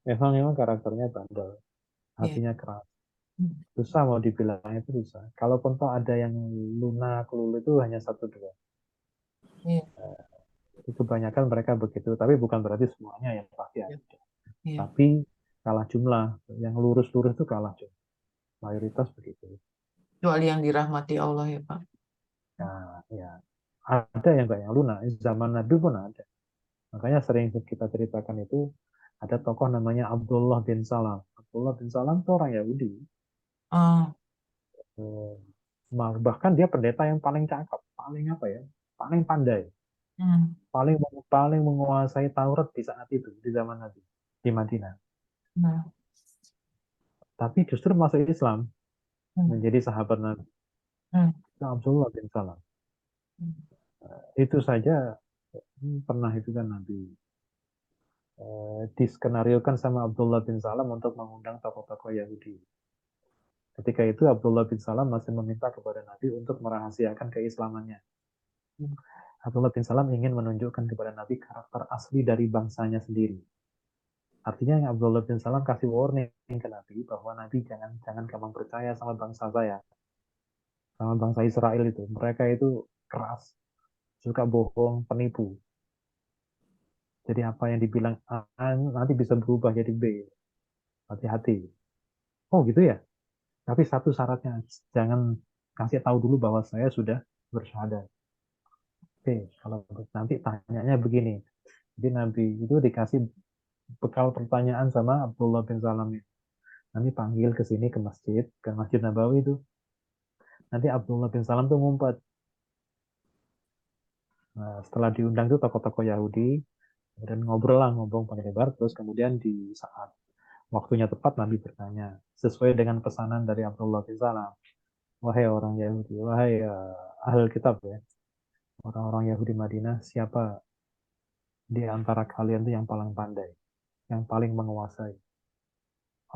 Memang karakternya bandel, iya. hatinya keras. Hmm. Susah mau dibilang itu susah. Kalaupun toh ada yang lunak, lulu itu hanya satu dua. Iya, Itu kebanyakan mereka begitu, tapi bukan berarti semuanya yang pasti iya, ada. iya. Tapi kalah jumlah, yang lurus-lurus itu kalah jumlah. Mayoritas begitu. Kecuali yang dirahmati Allah ya Pak. Nah, ya ada yang kayak yang lunak. Zaman Nabi pun ada. Makanya sering kita ceritakan itu ada tokoh namanya Abdullah bin Salam. Abdullah bin Salam itu orang Yahudi. Oh, Bahkan dia pendeta yang paling cakep, paling apa ya, paling pandai, hmm, paling menguasai Taurat di saat itu, di zaman Nabi di Madinah. nah, Tapi justru masuk Islam, hmm, menjadi sahabat Nabi. hmm, Abdullah bin Salam. hmm. Itu saja pernah itu kan Nabi diskenariokan sama Abdullah bin Salam untuk mengundang tokoh-tokoh Yahudi. Ketika itu Abdullah bin Salam masih meminta kepada Nabi untuk merahasiakan keislamannya. Abdullah bin Salam ingin menunjukkan kepada Nabi karakter asli dari bangsanya sendiri. Artinya Abdullah bin Salam kasih warning ke Nabi bahwa Nabi jangan gampang percaya sama bangsa saya, sama bangsa Israel itu. Mereka itu keras, suka bohong, penipu. Jadi apa yang dibilang A nanti bisa berubah jadi B. Hati-hati. Oh gitu ya. Tapi satu syaratnya, jangan kasih tahu dulu bahwa saya sudah bersyahadat. Oke, kalau nanti tanyanya begini. Jadi Nabi itu dikasih bekal pertanyaan sama Abdullah bin Salam. Nanti panggil ke sini ke Masjid Nabawi itu. Nanti Abdullah bin Salam tuh ngumpet. Nah, setelah diundang tuh tokoh-tokoh Yahudi, kemudian ngobrol panjang lebar, terus kemudian di saat waktunya tepat Nabi bertanya, sesuai dengan pesanan dari Abdullah bin Salam. Wahai orang Yahudi, wahai ahli kitab ya, orang-orang Yahudi Madinah, siapa di antara kalian tuh yang paling pandai, yang paling menguasai?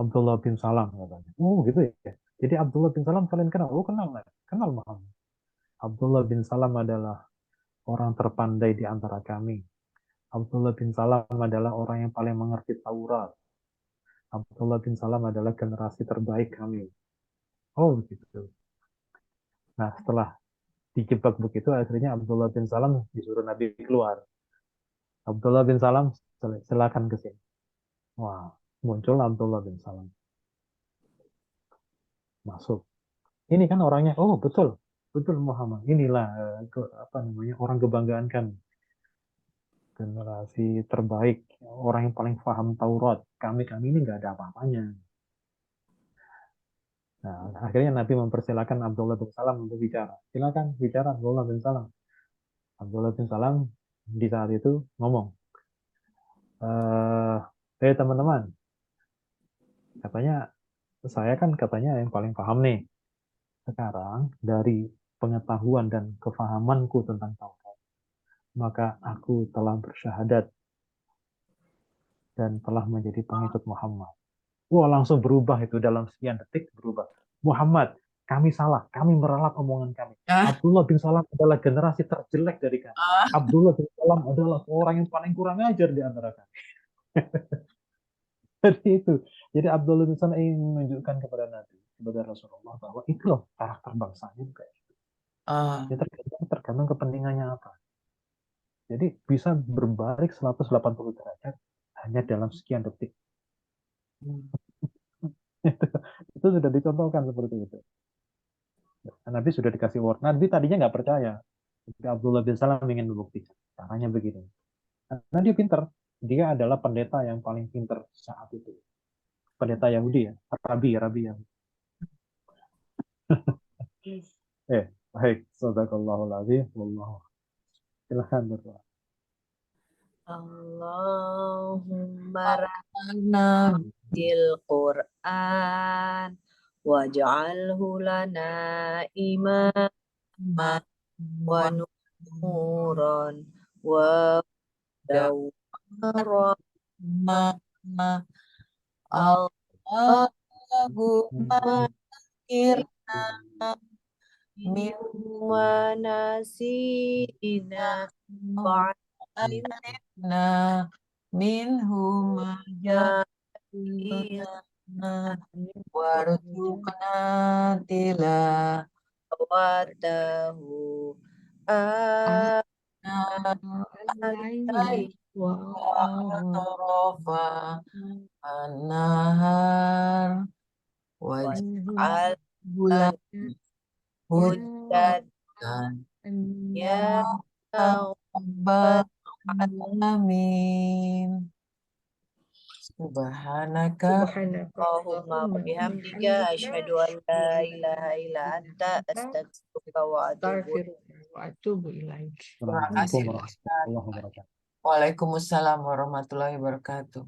Abdullah bin Salam katanya. Oh gitu ya. Jadi Abdullah bin Salam kalian kenal? Oh kenal lah, kenal Muhammad. Abdullah bin Salam adalah orang terpandai di antara kami. Abdullah bin Salam adalah orang yang paling mengerti Taurat. Abdullah bin Salam adalah generasi terbaik kami. Oh begitu. Nah setelah dijebak begitu, akhirnya Abdullah bin Salam disuruh Nabi keluar. Abdullah bin Salam, silakan ke sini. Wah, muncul Abdullah bin Salam. Masuk. Ini kan orangnya, oh betul, betul Muhammad. Inilah apa namanya, orang kebanggaan kami. Generasi terbaik, orang yang paling paham Taurat. Kami ini nggak ada apa-apanya. Nah, akhirnya Nabi mempersilahkan Abdullah bin Salam untuk bicara. Silakan bicara Abdullah bin Salam. Abdullah bin Salam di saat itu ngomong, teman-teman, katanya saya kan katanya yang paling paham nih. Sekarang dari pengetahuan dan kefahamanku tentang Taurat, maka aku telah bersyahadat dan telah menjadi pengikut Muhammad. Wah, langsung berubah itu dalam sekian detik berubah. Muhammad, kami salah, kami meralat omongan kami. Abdullah bin Salam adalah generasi terjelek dari kami. Abdullah bin Salam adalah orang yang paling kurang ajar di antara kami. Jadi itu. Jadi Abdullah bin Salam ingin menunjukkan kepada Nabi, kepada Rasulullah bahwa itu loh karakter bangsanya kayak gitu. Ya tergantung kepentingannya apa. Jadi bisa berbalik 180 derajat hanya dalam sekian detik. Itu sudah dicontohkan seperti itu. Nabi sudah dikasih word. Nabi tadinya nggak percaya. Tapi Abdullah bin Salam ingin membuktikan. Caranya begini. Karena dia pinter. Dia adalah pendeta yang paling pinter saat itu. Pendeta Yahudi ya. Rabi yang. Baik. Sadaqallahul azim. Wallahu. Silahkan berdoa. Allahumma Nah, rahmatil Qur'an waj'alhu lana imaman wa nuran wa dawran Allahumma kirna min wa nasina wa'alimna minhum jahilna warzuqna tilawatahu Al-laili wa atrafa an-nahar waj'al bulan hujan ya Rabbal alamin. Subhanaka Subhanaka Allahumma wa bihamdika asyhadu an la ilaha illa anta astaghfiruka wa atubu astaghfiruka wa atubu ilaik. Terima kasih, Assalamualaikum warahmatullahi wabarakatuh. Waalaikumsalam warahmatullahi wabarakatuh.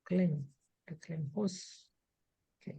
Claim, the claim host. Okay.